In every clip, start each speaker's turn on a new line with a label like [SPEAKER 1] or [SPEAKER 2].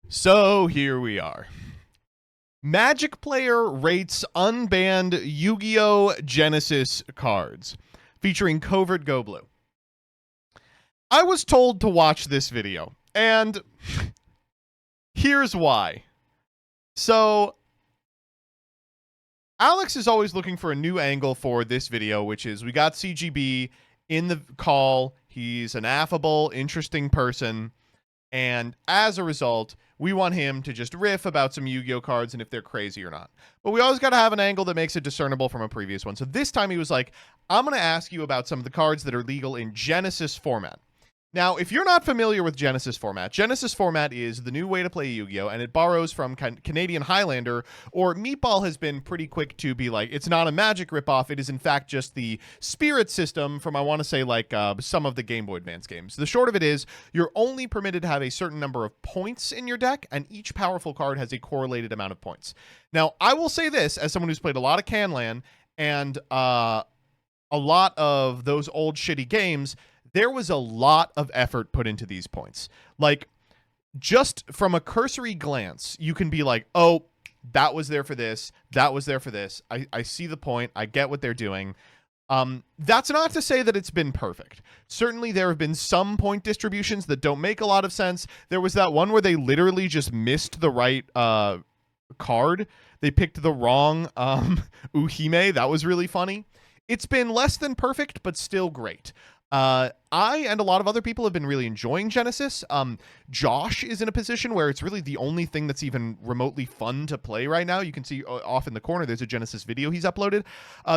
[SPEAKER 1] So here we are. Magic player rates unbanned Yu-Gi-Oh! Genesys cards, featuring Covert Go Blue. I was told to watch this video, and here's why. So, Alex is always looking for a new angle for this video, which is we got CGB in the call. He's an affable, interesting person. And as a result, we want him to just riff about some Yu-Gi-Oh cards and if they're crazy or not. But we always got to have an angle that makes it discernible from a previous one. So this time he was like, I'm going to ask you about some of the cards that are legal in Genesys format. Now, if you're not familiar with Genesys format is the new way to play Yu-Gi-Oh! And it borrows from Canadian Highlander, or Meatball has been pretty quick to be like, it's not a Magic ripoff, it is in fact just the Spirit system from, I want to say, like some of the Game Boy Advance games. The short of it is, you're only permitted to have a certain number of points in your deck, and each powerful card has a correlated amount of points. Now, I will say this, as someone who's played a lot of Canlan, and a lot of those old shitty games, there was a lot of effort put into these points. Like, just from a cursory glance, you can be like, oh, that was there for this, that was there for this. I see the point. I get what they're doing. That's not to say that it's been perfect. Certainly there have been some point distributions that don't make a lot of sense. There was that one where they literally just missed the right card. They picked the wrong Uhime. That was really funny. It's been less than perfect, but still great. I and a lot of other people have been really enjoying Genesys. Josh is in a position where it's really the only thing that's even remotely fun to play right now. You can see off in the corner, there's a Genesys video he's uploaded.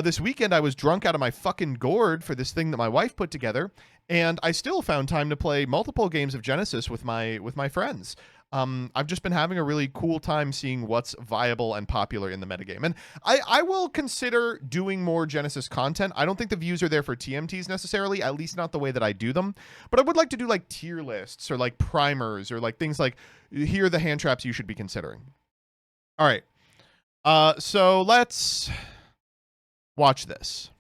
[SPEAKER 1] This weekend, I was drunk out of my fucking gourd for this thing that my wife put together, and I still found time to play multiple games of Genesys with my friends. I've just been having a really cool time seeing what's viable and popular in the metagame. And I will consider doing more Genesys content. I don't think the views are there for TMTs necessarily, at least not the way that I do them. But I would like to do like tier lists or like primers or like things like, here are the hand traps you should be considering. All right. So let's watch this.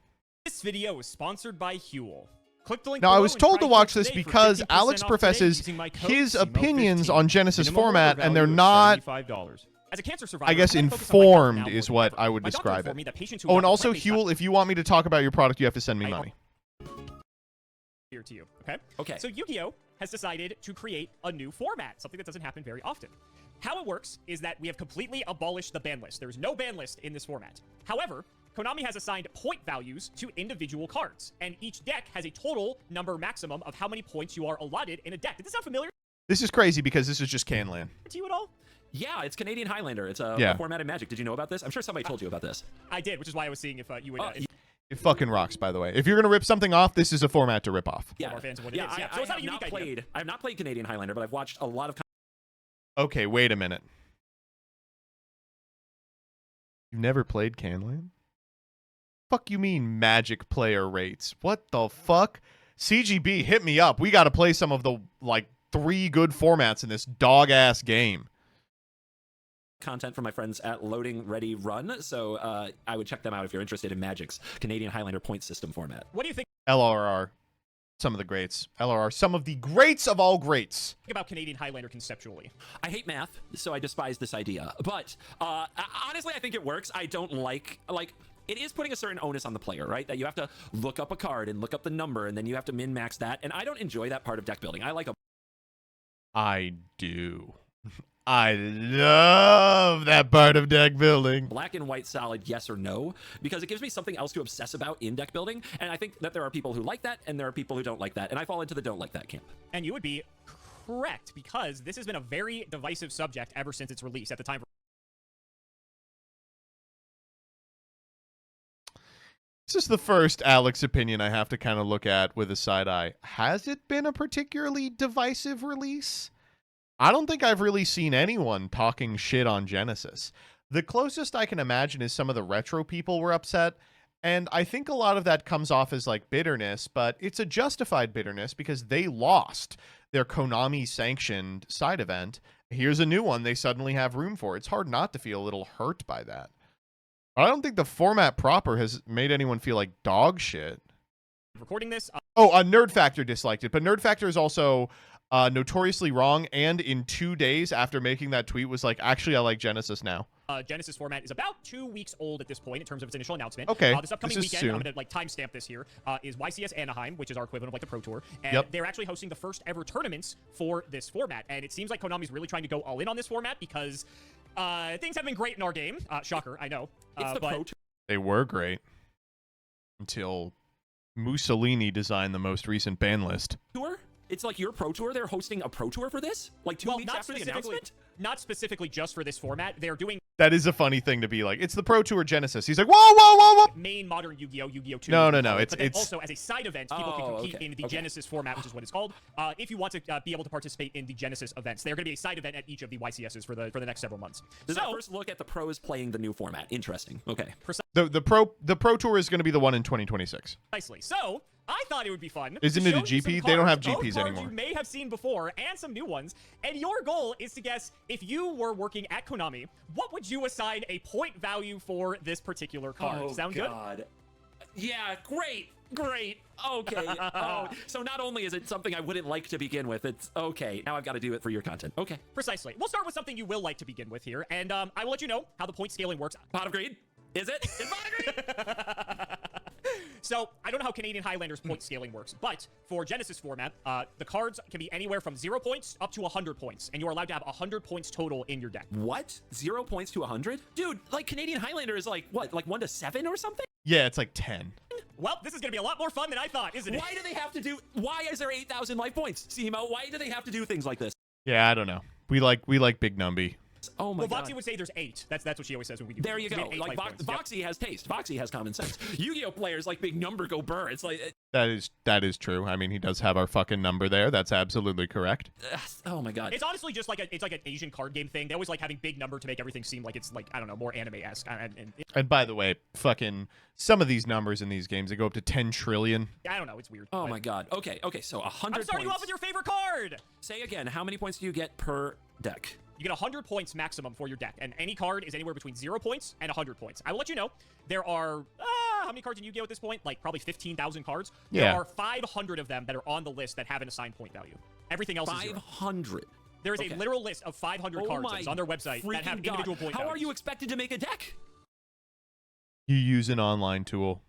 [SPEAKER 2] This video was sponsored by Huel. Click the link
[SPEAKER 1] now, I
[SPEAKER 2] below
[SPEAKER 1] was
[SPEAKER 2] and
[SPEAKER 1] told
[SPEAKER 2] try
[SPEAKER 1] to watch
[SPEAKER 2] Huel
[SPEAKER 1] this
[SPEAKER 2] today for
[SPEAKER 1] because
[SPEAKER 2] 50%
[SPEAKER 1] Alex
[SPEAKER 2] off
[SPEAKER 1] professes
[SPEAKER 2] today using my code
[SPEAKER 1] his
[SPEAKER 2] SEMO15.
[SPEAKER 1] opinions on Genesys
[SPEAKER 2] Minimum
[SPEAKER 1] format,
[SPEAKER 2] order
[SPEAKER 1] and they're
[SPEAKER 2] value of
[SPEAKER 1] not,
[SPEAKER 2] $75. As a cancer survivor,
[SPEAKER 1] I guess,
[SPEAKER 2] I'm focused on my health
[SPEAKER 1] informed
[SPEAKER 2] now
[SPEAKER 1] is
[SPEAKER 2] more
[SPEAKER 1] what
[SPEAKER 2] than
[SPEAKER 1] I
[SPEAKER 2] ever.
[SPEAKER 1] would
[SPEAKER 2] My doctor
[SPEAKER 1] describe
[SPEAKER 2] informed
[SPEAKER 1] it.
[SPEAKER 2] me that patients who
[SPEAKER 1] Oh, and
[SPEAKER 2] got
[SPEAKER 1] also,
[SPEAKER 2] pregnant got
[SPEAKER 1] Huel, if you want me to talk about your product, you have to send me money.
[SPEAKER 2] here to you, okay? So Yu-Gi-Oh! Has decided to create a new format, something that doesn't happen very often. How it works is that we have completely abolished the ban list. There is no ban list in this format. However, Konami has assigned point values to individual cards, and each deck has a total number maximum of how many points you are allotted in a deck. Did this sound familiar
[SPEAKER 1] This is crazy because this is just Canlan.
[SPEAKER 2] to you at all?
[SPEAKER 3] Yeah, it's Canadian Highlander. It's a format in Magic. Did you know about this? I'm sure somebody told you about this.
[SPEAKER 2] I did, which is why I was seeing if you would...
[SPEAKER 1] It fucking rocks, by the way. If you're going to rip something off, this is a format to rip off.
[SPEAKER 3] Yeah,
[SPEAKER 2] our fans of what it is.
[SPEAKER 3] I
[SPEAKER 2] So it's not a unique idea.
[SPEAKER 3] I have not played Canadian Highlander, but I've watched a lot of...
[SPEAKER 1] Okay, wait a minute. You've never played Canlan? Fuck you mean Magic player rates? What the fuck? CGB, hit me up. We got to play some of the, like, 3 good formats in this dog-ass game.
[SPEAKER 3] content from my friends at Loading Ready Run, so I would check them out if you're interested in Magic's Canadian Highlander point system format.
[SPEAKER 2] What do you think
[SPEAKER 1] LRR. Some of the greats. LRR. Some of the greats of all greats.
[SPEAKER 2] about Canadian Highlander conceptually?
[SPEAKER 3] I hate math, so I despise this idea. But honestly, I think it works. I don't like it is putting a certain onus on the player, right? That you have to look up a card and look up the number, and then you have to min-max that. And I don't enjoy that part of deck building. I like a...
[SPEAKER 1] I do. I love that part of deck building.
[SPEAKER 3] black and white solid yes or no, because it gives me something else to obsess about in deck building. And I think that there are people who like that, and there are people who don't like that. And I fall into the don't like that camp.
[SPEAKER 2] And you would be correct, because this has been a very divisive subject ever since its release at the time.
[SPEAKER 1] This is the first Alex opinion I have to kind of look at with a side eye. Has it been a particularly divisive release? I don't think I've really seen anyone talking shit on Genesys. The closest I can imagine is some of the retro people were upset, and I think a lot of that comes off as like bitterness, but it's a justified bitterness because they lost their Konami-sanctioned side event. Here's a new one they suddenly have room for. It's hard not to feel a little hurt by that. I don't think the format proper has made anyone feel like dog shit.
[SPEAKER 2] Recording this.
[SPEAKER 1] Oh, Nerd Factor disliked it, but Nerd Factor is also notoriously wrong, and in 2 days after making that tweet was like, actually, I like Genesys now.
[SPEAKER 2] Genesys format is about 2 weeks old at this point in terms of its initial announcement.
[SPEAKER 1] Okay,
[SPEAKER 2] this upcoming
[SPEAKER 1] this is
[SPEAKER 2] weekend,
[SPEAKER 1] soon.
[SPEAKER 2] I'm going to like timestamp this here, is YCS Anaheim, which is our equivalent of like the Pro Tour. And
[SPEAKER 1] Yep.
[SPEAKER 2] they're actually hosting the first ever tournaments for this format. And it seems like Konami's really trying to go all in on this format because things have been great in our game. Shocker, I know.
[SPEAKER 3] It's the
[SPEAKER 2] but
[SPEAKER 3] Pro Tour.
[SPEAKER 1] They were great until Mussolini designed the most recent ban list.
[SPEAKER 3] It's like your Pro Tour. They're hosting a Pro Tour for this? Like 2 weeks after the announcement?
[SPEAKER 2] Not specifically just for this format. They're doing
[SPEAKER 1] That is a funny thing to be like. It's the Pro Tour Genesis. He's like, whoa, whoa, whoa, whoa.
[SPEAKER 2] main modern Yu-Gi-Oh! Yu-Gi-Oh! 2.
[SPEAKER 1] No.
[SPEAKER 2] But then also as a side event, people can compete in the
[SPEAKER 3] okay.
[SPEAKER 2] Genesys format, which is what it's called. If you want to be able to participate in the Genesys events, they're going to be a side event at each of the YCSs for the next several months.
[SPEAKER 3] This is our first look at the pros playing the new format. Interesting. Okay.
[SPEAKER 1] The Pro Tour is going to be the one in 2026.
[SPEAKER 2] Precisely. So I thought it would be fun.
[SPEAKER 1] Isn't
[SPEAKER 2] to
[SPEAKER 1] it a
[SPEAKER 2] show you
[SPEAKER 1] GP?
[SPEAKER 2] some
[SPEAKER 1] They don't have
[SPEAKER 2] cards, both
[SPEAKER 1] GPs
[SPEAKER 2] cards
[SPEAKER 1] anymore.
[SPEAKER 2] You may have seen before, and some new ones. And your goal is to guess, if you were working at Konami, what would you assign a point value for this particular card? Sound good?
[SPEAKER 3] Yeah, great. Okay. So not only is it something I wouldn't like to begin with, it's okay. Now I've got to do it for your content. Okay.
[SPEAKER 2] Precisely. We'll start with something you will like to begin with here, and I will let you know how the point scaling works.
[SPEAKER 3] Pot of greed? Is it? Is pot of greed?
[SPEAKER 2] So, I don't know how Canadian Highlanders point scaling works, but for Genesys format, the cards can be anywhere from 0 points up to 100 points, and you're allowed to have 100 points total in your deck.
[SPEAKER 3] What? 0 points to 100? Dude, like Canadian Highlander is like, what, like 1 to 7 or something?
[SPEAKER 1] Yeah, it's like 10.
[SPEAKER 2] Well, this is going to be a lot more fun than I thought, isn't it?
[SPEAKER 3] Why do they have to do, why is there 8,000 life points? Simo, why do they have to do things like this?
[SPEAKER 1] Yeah, I don't know. We like Big Numby.
[SPEAKER 3] Oh my god.
[SPEAKER 2] Voxy would say there's 8. That's what she always says when we do.
[SPEAKER 3] There you go. Like Voxy has taste. Voxy has common sense. Yu-Gi-Oh players like big number go burr. It's like
[SPEAKER 1] that is true. I mean, he does have our fucking number there. That's absolutely correct.
[SPEAKER 3] oh my god.
[SPEAKER 2] It's honestly just like it's like an Asian card game thing. They always like having big number to make everything seem like it's like, I don't know, more anime-esque.
[SPEAKER 1] And by the way, fucking some of these numbers in these games, they go up to 10 trillion.
[SPEAKER 2] I don't know. It's weird.
[SPEAKER 3] Oh my god. Okay. So 100
[SPEAKER 2] I'm starting you off with your favorite card.
[SPEAKER 3] Say again, how many points do you get per deck?
[SPEAKER 2] You get 100 points maximum for your deck, and any card is anywhere between 0 points and 100 points. I will let you know, there are, how many cards in Yu-Gi-Oh! At this point? Like, probably 15,000 cards.
[SPEAKER 1] Yeah.
[SPEAKER 2] There are 500 of them that are on the list that have an assigned point value. Everything else is
[SPEAKER 3] 500.
[SPEAKER 2] There is a literal list of 500 cards that is on their website that have individual point
[SPEAKER 3] How
[SPEAKER 2] values.
[SPEAKER 3] are you expected to make a deck?
[SPEAKER 1] You use an online tool.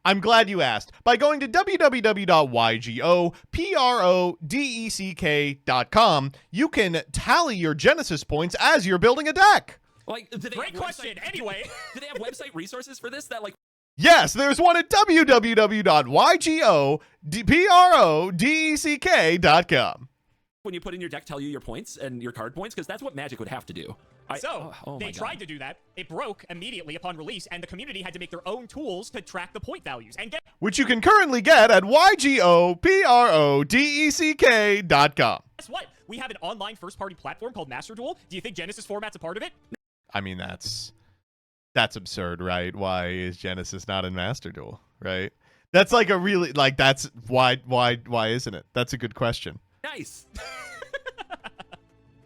[SPEAKER 1] I'm glad you asked. By going to www.ygoprodeck.com, you can tally your Genesys points as you're building a deck.
[SPEAKER 3] Like, do they
[SPEAKER 2] Great
[SPEAKER 3] have
[SPEAKER 2] question. Anyway.
[SPEAKER 3] Do they have website resources for this that like
[SPEAKER 1] Yes, there's one at www.ygoprodeck.com.
[SPEAKER 3] when you put in your deck tell you your points and your card points? Because that's what Magic would have to do.
[SPEAKER 2] They tried to do that. It broke immediately upon release, and the community had to make their own tools to track the point values and get.
[SPEAKER 1] Which you can currently get at ygoprodeck.com.
[SPEAKER 2] Guess what? We have an online first-party platform called Master Duel. Do you think Genesys format's a part of it?
[SPEAKER 1] I mean, that's absurd, right? Why is Genesys not in Master Duel, right? That's like a really, like, that's why isn't it? That's a good question.
[SPEAKER 3] Nice.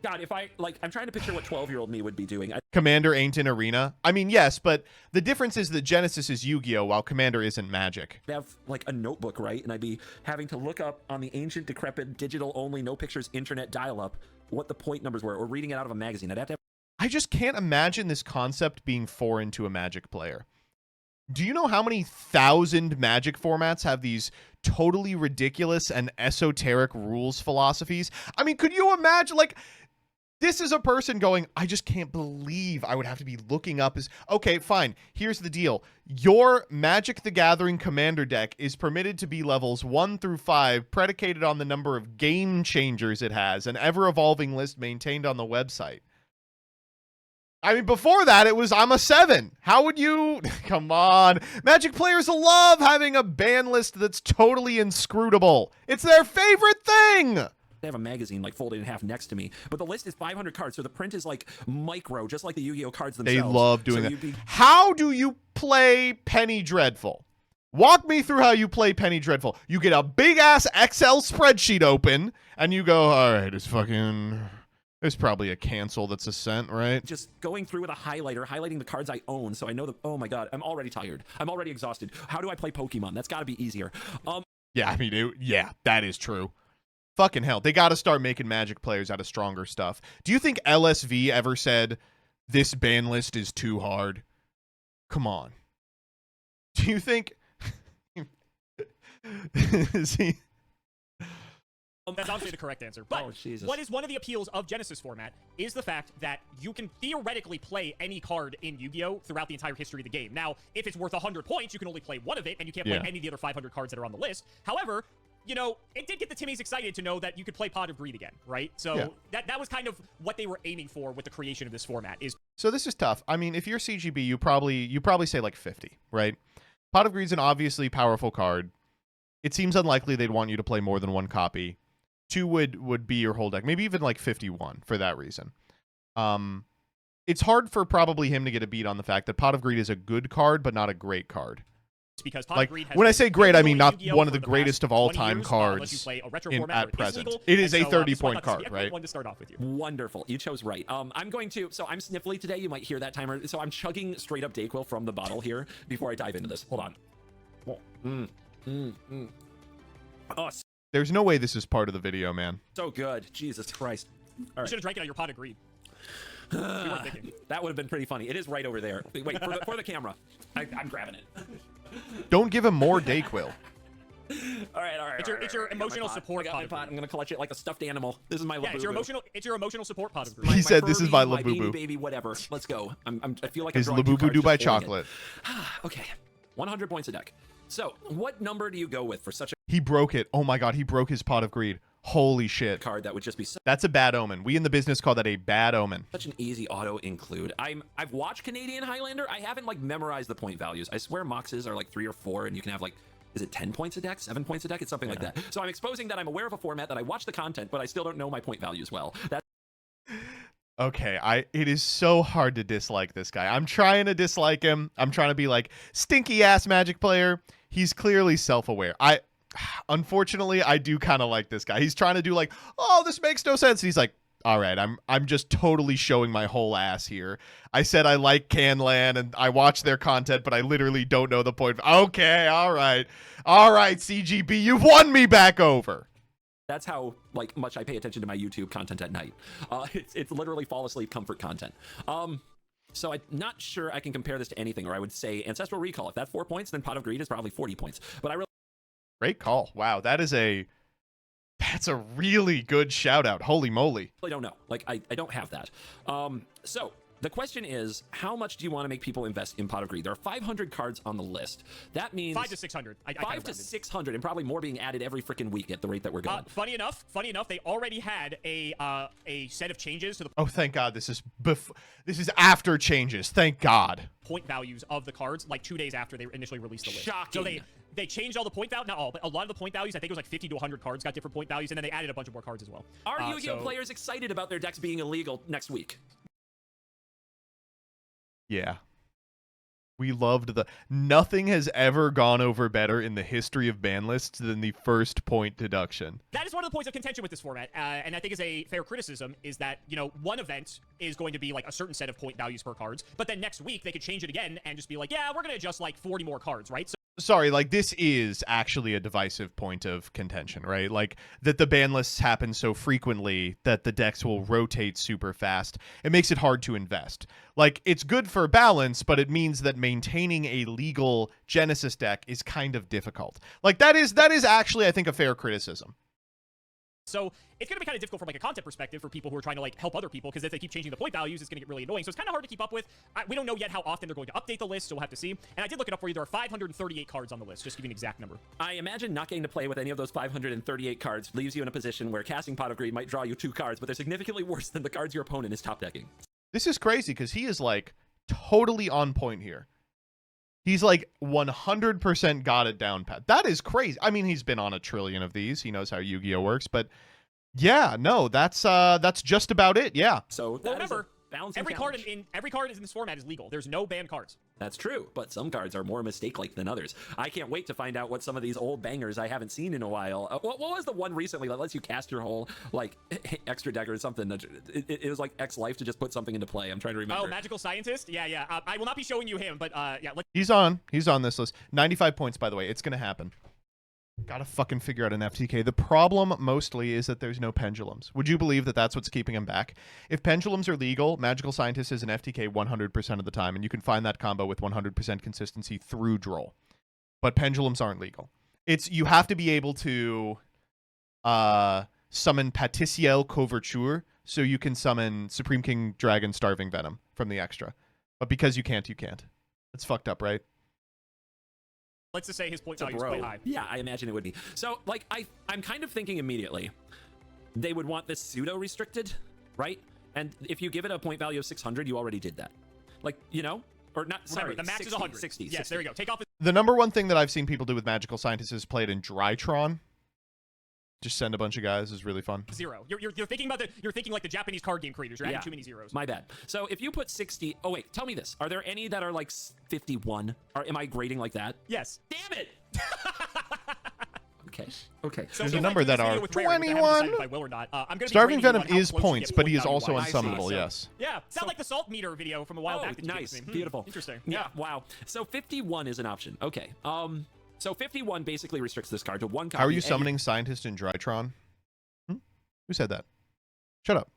[SPEAKER 3] God, if I'm trying to picture what 12-year-old me would be doing.
[SPEAKER 1] Commander ain't in Arena. I mean, yes, but the difference is that Genesys is Yu-Gi-Oh, while Commander isn't Magic.
[SPEAKER 3] I'd have like a notebook, right? And I'd be having to look up on the ancient, decrepit, digital-only, no pictures, internet dial-up what the point numbers were, or reading it out of a magazine. I'd have to.
[SPEAKER 1] I just can't imagine this concept being foreign to a Magic player. Do you know how many thousand Magic formats have these totally ridiculous and esoteric rules philosophies? I mean, could you imagine, like, this is a person going, I just can't believe I would have to be looking up as... Okay, fine. Here's the deal. Your Magic the Gathering Commander deck is permitted to be levels 1 through 5, predicated on the number of game changers it has, an ever-evolving list maintained on the website. I mean, before that, it was, I'm a 7. How would you... Come on. Magic players love having a ban list that's totally inscrutable. It's their favorite thing!
[SPEAKER 3] They have a magazine like folded in half next to me, but the list is 500 cards, so the print is like micro, just like the Yu-Gi-Oh cards themselves.
[SPEAKER 1] They love doing that. How do you play Penny Dreadful? Walk me through how you play Penny Dreadful. You get a big-ass Excel spreadsheet open, and you go, all right, it's fucking... There's probably a cancel that's a cent, right?
[SPEAKER 3] Just going through with a highlighter, highlighting the cards I own, so I know the... Oh my god, I'm already tired. I'm already exhausted. How do I play Pokemon? That's got to be easier.
[SPEAKER 1] Yeah, I mean, yeah, that is true. Fucking hell. They got to start making Magic players out of stronger stuff. Do you think LSV ever said this ban list is too hard? Come on. Do you think... Is he...
[SPEAKER 2] That's obviously the correct answer. But what is one of the appeals of Genesys format is the fact that you can theoretically play any card in Yu-Gi-Oh! Throughout the entire history of the game. Now, if it's worth 100 points, you can only play one of it, and you can't play any of the other 500 cards that are on the list. However, you know, it did get the Timmies excited to know that you could play Pot of Greed again, right? So that was kind of what they were aiming for with the creation of this format.
[SPEAKER 1] So this is tough. I mean, if you're CGB, you probably say like 50, right? Pot of Greed's an obviously powerful card. It seems unlikely they'd want you to play more than one copy. 2 would be your whole deck, maybe even like 51 for that reason. It's hard for probably him to get a beat on the fact that Pot of Greed is a good card, but not a great card.
[SPEAKER 2] Because Pot
[SPEAKER 1] like,
[SPEAKER 2] of Greed has
[SPEAKER 1] when I say great, I mean not
[SPEAKER 2] Yu-Gi-Oh!
[SPEAKER 1] one of the
[SPEAKER 2] for
[SPEAKER 1] greatest of all time
[SPEAKER 2] years,
[SPEAKER 1] cards at present. It is a 30-point card, right?
[SPEAKER 2] One to start off with you.
[SPEAKER 3] Wonderful. You chose right. I'm sniffly today. You might hear that timer. So I'm chugging straight up Dayquil from the bottle here before I dive into this. Hold on. Oh,
[SPEAKER 1] there's no way this is part of the video, man.
[SPEAKER 3] so good. Jesus Christ. All
[SPEAKER 2] You
[SPEAKER 3] right.
[SPEAKER 2] should have drank it on your Pot of Greed. We weren't thinking.
[SPEAKER 3] That would have been pretty funny. It is right over there. Wait, for the camera. I'm grabbing it.
[SPEAKER 1] Don't give him more Dayquil.
[SPEAKER 3] All right.
[SPEAKER 2] It's your emotional support
[SPEAKER 3] I got my pot. I'm gonna clutch it like a stuffed animal. This is my
[SPEAKER 2] Yeah,
[SPEAKER 3] Labubu.
[SPEAKER 2] it's your emotional support Pot of Greed.
[SPEAKER 1] He said, "This is my
[SPEAKER 3] my
[SPEAKER 1] Labubu."
[SPEAKER 3] baby, whatever. Let's go. I feel like
[SPEAKER 1] His
[SPEAKER 3] I'm drawing two
[SPEAKER 1] Labubu
[SPEAKER 3] cards
[SPEAKER 1] do by
[SPEAKER 3] just holding
[SPEAKER 1] chocolate.
[SPEAKER 3] it. Okay, 100 points a deck. So, what number do you go with for such a
[SPEAKER 1] He broke it. Oh my god, he broke his Pot of Greed. Holy shit.
[SPEAKER 3] card that would just be
[SPEAKER 1] That's a bad omen. We in the business call that a bad omen.
[SPEAKER 3] such an easy auto include? I've watched Canadian Highlander. I haven't like memorized the point values. I swear Moxes are like 3 or 4, and you can have like, is it 10 points a deck, 7 points a deck? It's something like that. So I'm exposing that I'm aware of a format, that I watch the content, but I still don't know my point values well. That's
[SPEAKER 1] Okay, it is so hard to dislike this guy. I'm trying to dislike him. I'm trying to be like, stinky ass Magic player. He's clearly self-aware. Unfortunately, I do kind of like this guy. He's trying to do like, oh, this makes no sense. He's like, all right, I'm just totally showing my whole ass here. I said I like Canlan and I watch their content, but I literally don't know the point. Okay, all right, CGB, you've won me back over.
[SPEAKER 3] That's how like much I pay attention to my YouTube content at night. It's literally fall asleep comfort content. So I'm not sure I can compare this to anything, or I would say Ancestral Recall. If that's 4 points, then Pot of Greed is probably 40 points. But I really
[SPEAKER 1] Great call. Wow, that's a really good shout out. Holy moly.
[SPEAKER 3] don't know. Like I don't have that. So the question is, how much do you want to make people invest in Pot of Greed? There are 500 cards on the list. That means
[SPEAKER 2] 500 to 600.
[SPEAKER 3] 5 to 600, and probably more being added every freaking week at the rate that we're going.
[SPEAKER 2] Funny enough, they already had a set of changes to the
[SPEAKER 1] Oh, thank God. This is after changes. Thank God.
[SPEAKER 2] point values of the cards, like 2 days after they initially released the list.
[SPEAKER 3] Shocking.
[SPEAKER 2] So they changed all the point values, not all, but a lot of the point values. I think it was like 50 to 100 cards got different point values, and then they added a bunch of more cards as well.
[SPEAKER 3] Are Yu-Gi-Oh players excited about their decks being illegal next week?
[SPEAKER 1] Yeah. We loved nothing has ever gone over better in the history of ban lists than the first point deduction.
[SPEAKER 2] That is one of the points of contention with this format, and I think is a fair criticism, is that, you know, one event is going to be like a certain set of point values per cards, but then next week they could change it again and just be like, yeah, we're going to adjust like 40 more cards, right? So
[SPEAKER 1] Sorry, like this is actually a divisive point of contention, right? Like that the ban lists happen so frequently that the decks will rotate super fast. It makes it hard to invest. Like it's good for balance, but it means that maintaining a legal Genesys deck is kind of difficult. Like that is actually, I think, a fair criticism.
[SPEAKER 2] So it's going to be kind of difficult from like a content perspective for people who are trying to like help other people, because if they keep changing the point values, it's going to get really annoying. So it's kind of hard to keep up with. We don't know yet how often they're going to update the list, so we'll have to see. And I did look it up for you. There are 538 cards on the list, just to give you an exact number.
[SPEAKER 3] I imagine not getting to play with any of those 538 cards leaves you in a position where casting Pot of Greed might draw you 2 cards, but they're significantly worse than the cards your opponent is top decking.
[SPEAKER 1] This is crazy because he is like totally on point here. He's like 100% got it down pat. That is crazy. I mean, he's been on a trillion of these. He knows how Yu-Gi-Oh works, but yeah, no, that's just about it. Yeah.
[SPEAKER 3] So
[SPEAKER 2] Well, remember, every card
[SPEAKER 3] challenge.
[SPEAKER 2] in this format is legal. There's no banned cards.
[SPEAKER 3] That's true, but some cards are more mistake-like than others. I can't wait to find out what some of these old bangers I haven't seen in a while. What was the one recently that lets you cast your whole like extra deck or something? It was like X Life to just put something into play. I'm trying to remember.
[SPEAKER 2] Oh, Magical Scientist? Yeah. I will not be showing you him, but yeah.
[SPEAKER 1] He's on this list. 95 points, by the way. It's gonna happen. Gotta fucking figure out an FTK. The problem mostly is that there's no pendulums. Would you believe that that's what's keeping him back? If pendulums are legal, Magical Scientist is an FTK 100% of the time, and you can find that combo with 100% consistency through Droll. But pendulums aren't legal. You have to be able to summon Paticiel Couverture, so you can summon Supreme King Dragon Starving Venom from the extra. But because you can't, you can't. It's fucked up, right?
[SPEAKER 2] Let's just say his point value is quite high.
[SPEAKER 3] Yeah, I imagine it would be. So, like, I'm kind of thinking immediately, they would want this pseudo-restricted, right? And if you give it a point value of 600, you already did that. Like, you know? Or not,
[SPEAKER 2] Remember,
[SPEAKER 3] sorry,
[SPEAKER 2] the max
[SPEAKER 3] 60,
[SPEAKER 2] is 100.
[SPEAKER 3] 60,
[SPEAKER 2] Yes,
[SPEAKER 3] 60.
[SPEAKER 2] there you go. Take off.
[SPEAKER 1] The number one thing that I've seen people do with Magical Scientists is play it in Drytron. Just send a bunch of guys is really fun.
[SPEAKER 2] Zero. You're thinking about you're thinking like the Japanese card game creators. You're adding too many zeros.
[SPEAKER 3] My bad. So if you put 60, oh wait, tell me this. Are there any that are like 51? Am I grading like that?
[SPEAKER 2] Yes.
[SPEAKER 3] Damn it! Okay.
[SPEAKER 2] So
[SPEAKER 1] there's a
[SPEAKER 2] if
[SPEAKER 1] number
[SPEAKER 2] I do
[SPEAKER 1] that
[SPEAKER 2] this
[SPEAKER 1] are
[SPEAKER 2] video with Rare, which I haven't
[SPEAKER 1] 21.
[SPEAKER 2] decided if I will or not, I'm gonna be
[SPEAKER 1] Starving
[SPEAKER 2] grading you
[SPEAKER 1] Venom
[SPEAKER 2] on how
[SPEAKER 1] is
[SPEAKER 2] close you
[SPEAKER 1] points,
[SPEAKER 2] get
[SPEAKER 1] but
[SPEAKER 2] point
[SPEAKER 1] he is
[SPEAKER 2] value
[SPEAKER 1] also
[SPEAKER 2] wise.
[SPEAKER 1] unsummable,
[SPEAKER 3] so-
[SPEAKER 1] yes.
[SPEAKER 2] Yeah, sound like the salt meter video from a while back. that you gave
[SPEAKER 3] Nice.
[SPEAKER 2] me.
[SPEAKER 3] Beautiful.
[SPEAKER 2] Interesting.
[SPEAKER 3] Yeah, wow. So 51 is an option. Okay. So 51 basically restricts this card to one copy.
[SPEAKER 1] How are you
[SPEAKER 3] and
[SPEAKER 1] summoning Scientist in Drytron? Who said that? Shut up.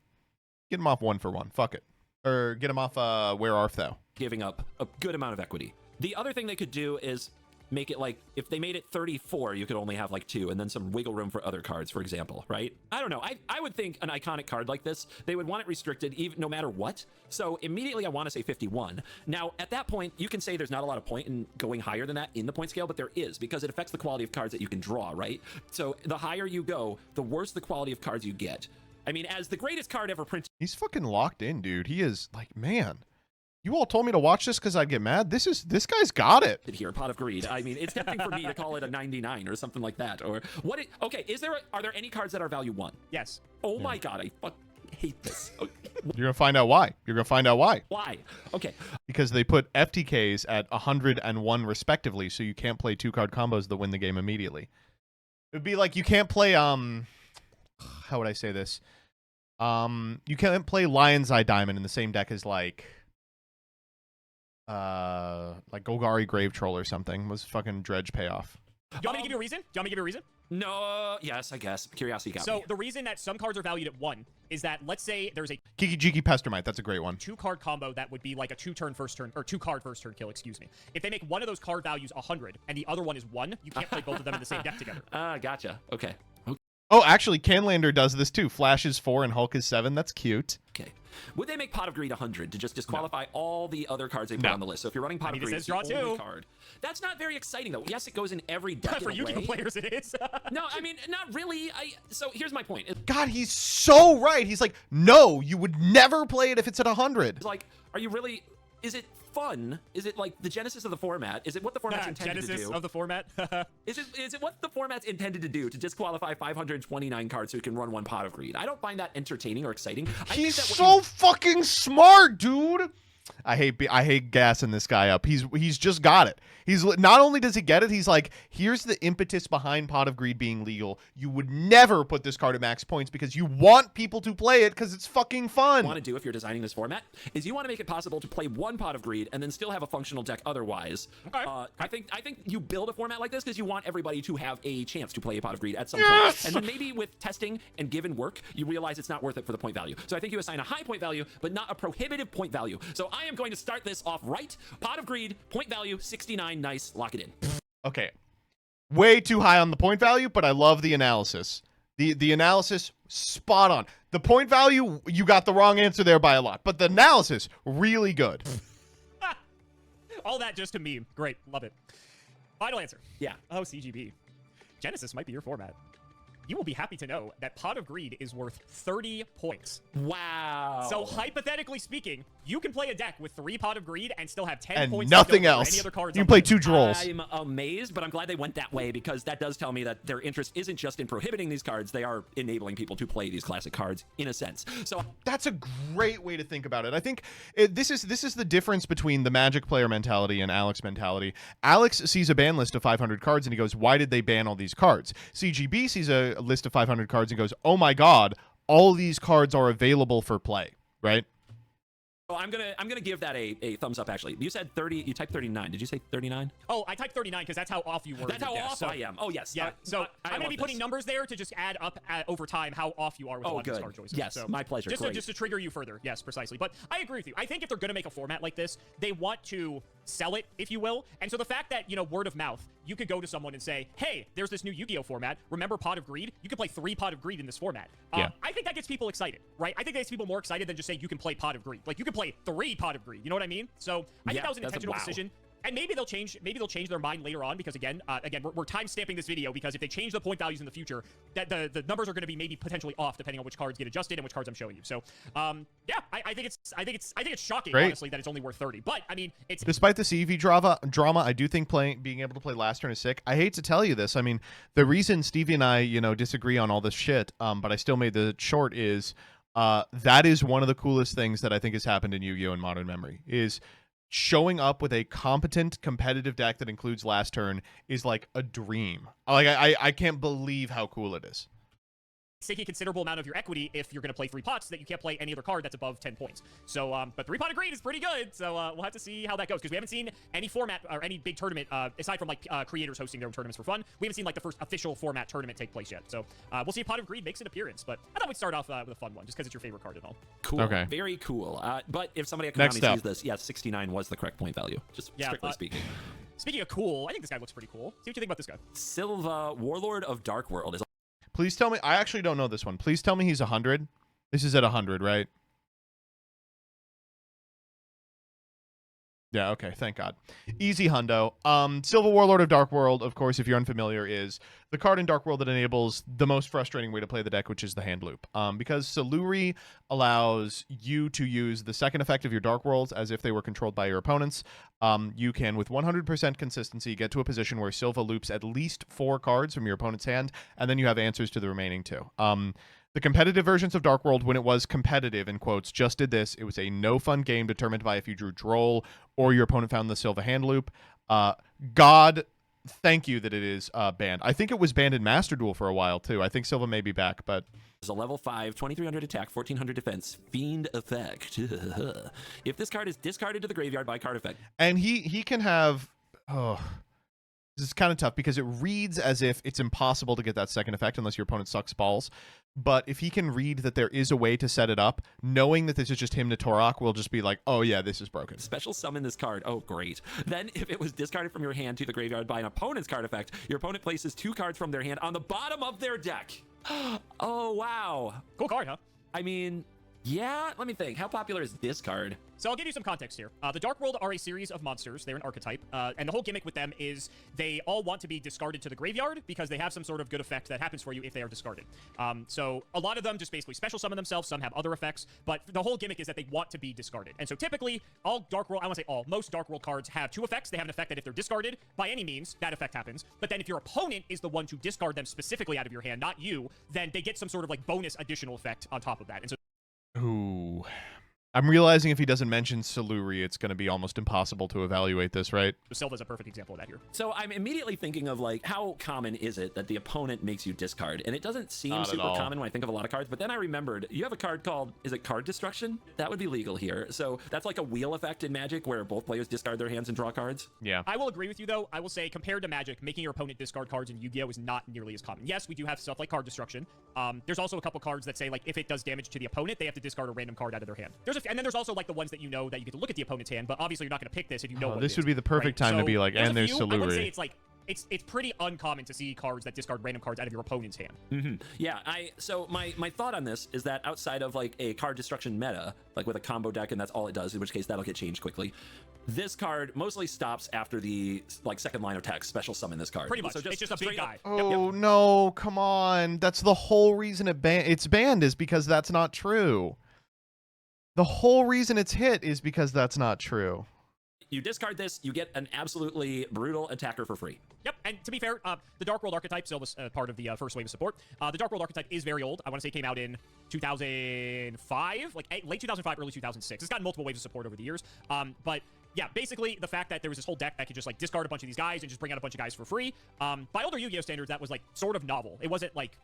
[SPEAKER 1] Get him off 1 for 1. Fuck it. Or get him off Where Art Thou?
[SPEAKER 3] giving up a good amount of equity. The other thing they could do is make it like, if they made it 34, you could only have like 2, and then some wiggle room for other cards, for example, right? I don't know. I would think an iconic card like this, they would want it restricted even no matter what. So immediately I want to say 51. Now, at that point, you can say there's not a lot of point in going higher than that in the point scale, but there is, because it affects the quality of cards that you can draw, right? So the higher you go, the worse the quality of cards you get. I mean, as the greatest card ever printed.
[SPEAKER 1] He's fucking locked in, dude. He is like, man. You all told me to watch this because I'd get mad. This guy's got it.
[SPEAKER 3] Here, Pot of Greed. I mean, it's tempting for me to call it a 99 or something like that. Or what? Okay, are there any cards that are value 1?
[SPEAKER 2] Yes.
[SPEAKER 3] Oh my god, I fuck hate this. Okay.
[SPEAKER 1] You're gonna find out why. You're gonna find out why.
[SPEAKER 3] Why? Okay.
[SPEAKER 1] Because they put FTKs at 100 and 1 respectively, so you can't play 2-card combos that win the game immediately. It would be like you can't play how would I say this? You can't play Lion's Eye Diamond in the same deck as like Golgari Grave Troll or something. Was fucking Dredge payoff.
[SPEAKER 2] Do you want me to give you a reason? Do you want me to give you a reason?
[SPEAKER 3] No, yes, I guess. Curiosity got
[SPEAKER 2] So
[SPEAKER 3] me.
[SPEAKER 2] the reason that some cards are valued at 1 is that, let's say there's a
[SPEAKER 1] Kiki Jiki Pestermite, that's a great one.
[SPEAKER 2] 2-card combo that would be like a 2-card first turn kill, excuse me. If they make one of those card values 100 and the other one is 1, you can't play both of them in the same deck together.
[SPEAKER 3] Gotcha. Okay.
[SPEAKER 1] Oh, actually, Canlander does this too. Flash is 4 and Hulk is 7. That's cute.
[SPEAKER 3] Okay. Would they make Pot of Greed 100 to just disqualify all the other cards they put on the list? So if you're running Pot of
[SPEAKER 2] it
[SPEAKER 3] Greed,
[SPEAKER 2] says
[SPEAKER 3] it's the
[SPEAKER 2] draw
[SPEAKER 3] only
[SPEAKER 2] 2.
[SPEAKER 3] card. That's not very exciting, though. Yes, it goes in every deck
[SPEAKER 2] For
[SPEAKER 3] in a
[SPEAKER 2] Yu-Gi-Oh
[SPEAKER 3] way.
[SPEAKER 2] players, it is.
[SPEAKER 3] No, I mean, not really. So here's my point. It's
[SPEAKER 1] God, he's so right. He's like, no, you would never play it if it's at 100.
[SPEAKER 3] like, are you really... Is it fun? Is it like the genesis of the format? Is it what the format's intended to
[SPEAKER 2] Genesis
[SPEAKER 3] do?
[SPEAKER 2] of the format.
[SPEAKER 3] Is it what the format's intended to do, to disqualify 529 cards so you can run 1 Pot of Greed? I don't find that entertaining or exciting.
[SPEAKER 1] He's so fucking smart, dude. I hate gassing this guy up. He's just got it. He's not only does he get it, he's like, here's the impetus behind Pot of Greed being legal. You would never put this card at max points because you want people to play it because it's fucking fun.
[SPEAKER 3] You want to do if you're designing this format is you want to make it possible to play 1 Pot of Greed and then still have a functional deck otherwise.
[SPEAKER 2] Okay.
[SPEAKER 3] I think you build a format like this because you want everybody to have a chance to play a Pot of Greed at some point. And then maybe with testing and given work, you realize it's not worth it for the point value. So I think you assign a high point value, but not a prohibitive point value. So I am going to start this off right. Pot of Greed, point value 69. Nice. Lock it in.
[SPEAKER 1] Okay. Way too high on the point value, but I love the analysis. The analysis, spot on. The point value, you got the wrong answer there by a lot, but the analysis, really good.
[SPEAKER 2] All that just to meme. Great. Love it. Final answer.
[SPEAKER 3] Yeah.
[SPEAKER 2] Oh, CGB. Genesis might be your format. You will be happy to know that Pot of Greed is worth 30 points.
[SPEAKER 3] Wow.
[SPEAKER 2] So hypothetically speaking, you can play a deck with 3 Pot of Greed and still have 10
[SPEAKER 1] And
[SPEAKER 2] points.
[SPEAKER 1] nothing
[SPEAKER 2] left over for
[SPEAKER 1] else.
[SPEAKER 2] Any other cards
[SPEAKER 1] You can
[SPEAKER 2] on
[SPEAKER 1] play
[SPEAKER 2] the
[SPEAKER 1] 2
[SPEAKER 2] list.
[SPEAKER 1] drolls.
[SPEAKER 3] I'm amazed, but I'm glad they went that way because that does tell me that their interest isn't just in prohibiting these cards. They are enabling people to play these classic cards in a sense. So
[SPEAKER 1] That's a great way to think about it. I think this is the difference between the Magic player mentality and Alex mentality. Alex sees a ban list of 500 cards and he goes, why did they ban all these cards? CGB sees a list of 500 cards and goes, oh my god, all these cards are available for play, right?
[SPEAKER 3] Oh, I'm gonna give that a thumbs up. Actually, you said 30. You typed 39. Did you say 39?
[SPEAKER 2] Oh, I typed 39 because that's how off you were.
[SPEAKER 3] That's how off I am. Oh yes.
[SPEAKER 2] Yeah. So I'm gonna be putting
[SPEAKER 3] this.
[SPEAKER 2] numbers there to just add up over time how off you are with a lot of these card choices.
[SPEAKER 3] Yes,
[SPEAKER 2] so
[SPEAKER 3] my pleasure.
[SPEAKER 2] Just to trigger you further. Yes, precisely. But I agree with you. I think if they're gonna make a format like this, they want to sell it, if you will. And so the fact that, you know, word of mouth, you could go to someone and say, hey, there's this new Yu-Gi-Oh format. Remember Pot of Greed? You can play 3 Pot of Greed in this format.
[SPEAKER 1] Yeah.
[SPEAKER 2] I think that gets people excited, right? I think that gets people more excited than just saying you can play Pot of Greed. Like, you can play 3 Pot of Greed. You know what I mean? So I think that was an intentional decision. And maybe they'll change their mind later on because again, we're time stamping this video because if they change the point values in the future, that the numbers are going to be maybe potentially off depending on which cards get adjusted and which cards I'm showing you. So, yeah, I think it's shocking honestly that it's only worth 30. But I mean, it's
[SPEAKER 1] despite the CV drama, I do think being able to play last turn is sick. I hate to tell you this. I mean, the reason Stevie and I, you know, disagree on all this shit, but I still made the short is that is one of the coolest things that I think has happened in Yu-Gi-Oh! In modern memory is showing up with a competent competitive deck that includes last turn is like a dream. Like I can't believe how cool it is.
[SPEAKER 2] taking a considerable amount of your equity if you're going to play 3 pots that you can't play any other card that's above 10 points. So, but 3 Pot of Greed is pretty good. So we'll have to see how that goes because we haven't seen any format or any big tournament aside from like creators hosting their own tournaments for fun. We haven't seen like the first official format tournament take place yet. So we'll see if Pot of Greed makes an appearance. But I thought we'd start off with a fun one just because it's your favorite card and all.
[SPEAKER 3] Cool. Okay. Very cool. But if somebody at Konami sees this, yeah, 69 was the correct point value. Just strictly speaking.
[SPEAKER 2] Speaking of cool, I think this guy looks pretty cool. See what you think about this guy.
[SPEAKER 3] Silva, Warlord of Dark World is.
[SPEAKER 1] Please tell me. I actually don't know this one. Please tell me he's 100. This is at 100, right? Yeah, okay, thank God. Easy hundo. Silva, Warlord of Dark World, of course, if you're unfamiliar, is the card in Dark World that enables the most frustrating way to play the deck, which is the hand loop. Because Siluri allows you to use the second effect of your Dark Worlds as if they were controlled by your opponents. You can, with 100% consistency, get to a position where Silva loops at least 4 cards from your opponent's hand, and then you have answers to the remaining 2. The competitive versions of Dark World, when it was competitive, in quotes, just did this. It was a no-fun game determined by if you drew Droll or your opponent found the Silva hand loop. God, thank you that it is banned. I think it was banned in Master Duel for a while, too. I think Silva may be back, but...
[SPEAKER 3] It's a level 5, 2300 attack, 1400 defense, Fiend effect. If this card is discarded to the graveyard by card effect...
[SPEAKER 1] And he can have... Oh... This is kind of tough because it reads as if it's impossible to get that second effect unless your opponent sucks balls. But if he can read that there is a way to set it up, knowing that this is just him to Torok will just be like, oh yeah, this is broken.
[SPEAKER 3] Special summon this card. Oh, great. Then if it was discarded from your hand to the graveyard by an opponent's card effect, your opponent places 2 cards from their hand on the bottom of their deck. Oh, wow.
[SPEAKER 2] Cool card, huh?
[SPEAKER 3] I mean... Yeah, let me think. How popular is this card?
[SPEAKER 2] So I'll give you some context here. The Dark World are a series of monsters. They're an archetype. And the whole gimmick with them is they all want to be discarded to the graveyard because they have some sort of good effect that happens for you if they are discarded. So a lot of them just basically special summon themselves. Some have other effects. But the whole gimmick is that they want to be discarded. And so typically, all Dark World, I want to say all, most Dark World cards have 2 effects. They have an effect that if they're discarded by any means, that effect happens. But then if your opponent is the one to discard them specifically out of your hand, not you, then they get some sort of like bonus additional effect on top of that. And so
[SPEAKER 1] ooh. I'm realizing if he doesn't mention Siluri, it's going to be almost impossible to evaluate this, right?
[SPEAKER 2] Silva's a perfect example of that here.
[SPEAKER 3] So I'm immediately thinking of, like, how common is it that the opponent makes you discard? And it doesn't seem
[SPEAKER 1] Not
[SPEAKER 3] super common when I think of a lot of cards, but then I remembered, you have a card called, is it Card Destruction? That would be legal here. So that's like a wheel effect in Magic where both players discard their hands and draw cards?
[SPEAKER 1] Yeah.
[SPEAKER 2] I will agree with you, though. I will say, compared to Magic, making your opponent discard cards in Yu-Gi-Oh! Is not nearly as common. Yes, we do have stuff like Card Destruction. There's also a couple cards that say, like, if it does damage to the opponent, they have to discard a random card out of their hand. And then there's also, like, the ones that you know that you get to look at the opponent's hand, but obviously you're not going to pick this if you know what
[SPEAKER 1] this
[SPEAKER 2] it
[SPEAKER 1] would be the perfect time to be like, and there's Siluri.
[SPEAKER 2] I would say it's like it's pretty uncommon to see cards that discard random cards out of your opponent's hand.
[SPEAKER 3] Yeah, so my thought on this is that outside of like a card destruction meta, like with a combo deck and that's all it does, in which case that'll get changed quickly, this card mostly stops after the like second line of text, special summon this card.
[SPEAKER 2] Pretty much. So it's just a big guy.
[SPEAKER 1] Oh, no, come on. That's the whole reason it's banned is because that's not true. The whole reason it's hit is because that's not true.
[SPEAKER 3] You discard this, you get an absolutely brutal attacker for free.
[SPEAKER 2] Yep, and to be fair, the Dark World archetype still was part of the first wave of support. The Dark World archetype is very old. I want to say it came out in 2005, like late 2005, early 2006. It's gotten multiple waves of support over the years. But yeah, basically the fact that there was this whole deck that could just like discard a bunch of these guys and just bring out a bunch of guys for free. By older Yu-Gi-Oh standards, that was like sort of novel. It wasn't like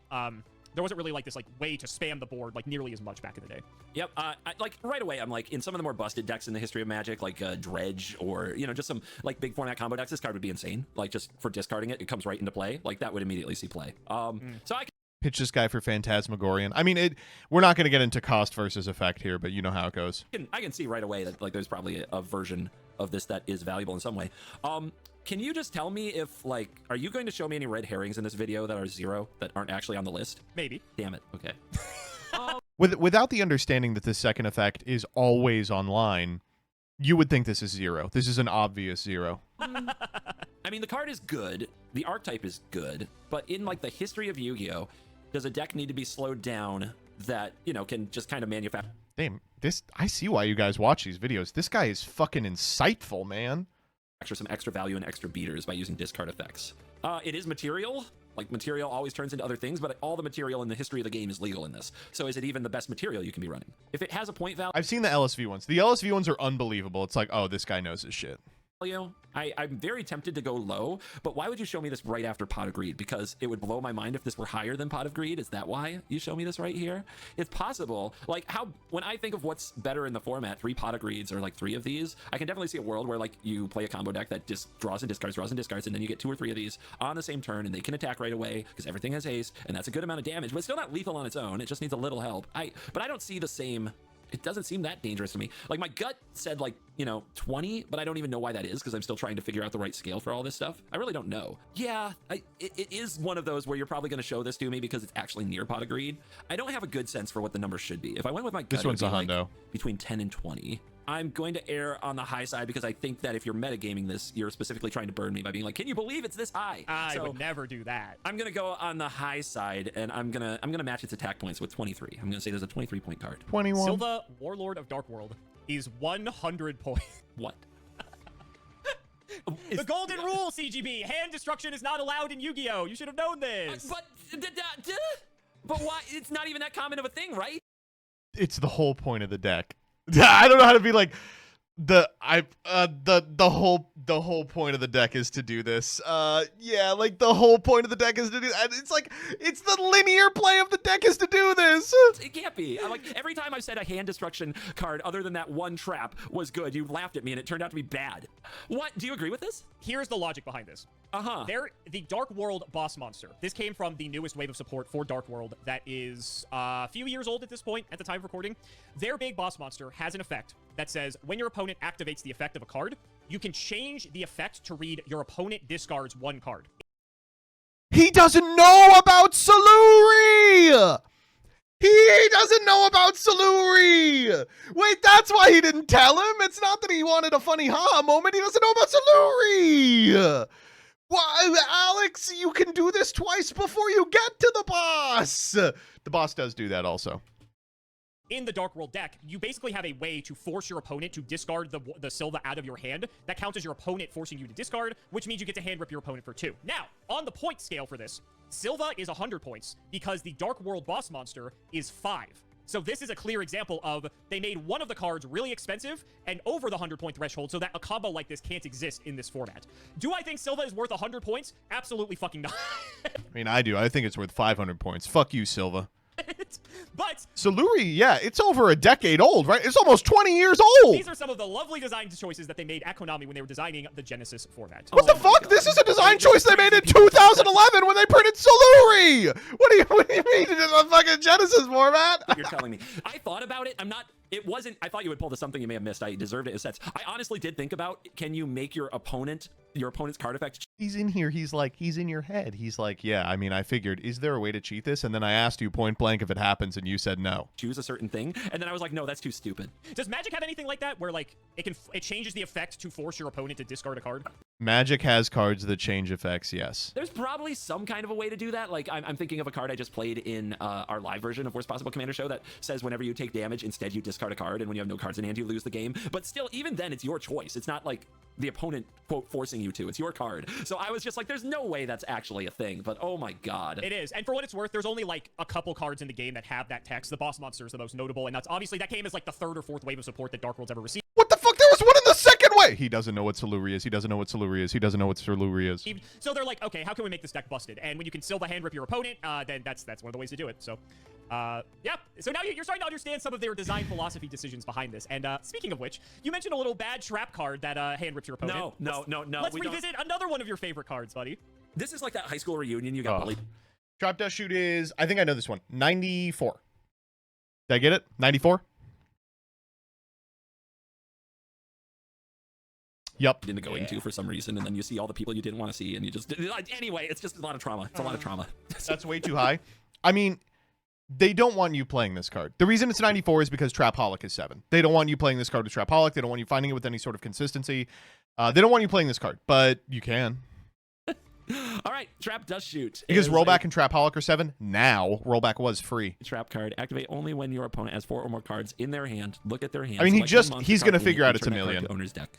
[SPEAKER 2] there wasn't really like this like way to spam the board like nearly as much back in the day.
[SPEAKER 3] Yep. Like right away, I'm like in some of the more busted decks in the history of Magic, like Dredge or just some like big format combo decks. This card would be insane. Like just for discarding it, it comes right into play. Like that would immediately see play. So I
[SPEAKER 1] pitch this guy for Phantasmagorian. I mean, we're not going to get into cost versus effect here, but you know how it goes.
[SPEAKER 3] I can see right away that like there's probably a version of this that is valuable in some way. Can you just tell me if like, are you going to show me any red herrings in this video that are 0 that aren't actually on the list?
[SPEAKER 2] Maybe.
[SPEAKER 3] Damn it. Okay.
[SPEAKER 1] Without the understanding that this second effect is always online, you would think this is 0. This is an obvious 0.
[SPEAKER 3] I mean, the card is good. The archetype is good. But in like the history of Yu-Gi-Oh, does a deck need to be slowed down that, can just kind of manufacture?
[SPEAKER 1] Damn, I see why you guys watch these videos. This guy is fucking insightful, man.
[SPEAKER 3] Some extra value and extra beaters by using discard effects. It is material. Like material always turns into other things, but all the material in the history of the game is legal in this. So is it even the best material you can be running? If it has a point value,
[SPEAKER 1] I've seen the LSV ones. The LSV ones are unbelievable. It's like, oh, this guy knows his shit.
[SPEAKER 3] I'm very tempted to go low, but why would you show me this right after Pot of Greed? Because it would blow my mind if this were higher than Pot of Greed. Is that why you show me this right here? It's possible. Like when I think of what's better in the format, 3 Pot of Greeds or like 3 of these, I can definitely see a world where like you play a combo deck that just draws and discards, and then you get 2 or 3 of these on the same turn and they can attack right away because everything has haste and that's a good amount of damage, but it's still not lethal on its own. It just needs a little help. But I don't see the same. It doesn't seem that dangerous to me. Like my gut said like, 20, but I don't even know why that is because I'm still trying to figure out the right scale for all this stuff. I really don't know. Yeah, it is one of those where you're probably going to show this to me because it's actually near Pot of Greed. I don't have a good sense for what the number should be. If I went with my gut,
[SPEAKER 1] this one's a hundo.
[SPEAKER 3] Like between 10 and 20. I'm going to err on the high side because I think that if you're metagaming this, you're specifically trying to burn me by being like, can you believe it's this high?
[SPEAKER 2] I would never do that.
[SPEAKER 3] I'm going to go on the high side and I'm going to match its attack points with 23. I'm going to say there's a 23 point card.
[SPEAKER 1] 21.
[SPEAKER 2] Silva, Warlord of Dark World, is 100 points.
[SPEAKER 3] What?
[SPEAKER 2] The golden rule, CGB. Hand destruction is not allowed in Yu-Gi-Oh! You should have known this.
[SPEAKER 3] But why? It's not even that common of a thing, right?
[SPEAKER 1] It's the whole point of the deck. I don't know how to be like the whole point of the deck is to do this. Yeah, like the whole point of the deck is to do, and it's like it's the linear play of the deck is to do this.
[SPEAKER 3] It can't be. Like every time I've said a hand destruction card other than that one trap was good, you laughed at me and it turned out to be bad. What? Do you agree with this?
[SPEAKER 2] Here's the logic behind this. The Dark World boss monster. This came from the newest wave of support for Dark World that is a few years old at this point at the time of recording. Their big boss monster has an effect that says when your opponent activates the effect of a card, you can change the effect to read your opponent discards 1 card.
[SPEAKER 1] He doesn't know about Saluri! He doesn't know about Saluri! Wait, that's why he didn't tell him? It's not that he wanted a funny ha moment. He doesn't know about Saluri! Why, Alex, you can do this twice before you get to the boss! The boss does do that also.
[SPEAKER 2] In the Dark World deck, you basically have a way to force your opponent to discard the Silva out of your hand. That counts as your opponent forcing you to discard, which means you get to hand rip your opponent for 2. Now, on the point scale for this, Silva is 100 points because the Dark World boss monster is 5. So this is a clear example of they made one of the cards really expensive and over the 100-point threshold so that a combo like this can't exist in this format. Do I think Silva is worth 100 points? Absolutely fucking not.
[SPEAKER 1] I mean, I do. I think it's worth 500 points. Fuck you, Silva.
[SPEAKER 2] But
[SPEAKER 1] Saluri, yeah, it's over a decade old, right? It's almost 20 years old.
[SPEAKER 2] These are some of the lovely design choices that they made at Konami when they were designing the Genesys format.
[SPEAKER 1] What the fuck? This is a design choice they made in 2011 when they printed Saluri. What do you mean it's a fucking Genesys format?
[SPEAKER 3] You're telling me. I thought about it. I thought you would pull to something you may have missed. I deserved it as sets. I honestly did think about, can you make your opponent's card effect?
[SPEAKER 1] He's in here. He's in your head. He's like, yeah, I mean, I figured, is there a way to cheat this? And then I asked you point blank if it happens, and you said no.
[SPEAKER 3] Choose a certain thing. And then I was like, no, that's too stupid.
[SPEAKER 2] Does Magic have anything like that where like it changes the effect to force your opponent to discard a card?
[SPEAKER 1] Magic has cards that change effects, yes.
[SPEAKER 3] There's probably some kind of a way to do that. Like I'm thinking of a card I just played in our live version of Worst Possible Commander show that says whenever you take damage, instead you discard a card, and when you have no cards in hand, you lose the game. But still, even then, it's your choice. It's not like the opponent, quote, forcing you to. It's your card. So I was just like, there's no way that's actually a thing. But oh my god.
[SPEAKER 2] It is. And for what it's worth, there's only like a couple cards in the game that have that text. The boss monster is the most notable, and that's obviously that came as like the 3rd or 4th wave of support that Dark World's ever received.
[SPEAKER 1] What the fuck? There was one in the second wave. why. He doesn't know what Siluri is. He doesn't know what Siluri is. He doesn't know what Siluri is.
[SPEAKER 2] So they're like, okay, how can we make this deck busted? And when you can Silva hand rip your opponent, then that's one of the ways to do it. So, yeah. So now you're starting to understand some of their design philosophy decisions behind this. And speaking of which, you mentioned a little bad trap card that hand rips your opponent.
[SPEAKER 3] No.
[SPEAKER 2] Let's revisit another one of your favorite cards, buddy.
[SPEAKER 3] This is like that high school reunion you got bullied.
[SPEAKER 1] Trap Dustshoot is, I think I know this one, 94. Did I get it? 94? Yep.
[SPEAKER 3] Didn't go into for some reason, and then you see all the people you didn't want to see, and you just... Anyway, it's just a lot of trauma. It's a lot of trauma.
[SPEAKER 1] That's way too high. I mean, they don't want you playing this card. The reason it's 94 is because Trapaholic is 7. They don't want you playing this card with Trapaholic. They don't want you finding it with any sort of consistency. They don't want you playing this card, but you can.
[SPEAKER 3] All right, Trap Dustshoot.
[SPEAKER 1] Because Rollback and Trapaholic are 7. Now, Rollback was free.
[SPEAKER 3] Trap card. Activate only when your opponent has 4 or more cards in their hand. Look at their hand.
[SPEAKER 1] I mean, he's going to figure out it's a million.
[SPEAKER 3] Owner's deck.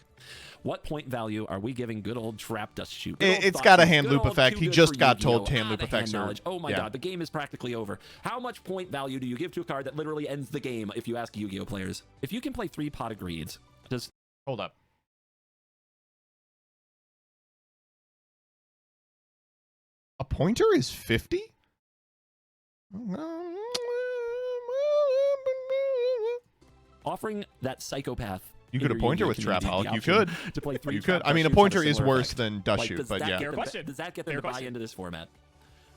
[SPEAKER 3] What point value are we giving good old Trap Dustshoot?
[SPEAKER 1] It's got a hand loop effect. He just got told hand loop effects are...
[SPEAKER 3] Oh my god, the game is practically over. How much point value do you give to a card that literally ends the game if you ask Yu-Gi-Oh players? If you can play 3 Pot of Greeds, does...
[SPEAKER 1] Hold up. A pointer is 50?
[SPEAKER 3] Offering that psychopath...
[SPEAKER 1] You could a pointer with Trapaholic. You could.
[SPEAKER 3] To play 3
[SPEAKER 1] you could. I mean, a pointer is worse than Dustshoot, but yeah.
[SPEAKER 3] Does that get them to buy into this format?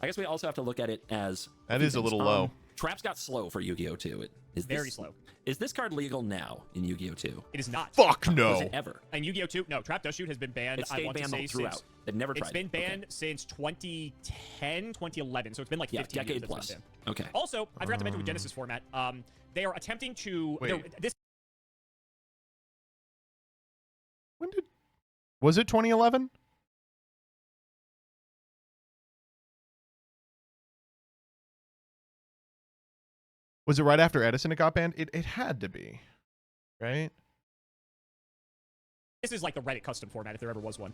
[SPEAKER 3] I guess we also have to look at it as...
[SPEAKER 1] That is a little low.
[SPEAKER 3] Traps got slow for Yu-Gi-Oh! 2.
[SPEAKER 2] Very slow.
[SPEAKER 3] Is this card legal now in Yu-Gi-Oh! 2?
[SPEAKER 2] It is not.
[SPEAKER 1] Fuck no.
[SPEAKER 3] Was it ever?
[SPEAKER 2] In Yu-Gi-Oh! 2, no. Trap Dustshoot has been banned,
[SPEAKER 3] It stayed banned throughout. They've never tried
[SPEAKER 2] it. It's been banned since 2010, 2011, so it's been like 15
[SPEAKER 3] decade
[SPEAKER 2] years
[SPEAKER 3] plus. Okay.
[SPEAKER 2] Also, I forgot to mention with Genesys format, they are attempting to...
[SPEAKER 1] When did... Was it 2011? Was it right after Edison it got banned? It had to be, right?
[SPEAKER 2] This is like the Reddit custom format, if there ever was one.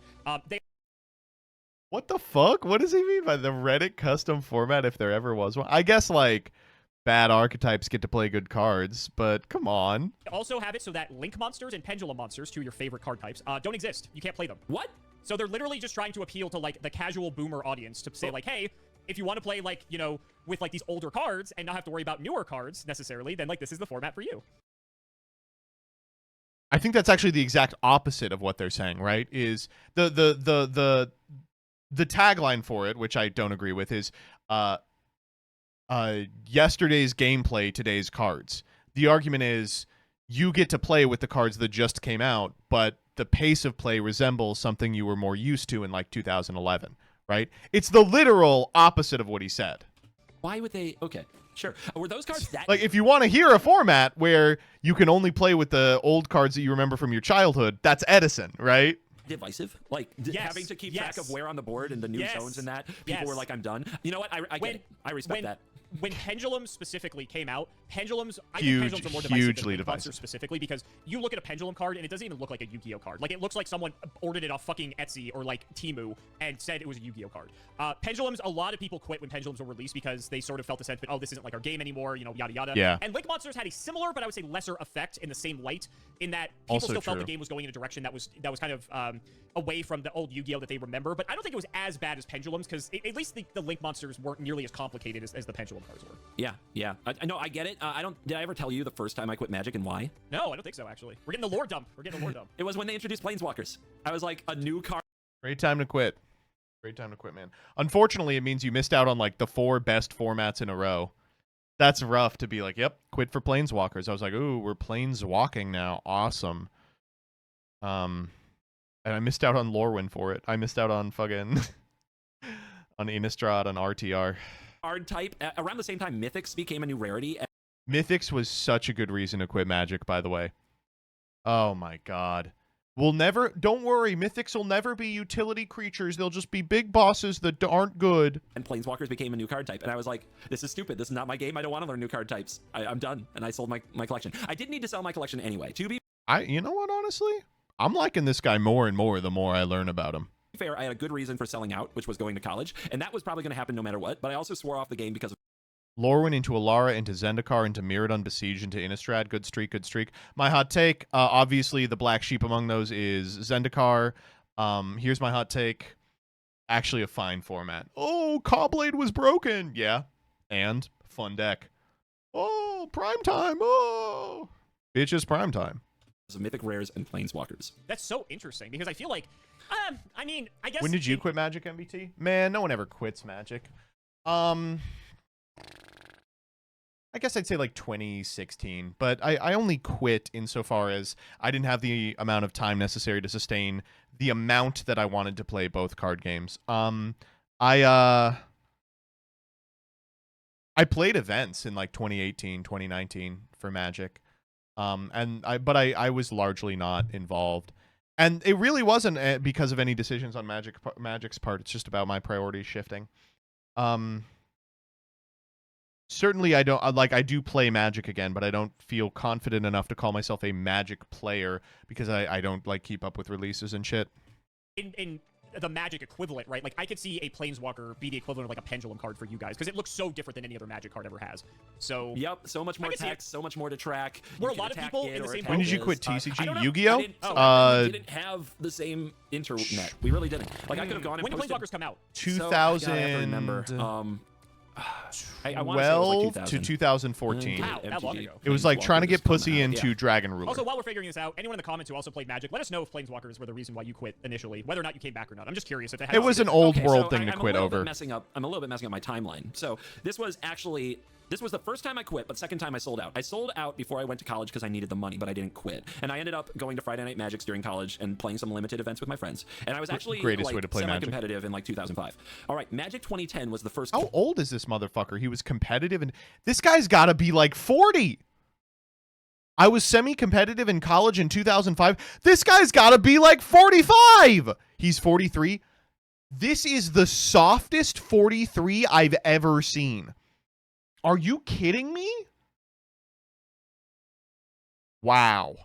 [SPEAKER 1] What the fuck? What does he mean by the Reddit custom format, if there ever was one? I guess, like, bad archetypes get to play good cards, but come on.
[SPEAKER 2] Also have it so that Link monsters and Pendulum monsters, two of your favorite card types, don't exist. You can't play them.
[SPEAKER 3] What?
[SPEAKER 2] So they're literally just trying to appeal to, like, the casual boomer audience to say, like, hey, if you want to play, like, you know, with, like, these older cards and not have to worry about newer cards, necessarily, then, like, this is the format for you.
[SPEAKER 1] I think that's actually the exact opposite of what they're saying, right? Is the tagline for it, which I don't agree with, is yesterday's gameplay, today's cards. The argument is you get to play with the cards that just came out, but the pace of play resembles something you were more used to in, like, 2011, right? It's the literal opposite of what he said.
[SPEAKER 3] Why would they... Okay, sure. Were those cards that...
[SPEAKER 1] Like, if you want to hear a format where you can only play with the old cards that you remember from your childhood, that's Edison, right?
[SPEAKER 3] Divisive? Like, having to keep track of where on the board and the new zones and that, people were like, I'm done. You know what? I get it. I respect that.
[SPEAKER 2] When Pendulums specifically came out, I think Pendulums are more divisive than Monsters specifically, because you look at a Pendulum card and it doesn't even look like a Yu-Gi-Oh card. Like, it looks like someone ordered it off fucking Etsy or, like, Temu and said it was a Yu-Gi-Oh card. Pendulums, a lot of people quit when Pendulums were released because they sort of felt the sentiment, oh, this isn't like our game anymore, you know, yada yada.
[SPEAKER 1] Yeah.
[SPEAKER 2] And Link Monsters had a similar, but I would say lesser effect in the same light, in that people still felt the game was going in a direction that was kind of away from the old Yu-Gi-Oh that they remember. But I don't think it was as bad as Pendulums, because at least the Link Monsters weren't nearly as complicated as the Pendulum cards were.
[SPEAKER 3] Yeah. Yeah, I know. I get it. Did I ever tell you the first time I quit Magic and why?
[SPEAKER 2] No, I don't think so. Actually, we're getting the lore dump.
[SPEAKER 3] It was when they introduced Planeswalkers. I was like, a new card.
[SPEAKER 1] Great time to quit. Great time to quit, man. Unfortunately, it means you missed out on, like, the 4 best formats in a row. That's rough to be like, yep, quit for Planeswalkers. I was like, ooh, we're Planeswalking now. Awesome. And I missed out on Lorwyn for it. I missed out on fucking on Innistrad, on RTR.
[SPEAKER 3] Card type. Around the same time, Mythics became a new rarity.
[SPEAKER 1] Mythics was such a good reason to quit Magic, by the way. Oh my god. Don't worry, Mythics will never be utility creatures. They'll just be big bosses that aren't good.
[SPEAKER 3] And Planeswalkers became a new card type. And I was like, this is stupid. This is not my game. I don't want to learn new card types. I'm done. And I sold my collection. I did need to sell my collection anyway.
[SPEAKER 1] You know what, honestly? I'm liking this guy more and more the more I learn about him.
[SPEAKER 3] Fair, I had a good reason for selling out, which was going to college, and that was probably going to happen no matter what, but I also swore off the game because of
[SPEAKER 1] Lorwyn into Alara, into Zendikar, into Mirrodin, Besiege, into Innistrad. Good streak, good streak. My hot take, obviously the black sheep among those is Zendikar. Here's my hot take. Actually a fine format. Oh, Cobblade was broken. Yeah. And fun deck. Oh, prime time. Oh. Bitches prime time.
[SPEAKER 3] Of mythic rares and planeswalkers.
[SPEAKER 2] That's so interesting because I feel like, I mean, I guess.
[SPEAKER 1] When did you quit Magic, MBT? Man, no one ever quits Magic. I guess I'd say like 2016, but I only quit insofar as I didn't have the amount of time necessary to sustain the amount that I wanted to play both card games. I played events in like 2018, 2019 for Magic. But I was largely not involved. And it really wasn't because of any decisions on Magic's part. It's just about my priorities shifting. Certainly, I don't I do play Magic again, but I don't feel confident enough to call myself a Magic player because I don't like keep up with releases and shit.
[SPEAKER 2] In the Magic equivalent, right? Like I could see a Planeswalker be the equivalent of like a Pendulum card for you guys because it looks so different than any other Magic card ever has. So
[SPEAKER 3] yep, so much more text, so much more to track.
[SPEAKER 2] Were a lot of people in the same boat?
[SPEAKER 1] When did you quit TCG? Yu-Gi-Oh?
[SPEAKER 3] We didn't have the same internet. We really didn't. Like I could have gone and
[SPEAKER 2] when did Planeswalkers come out?
[SPEAKER 1] 2000.
[SPEAKER 3] So, I have to remember. I want
[SPEAKER 1] 12
[SPEAKER 3] to say it was like
[SPEAKER 1] to 2014.
[SPEAKER 2] Wow, that long ago.
[SPEAKER 1] It was like trying to get pussy into Dragon Ruler.
[SPEAKER 2] Also, while we're figuring this out, anyone in the comments who also played Magic, let us know if Planeswalkers were the reason why you quit initially, whether or not you came back or not. I'm just curious if that had
[SPEAKER 1] It was an old world
[SPEAKER 3] so
[SPEAKER 1] thing to quit over.
[SPEAKER 3] I'm a little bit messing up my timeline. So this was the first time I quit, but second time I sold out. I sold out before I went to college because I needed the money, but I didn't quit. And I ended up going to Friday Night Magics during college and playing some limited events with my friends. And I was actually
[SPEAKER 1] Greatest way to play Magic.
[SPEAKER 3] Semi-competitive in like 2005. All right, Magic 2010 was the first.
[SPEAKER 1] How old is this motherfucker? He was competitive, and this guy's got to be like 40. I was semi-competitive in college in 2005. This guy's got to be like 45. He's 43. This is the softest 43 I've ever seen. Are you kidding me? Wow.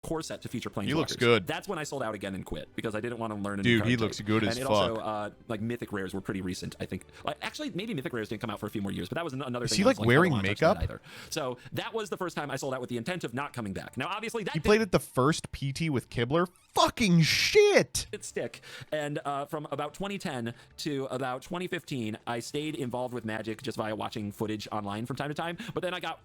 [SPEAKER 3] Core set to feature Planeswalkers.
[SPEAKER 1] He looks good.
[SPEAKER 3] That's when I sold out again and quit because I didn't want to learn a new
[SPEAKER 1] Dude,
[SPEAKER 3] card
[SPEAKER 1] he
[SPEAKER 3] type.
[SPEAKER 1] looks good as
[SPEAKER 3] and
[SPEAKER 1] fuck.
[SPEAKER 3] Also, like Mythic Rares were pretty recent, I think. Like, actually, maybe Mythic Rares didn't come out for a few more years, but that was another thing.
[SPEAKER 1] Is he
[SPEAKER 3] I was
[SPEAKER 1] like wearing
[SPEAKER 3] I don't wanna touch
[SPEAKER 1] makeup?
[SPEAKER 3] that either. So that was the first time I sold out with the intent of not coming back. Now, obviously, that
[SPEAKER 1] He played at the first PT with Kibler. Fucking shit.
[SPEAKER 3] didn't stick. And from about 2010 to about 2015, I stayed involved with Magic just via watching footage online from time to time. But then I got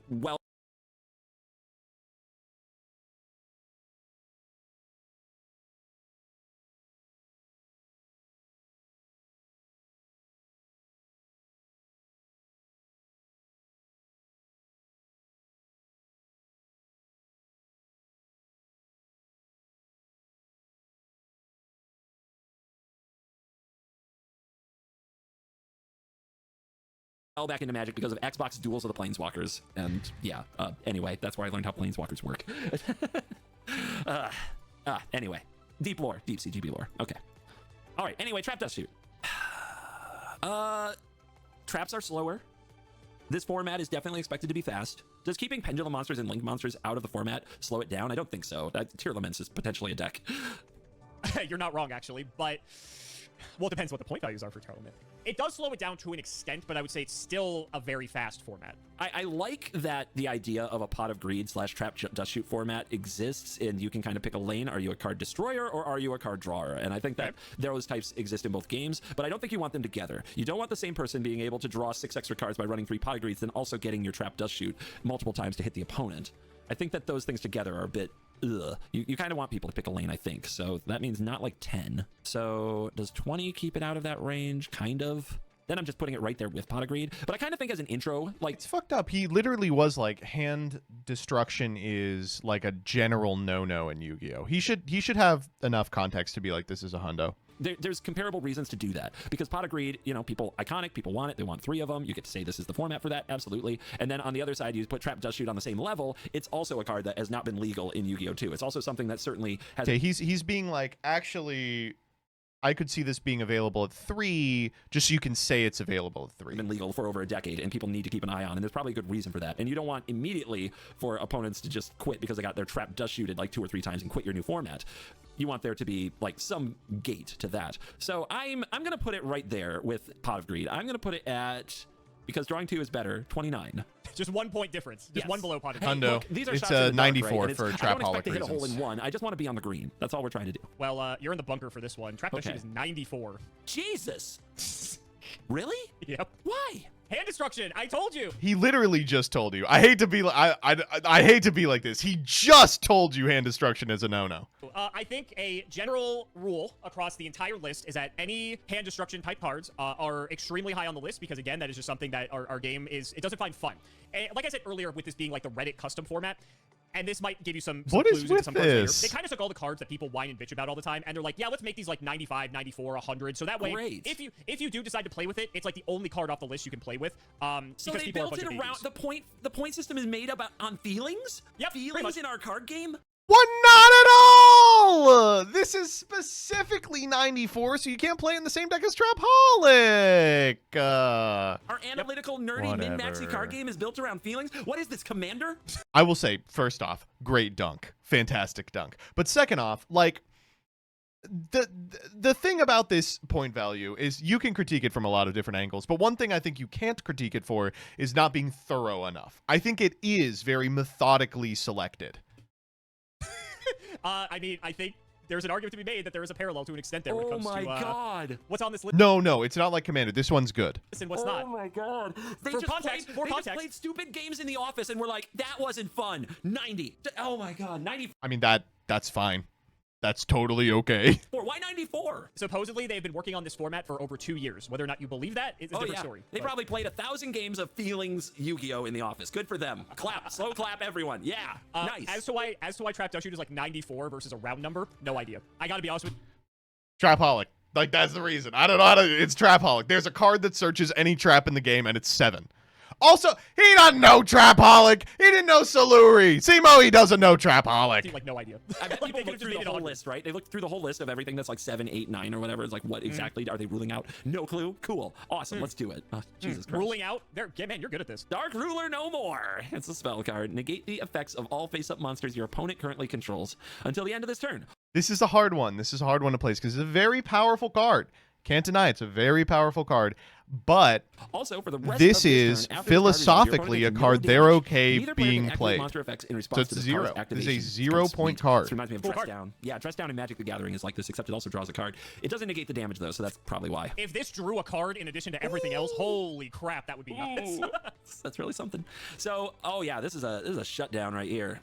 [SPEAKER 3] back into Magic because of Xbox Duels of the Planeswalkers. And yeah, anyway, that's where I learned how Planeswalkers work. Anyway, deep lore, deep CGB lore. Okay. All right, anyway, Trap Dustshoot. Traps are slower. This format is definitely expected to be fast. Does keeping Pendulum Monsters and Link Monsters out of the format slow it down? I don't think so. Tearlaments is potentially a deck.
[SPEAKER 2] You're not wrong, actually, but... Well, it depends what the point values are for Tearlament. It does slow it down to an extent, but I would say it's still a very fast format.
[SPEAKER 3] I like that the idea of a Pot of Greed / Trap Dustshoot format exists, and you can kind of pick a lane. Are you a card destroyer or are you a card drawer? And I think that those types exist in both games, but I don't think you want them together. You don't want the same person being able to draw 6 extra cards by running 3 Pot of Greeds and also getting your Trap Dustshoot multiple times to hit the opponent. I think that those things together are a bit ugh. You kind of want people to pick a lane, I think. So that means not like 10. So does 20 keep it out of that range? Kind of. Then I'm just putting it right there with Pot of Greed. But I kind of think as an intro, like...
[SPEAKER 1] It's fucked up. He literally was like, hand destruction is like a general no-no in Yu-Gi-Oh! He should have enough context to be like, this is a hundo.
[SPEAKER 3] There's comparable reasons to do that because Pot of Greed, you know, people iconic, people want it, they want 3 of them. You get to say this is the format for that, absolutely. And then on the other side, you put Trap Dustshoot on the same level. It's also a card that has not been legal in Yu-Gi-Oh! 2. It's also something that certainly has.
[SPEAKER 1] Okay, he's being like, actually, I could see this being available at 3, just so you can say it's available at 3.
[SPEAKER 3] Been legal for over a decade, and people need to keep an eye on, and there's probably a good reason for that. And you don't want immediately for opponents to just quit because they got their trap Dustshoot like 2 or 3 times and quit your new format. You want there to be like some gate to that. So I'm gonna put it right there with Pot of Greed. I'm gonna put it at, because drawing 2 is better, 29.
[SPEAKER 2] Just 1 point difference. Just one below Pot of Greed.
[SPEAKER 1] Hundo.
[SPEAKER 3] Look, these are
[SPEAKER 1] It's
[SPEAKER 3] shots in the dark,
[SPEAKER 1] 94
[SPEAKER 3] right?
[SPEAKER 1] for
[SPEAKER 3] I don't
[SPEAKER 1] Trapaholic
[SPEAKER 3] expect to hit a hole
[SPEAKER 1] reasons.
[SPEAKER 3] in 1. I just want to be on the green. That's all we're trying to do.
[SPEAKER 2] Well, you're in the bunker for this one. Trap Dustshoot
[SPEAKER 3] Okay.
[SPEAKER 2] is 94.
[SPEAKER 3] Jesus. Really?
[SPEAKER 2] Yep.
[SPEAKER 3] Why?
[SPEAKER 2] Hand destruction. I told you.
[SPEAKER 1] He literally just told you. I hate to be I hate to be like this. He just told you hand destruction is a no-no.
[SPEAKER 2] I think a general rule across the entire list is that any hand destruction type cards are extremely high on the list because, again, that is just something that our game is, it doesn't find fun. And like I said earlier, with this being like the Reddit custom format, and this might give you some
[SPEAKER 1] What
[SPEAKER 2] clues
[SPEAKER 1] is
[SPEAKER 2] into
[SPEAKER 1] with
[SPEAKER 2] some cards later.
[SPEAKER 1] this?
[SPEAKER 2] They kind of took all the cards that people whine and bitch about all the time, and they're like, yeah, let's make these like 95, 94, 100. So that way,
[SPEAKER 3] Great.
[SPEAKER 2] if you do decide to play with it, it's like the only card off the list you can play with.
[SPEAKER 3] So
[SPEAKER 2] because
[SPEAKER 3] they
[SPEAKER 2] people are a
[SPEAKER 3] built
[SPEAKER 2] bunch
[SPEAKER 3] it
[SPEAKER 2] of
[SPEAKER 3] around
[SPEAKER 2] babies.
[SPEAKER 3] the point system is made up on feelings?
[SPEAKER 2] Yep, pretty
[SPEAKER 3] Feelings
[SPEAKER 2] much.
[SPEAKER 3] in our card game?
[SPEAKER 1] What? Not at all! This is specifically 94, so you can't play in the same deck as Trapaholic.
[SPEAKER 3] Our analytical, nerdy, min-maxy
[SPEAKER 1] Whatever.
[SPEAKER 3] card game is built around feelings? What is this, Commander?
[SPEAKER 1] I will say, first off, great dunk. Fantastic dunk. But second off, like, the thing about this point value is you can critique it from a lot of different angles, but one thing I think you can't critique it for is not being thorough enough. I think it is very methodically selected.
[SPEAKER 2] I mean, I think there's an argument to be made that there is a parallel to an extent there when it
[SPEAKER 3] Oh
[SPEAKER 2] comes
[SPEAKER 3] my
[SPEAKER 2] to
[SPEAKER 3] god.
[SPEAKER 2] what's on this list
[SPEAKER 1] No, it's not like Commander. This one's good.
[SPEAKER 2] and what's
[SPEAKER 3] Oh
[SPEAKER 2] not.
[SPEAKER 3] my god. They
[SPEAKER 2] For
[SPEAKER 3] just
[SPEAKER 2] context-
[SPEAKER 3] played,
[SPEAKER 2] for
[SPEAKER 3] they just
[SPEAKER 2] context-
[SPEAKER 3] played stupid games in the office and we're like, that wasn't fun. 90. Oh my god, 94.
[SPEAKER 1] I mean, that's fine. That's totally okay.
[SPEAKER 3] Why 94?
[SPEAKER 2] Supposedly, they've been working on this format for over 2 years. Whether or not you believe that is a
[SPEAKER 3] Oh
[SPEAKER 2] different
[SPEAKER 3] yeah,
[SPEAKER 2] story.
[SPEAKER 3] they
[SPEAKER 2] But
[SPEAKER 3] probably played 1,000 games of Feelings Yu-Gi-Oh in the office. Good for them. Clap, slow clap, everyone. Yeah, nice.
[SPEAKER 2] As to why Trap Dustshoot is like 94 versus a round number, no idea. I gotta be honest with
[SPEAKER 1] Trapaholic. Like, that's the reason. I don't know how to... It's Trapaholic. There's a card that searches any trap in the game, and it's 7. Also, he doesn't know Trapaholic. He didn't know Saluri. Simo, he doesn't know Trapaholic.
[SPEAKER 2] you, like no idea.
[SPEAKER 3] I bet
[SPEAKER 2] Like, they
[SPEAKER 3] people
[SPEAKER 2] could've
[SPEAKER 3] look through
[SPEAKER 2] just made
[SPEAKER 3] the
[SPEAKER 2] it
[SPEAKER 3] whole
[SPEAKER 2] 100.
[SPEAKER 3] list, right? They look through the whole list of everything that's like 7, 8, 9, or whatever. It's like, what exactly are they ruling out? No clue. Cool. Awesome. Let's do it. Oh, Jesus Christ.
[SPEAKER 2] Ruling out. Yeah, man, you're good at this.
[SPEAKER 3] Dark Ruler no more. It's a spell card. Negate the effects of all face-up monsters your opponent currently controls until the end of this turn.
[SPEAKER 1] This is a hard one. This is a hard one to place because it's a very powerful card. Can't deny it's a very powerful card. But
[SPEAKER 3] Also, for the rest
[SPEAKER 1] this
[SPEAKER 3] of this
[SPEAKER 1] is
[SPEAKER 3] turn, after this card resolves, your
[SPEAKER 1] philosophically
[SPEAKER 3] opponent
[SPEAKER 1] a
[SPEAKER 3] makes no
[SPEAKER 1] card they're
[SPEAKER 3] damage.
[SPEAKER 1] okay
[SPEAKER 3] Neither player
[SPEAKER 1] being
[SPEAKER 3] can activate
[SPEAKER 1] played.
[SPEAKER 3] monster effects in
[SPEAKER 1] So
[SPEAKER 3] response
[SPEAKER 1] it's
[SPEAKER 3] to the
[SPEAKER 1] zero.
[SPEAKER 3] card's
[SPEAKER 1] It's a
[SPEAKER 3] activation.
[SPEAKER 1] 0-point
[SPEAKER 3] Sweet.
[SPEAKER 1] card.
[SPEAKER 3] This reminds me of
[SPEAKER 2] Cool
[SPEAKER 3] Dress
[SPEAKER 2] card.
[SPEAKER 3] Down. Yeah, Dress Down in Magic the Gathering is like this, except it also draws a card. It doesn't negate the damage though, so that's probably why.
[SPEAKER 2] If this drew a card in addition to everything else, holy crap, that would be nuts.
[SPEAKER 3] That's really something. So, oh yeah, this is a shutdown right here.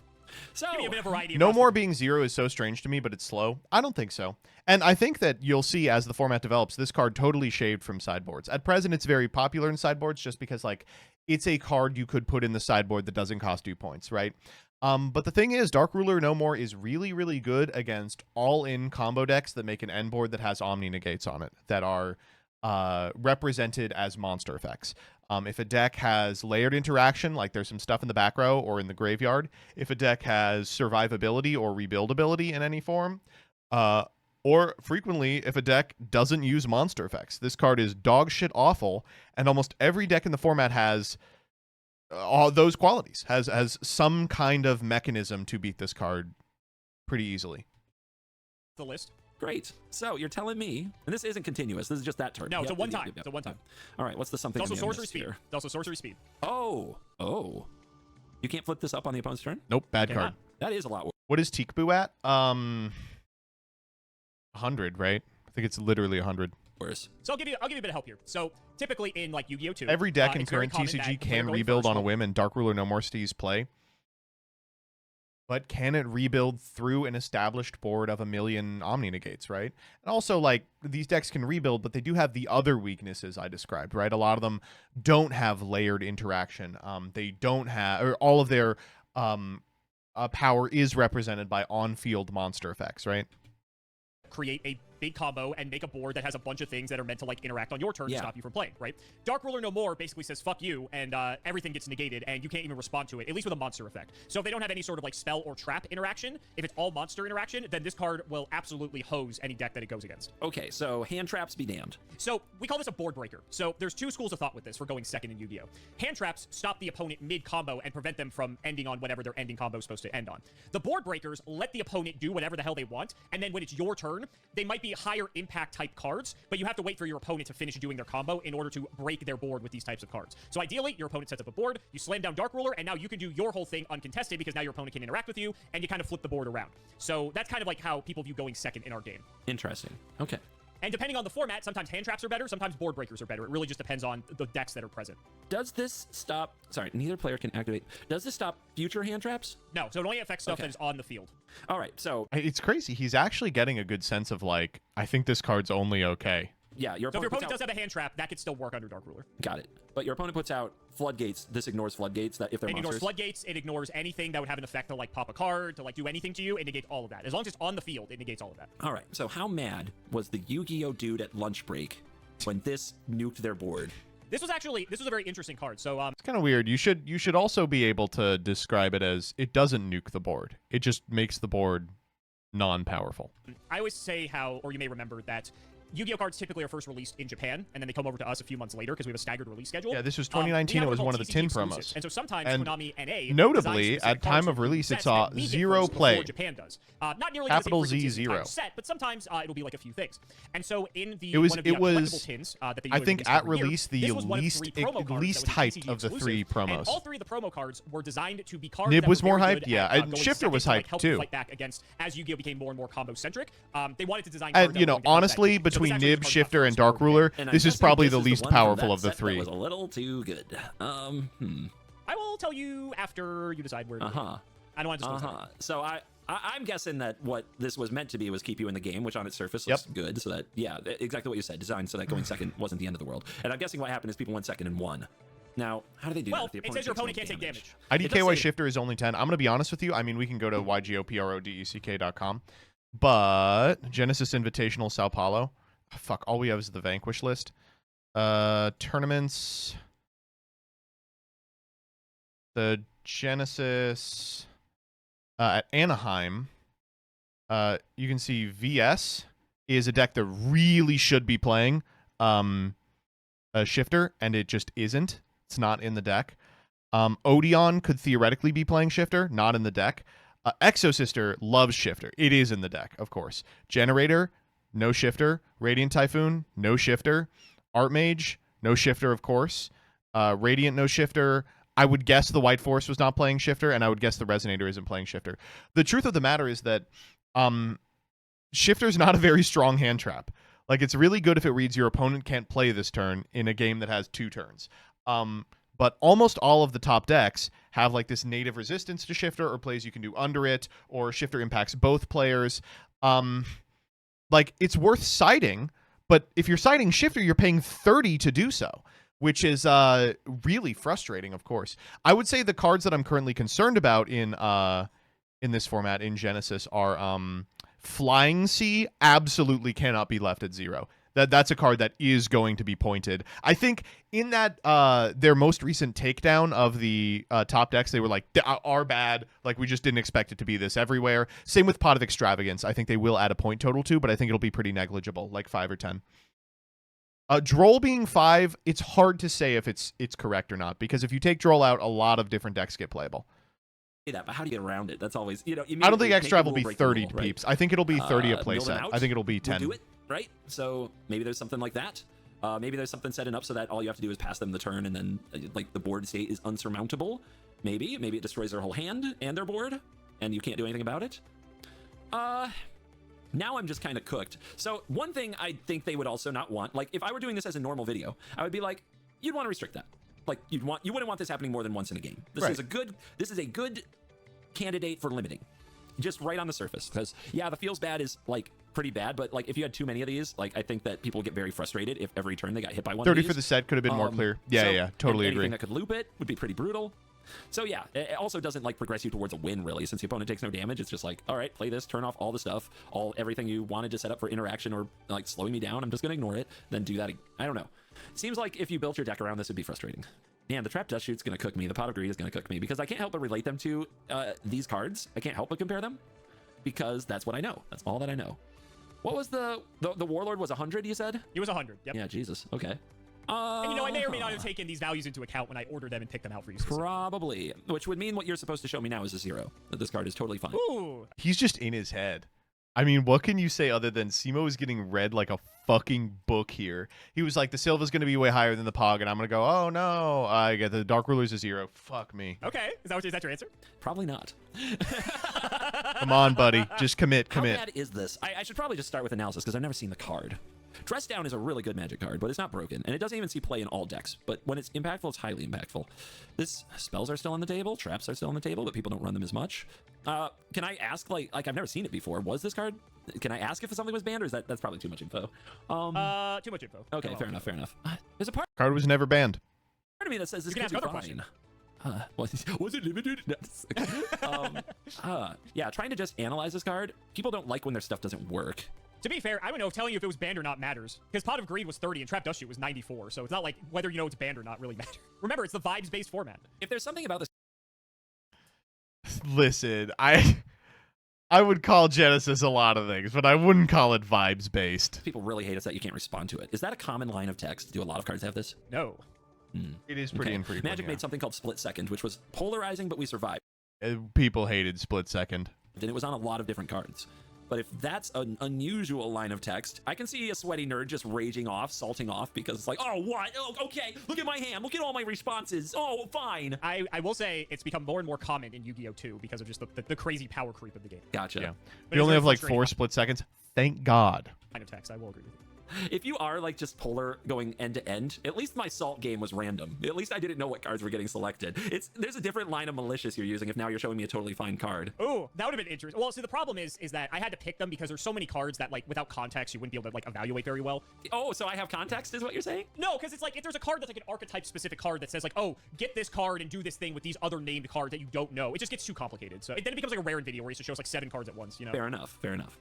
[SPEAKER 3] So,
[SPEAKER 2] Give me a bit of variety.
[SPEAKER 1] No
[SPEAKER 2] across
[SPEAKER 1] more being 0 is so strange to me, but it's slow. I don't think so. And I think that you'll see as the format develops, this card totally shaved from sideboards. At present, it's very popular in sideboards just because, like, it's a card you could put in the sideboard that doesn't cost 2 points, right? But the thing is, Dark Ruler No More is really, really good against all-in combo decks that make an end board that has Omni Negates on it, that are represented as monster effects. If a deck has layered interaction, like there's some stuff in the back row or in the graveyard, if a deck has survivability or rebuildability in any form, or frequently if a deck doesn't use monster effects. This card is dog shit awful, and almost every deck in the format has all those qualities, has some kind of mechanism to beat this card pretty easily.
[SPEAKER 2] the list.
[SPEAKER 3] great. So you're telling me, and this isn't continuous. This is just that turn.
[SPEAKER 2] No, it's a
[SPEAKER 3] Yep,
[SPEAKER 2] one
[SPEAKER 3] yep,
[SPEAKER 2] time.
[SPEAKER 3] yep, yep.
[SPEAKER 2] It's a one time.
[SPEAKER 3] All right, what's the something?
[SPEAKER 2] It's also
[SPEAKER 3] I'm gonna
[SPEAKER 2] sorcery
[SPEAKER 3] miss
[SPEAKER 2] speed.
[SPEAKER 3] here?
[SPEAKER 2] It's also sorcery speed.
[SPEAKER 3] Oh. You can't flip this up on the opponent's turn?
[SPEAKER 1] Nope, bad
[SPEAKER 2] Cannot.
[SPEAKER 1] card.
[SPEAKER 3] That is a lot worse.
[SPEAKER 1] What is Teekboo at? 100, right? I think it's literally 100.
[SPEAKER 2] So I'll give you a bit of help here. So typically in like Yu-Gi-Oh! 2,
[SPEAKER 1] Every deck in
[SPEAKER 2] it's very
[SPEAKER 1] current
[SPEAKER 2] common that
[SPEAKER 1] TCG
[SPEAKER 2] the player
[SPEAKER 1] can
[SPEAKER 2] going
[SPEAKER 1] rebuild
[SPEAKER 2] first
[SPEAKER 1] on a
[SPEAKER 2] will-
[SPEAKER 1] whim, and Dark Ruler No More sees play. But can it rebuild through an established board of a million Omni Negates, right? And also, like, these decks can rebuild, but they do have the other weaknesses I described, right? A lot of them don't have layered interaction. They don't have, or all of their power is represented by on-field monster effects, right?
[SPEAKER 2] create a big combo and make a board that has a bunch of things that are meant to like interact on your turn to
[SPEAKER 3] Yeah.
[SPEAKER 2] stop you from playing, right? Dark Ruler No More basically says fuck you, and everything gets negated, and you can't even respond to it, at least with a monster effect. So if they don't have any sort of like spell or trap interaction, if it's all monster interaction, then this card will absolutely hose any deck that it goes against.
[SPEAKER 3] Okay, so hand traps be damned.
[SPEAKER 2] So we call this a board breaker. So there's two schools of thought with this for going second in Yu-Gi-Oh! Hand traps stop the opponent mid-combo and prevent them from ending on whatever their ending combo is supposed to end on. The board breakers let the opponent do whatever the hell they want, and then when it's your turn, they might be higher impact type cards, but you have to wait for your opponent to finish doing their combo in order to break their board with these types of cards. So ideally, your opponent sets up a board, you slam down Dark Ruler, and now you can do your whole thing uncontested because now your opponent can interact with you, and you kind of flip the board around. So that's kind of like how people view going second in our game.
[SPEAKER 3] Interesting. Okay.
[SPEAKER 2] And depending on the format, sometimes hand traps are better, sometimes board breakers are better. It really just depends on the decks that are present.
[SPEAKER 3] Does this stop... Sorry, neither player can activate. Does this stop future hand traps?
[SPEAKER 2] No, so it only affects stuff that is on the field.
[SPEAKER 3] All right, so...
[SPEAKER 1] It's crazy. He's actually getting a good sense of, like, I think this card's only okay.
[SPEAKER 3] Yeah, your
[SPEAKER 2] So if your opponent
[SPEAKER 3] puts
[SPEAKER 2] does have a hand trap, that could still work under Dark Ruler.
[SPEAKER 3] Got it. But your opponent puts out floodgates. This ignores floodgates that if they're
[SPEAKER 2] It
[SPEAKER 3] monsters.
[SPEAKER 2] ignores floodgates, it ignores anything that would have an effect to like pop a card, to like do anything to you, it negates all of that. As long as it's on the field, it negates all of that.
[SPEAKER 3] All right, so how mad was the Yu-Gi-Oh dude at lunch break when this nuked their board?
[SPEAKER 2] This was a very interesting card. So
[SPEAKER 1] It's kind of weird. You should also be able to describe it as it doesn't nuke the board. It just makes the board non-powerful.
[SPEAKER 2] I always say how, or you may remember that Yu-Gi-Oh cards typically are first released in Japan, and then they come over to us a few months later because we have a staggered release schedule.
[SPEAKER 1] Yeah, this was 2019. It was one of the tin
[SPEAKER 2] exclusives.
[SPEAKER 1] promos.
[SPEAKER 2] And so sometimes
[SPEAKER 1] And
[SPEAKER 2] Konami NA
[SPEAKER 1] notably,
[SPEAKER 2] designs
[SPEAKER 1] at
[SPEAKER 2] specific
[SPEAKER 1] time
[SPEAKER 2] cards
[SPEAKER 1] of
[SPEAKER 2] for
[SPEAKER 1] release, it
[SPEAKER 2] sets
[SPEAKER 1] saw
[SPEAKER 2] that we get
[SPEAKER 1] 0
[SPEAKER 2] first
[SPEAKER 1] play.
[SPEAKER 2] before Japan does. Not nearly
[SPEAKER 1] Capital
[SPEAKER 2] the same
[SPEAKER 1] Z,
[SPEAKER 2] frequency as the entire
[SPEAKER 1] 0.
[SPEAKER 2] set, but sometimes it'll be like a few things. And so in the
[SPEAKER 1] It was
[SPEAKER 2] one of the collectible tins that they
[SPEAKER 1] I
[SPEAKER 2] usually
[SPEAKER 1] think
[SPEAKER 2] release
[SPEAKER 1] at
[SPEAKER 2] every year,
[SPEAKER 1] release the
[SPEAKER 2] this was one of
[SPEAKER 1] least
[SPEAKER 2] three promo cards that was
[SPEAKER 1] hyped
[SPEAKER 2] TCG
[SPEAKER 1] of the
[SPEAKER 2] exclusive,
[SPEAKER 1] three
[SPEAKER 2] and
[SPEAKER 1] promos.
[SPEAKER 2] all three of the promo cards were designed to be cards
[SPEAKER 1] Nib
[SPEAKER 2] that
[SPEAKER 1] was
[SPEAKER 2] were
[SPEAKER 1] more
[SPEAKER 2] very
[SPEAKER 1] hyped,
[SPEAKER 2] good
[SPEAKER 1] yeah,
[SPEAKER 2] at,
[SPEAKER 1] and
[SPEAKER 2] going
[SPEAKER 1] Shifter
[SPEAKER 2] second
[SPEAKER 1] was
[SPEAKER 2] to, like,
[SPEAKER 1] hyped
[SPEAKER 2] help
[SPEAKER 1] too.
[SPEAKER 2] you fight back against as Yu-Gi-Oh became more and more combo centric. They wanted to design
[SPEAKER 1] And
[SPEAKER 2] cards that
[SPEAKER 1] you
[SPEAKER 2] were
[SPEAKER 1] know,
[SPEAKER 2] going to help
[SPEAKER 1] honestly,
[SPEAKER 2] that. So this
[SPEAKER 1] between
[SPEAKER 2] actually
[SPEAKER 1] Nib,
[SPEAKER 2] was
[SPEAKER 1] Shifter,
[SPEAKER 2] hard
[SPEAKER 1] and
[SPEAKER 2] to
[SPEAKER 1] Dark
[SPEAKER 2] find.
[SPEAKER 1] Ruler,
[SPEAKER 3] And I'm
[SPEAKER 1] this is
[SPEAKER 3] guessing
[SPEAKER 1] probably
[SPEAKER 3] this
[SPEAKER 1] the
[SPEAKER 3] is
[SPEAKER 1] least
[SPEAKER 3] one from
[SPEAKER 1] powerful
[SPEAKER 3] that
[SPEAKER 1] of the
[SPEAKER 3] set that
[SPEAKER 1] three.
[SPEAKER 3] was a little too good.
[SPEAKER 2] I will tell you after you decide where to go. I don't want to disclose that.
[SPEAKER 3] So I'm guessing that what this was meant to be was keep you in the game, which on its surface looks good. So that, yeah, exactly what you said. Designed so that going second wasn't the end of the world. And I'm guessing what happened is people went second and won. Now, how do they do
[SPEAKER 2] Well,
[SPEAKER 3] that? The
[SPEAKER 2] it says your opponent
[SPEAKER 3] takes
[SPEAKER 2] can't
[SPEAKER 3] no
[SPEAKER 2] take damage.
[SPEAKER 3] It does
[SPEAKER 1] IDKY
[SPEAKER 3] say-
[SPEAKER 1] Shifter is only 10. I'm going to be honest with you. I mean, we can go to YGOPRODECK.com. But Genesys Invitational Sao Paulo. Fuck, all we have is the Vanquish list. Tournaments. The Genesys at Anaheim. You can see VS is a deck that really should be playing a Shifter, and it just isn't. It's not in the deck. Odeon could theoretically be playing Shifter, not in the deck. Exosister loves Shifter. It is in the deck, of course. Generator, no Shifter. Radiant Typhoon, no Shifter. Artmage, no Shifter, of course. Radiant, no Shifter. I would guess the White Force was not playing Shifter, and I would guess the Resonator isn't playing Shifter. The truth of the matter is that Shifter's not a very strong hand trap. Like, it's really good if it reads your opponent can't play this turn in a game that has 2 turns. But almost all of the top decks have like this native resistance to Shifter, or plays you can do under it, or Shifter impacts both players. Like, it's worth siding, but if you're siding Shifter, you're paying 30 to do so, which is really frustrating, of course. I would say the cards that I'm currently concerned about in this format in Genesys are Flying Sea absolutely cannot be left at 0. That's a card that is going to be pointed. I think in that their most recent takedown of the top decks, they were like, are bad. Like, we just didn't expect it to be this everywhere. Same with Pot of Extravagance. I think they will add a point total to, but I think it'll be pretty negligible, like 5 or 10. Droll being 5, it's hard to say if it's correct or not, because if you take Droll out, a lot of different decks get playable.
[SPEAKER 3] That, but how do you get around it? That's always, you know.
[SPEAKER 1] I don't think X-Drive will be
[SPEAKER 3] break the
[SPEAKER 1] 30
[SPEAKER 3] rule, right?
[SPEAKER 1] peeps. I think it'll be 30 a
[SPEAKER 3] Mill them
[SPEAKER 1] playset.
[SPEAKER 3] out.
[SPEAKER 1] I think it'll be 10.
[SPEAKER 3] We'll do it, right? So maybe there's something like that. Maybe there's something setting up so that all you have to do is pass them the turn, and then like the board state is unsurmountable. Maybe it destroys their whole hand and their board, and you can't do anything about it. Now I'm just kind of cooked. So one thing I think they would also not want, like if I were doing this as a normal video, I would be like, you'd want to restrict that. Like you wouldn't want this happening more than once in a game. This is a good candidate for limiting, just right on the surface. Because yeah, the feels bad is like pretty bad, but like if you had too many of these, like I think that people would get very frustrated if every turn they got hit by one.
[SPEAKER 1] 30
[SPEAKER 3] of these.
[SPEAKER 1] for the set could have been more clear. Yeah,
[SPEAKER 3] So,
[SPEAKER 1] yeah, totally
[SPEAKER 3] anything
[SPEAKER 1] agree.
[SPEAKER 3] that could loop it would be pretty brutal. So yeah, it also doesn't like progress you towards a win really, since the opponent takes no damage. It's just like, all right, play this, turn off all the stuff, everything you wanted to set up for interaction or like slowing me down. I'm just gonna ignore it, then do that. I don't know. Seems like if you built your deck around this, it'd be frustrating. Man, the Trap Dustshoot's gonna cook me. The Pot of Greed is gonna cook me because I can't help but relate them to these cards. I can't help but compare them because that's what I know. That's all that I know. What was the Warlord was 100? You said
[SPEAKER 2] It was 100. Yep.
[SPEAKER 3] Yeah, Jesus. Okay.
[SPEAKER 2] And you know, I may or may not have taken these values into account when I ordered them and picked them out for you.
[SPEAKER 3] Probably, which would mean what you're supposed to show me now is a 0. That this card is totally fine.
[SPEAKER 2] Ooh.
[SPEAKER 1] He's just in his head. I mean, what can you say other than Simo is getting read like a fucking book here? He was like, the Silva's going to be way higher than the Pog, and I'm going to go, oh no, I get the Dark Ruler's a 0. Fuck me.
[SPEAKER 2] Okay, is that your answer?
[SPEAKER 3] Probably not.
[SPEAKER 1] Come on, buddy. Just commit.
[SPEAKER 3] How bad is this? I should probably just start with analysis because I've never seen the card. Dress Down is a really good Magic card, but it's not broken, and it doesn't even see play in all decks. But when it's impactful, it's highly impactful. This spells are still on the table, traps are still on the table, but people don't run them as much. Can I ask, like I've never seen it before. Was this card? Can I ask if something was banned, or is that's probably too much info?
[SPEAKER 2] Too much info.
[SPEAKER 3] Okay, fair enough. There's a part
[SPEAKER 1] Card was never banned.
[SPEAKER 3] of me that says this
[SPEAKER 2] You can
[SPEAKER 3] could be
[SPEAKER 2] ask other
[SPEAKER 3] fine. Was it limited? Yeah, trying to just analyze this card. People don't like when their stuff doesn't work.
[SPEAKER 2] To be fair, I don't know if telling you if it was banned or not matters. Because Pot of Greed was 30 and Trap Dustshoot was 94. So it's not like whether you know it's banned or not really matters. Remember, it's the vibes-based format.
[SPEAKER 3] If there's something about this
[SPEAKER 1] Listen, I would call Genesys a lot of things, but I wouldn't call it vibes based.
[SPEAKER 3] people really hate us that you can't respond to it. Is that a common line of text? Do a lot of cards have this?
[SPEAKER 2] No.
[SPEAKER 1] It is pretty infrequent.
[SPEAKER 3] Magic made something called Split Second, which was polarizing, but we survived.
[SPEAKER 1] People hated Split Second.
[SPEAKER 3] And it was on a lot of different cards. But if that's an unusual line of text, I can see a sweaty nerd just raging off, salting off, because it's like, oh, what? Oh, okay, look at my hand. Look at all my responses. Oh, fine.
[SPEAKER 2] I will say it's become more and more common in Yu-Gi-Oh! 2 because of just the crazy power creep of the game.
[SPEAKER 3] Gotcha.
[SPEAKER 1] Yeah.
[SPEAKER 2] But
[SPEAKER 1] You
[SPEAKER 2] it's
[SPEAKER 1] only
[SPEAKER 2] very
[SPEAKER 1] have like
[SPEAKER 2] frustrating
[SPEAKER 1] 4 split seconds. Thank God.
[SPEAKER 2] Line of text, I will agree with you.
[SPEAKER 3] If you are like just polar going end to end, at least my salt game was random. At least I didn't know what cards were getting selected. There's a different line of malicious you're using if now you're showing me a totally fine card.
[SPEAKER 2] Ooh, that would have been interesting. Well, see, the problem is that I had to pick them because there's so many cards that, like, without context, you wouldn't be able to, like, evaluate very well.
[SPEAKER 3] Oh, so I have context is what you're saying?
[SPEAKER 2] No, because it's like, if there's a card that's like an archetype-specific card that says, like, oh, get this card and do this thing with these other named cards that you don't know, it just gets too complicated. So then it becomes like a rare video where it just shows, like, 7 cards at once, you know?
[SPEAKER 3] Fair enough.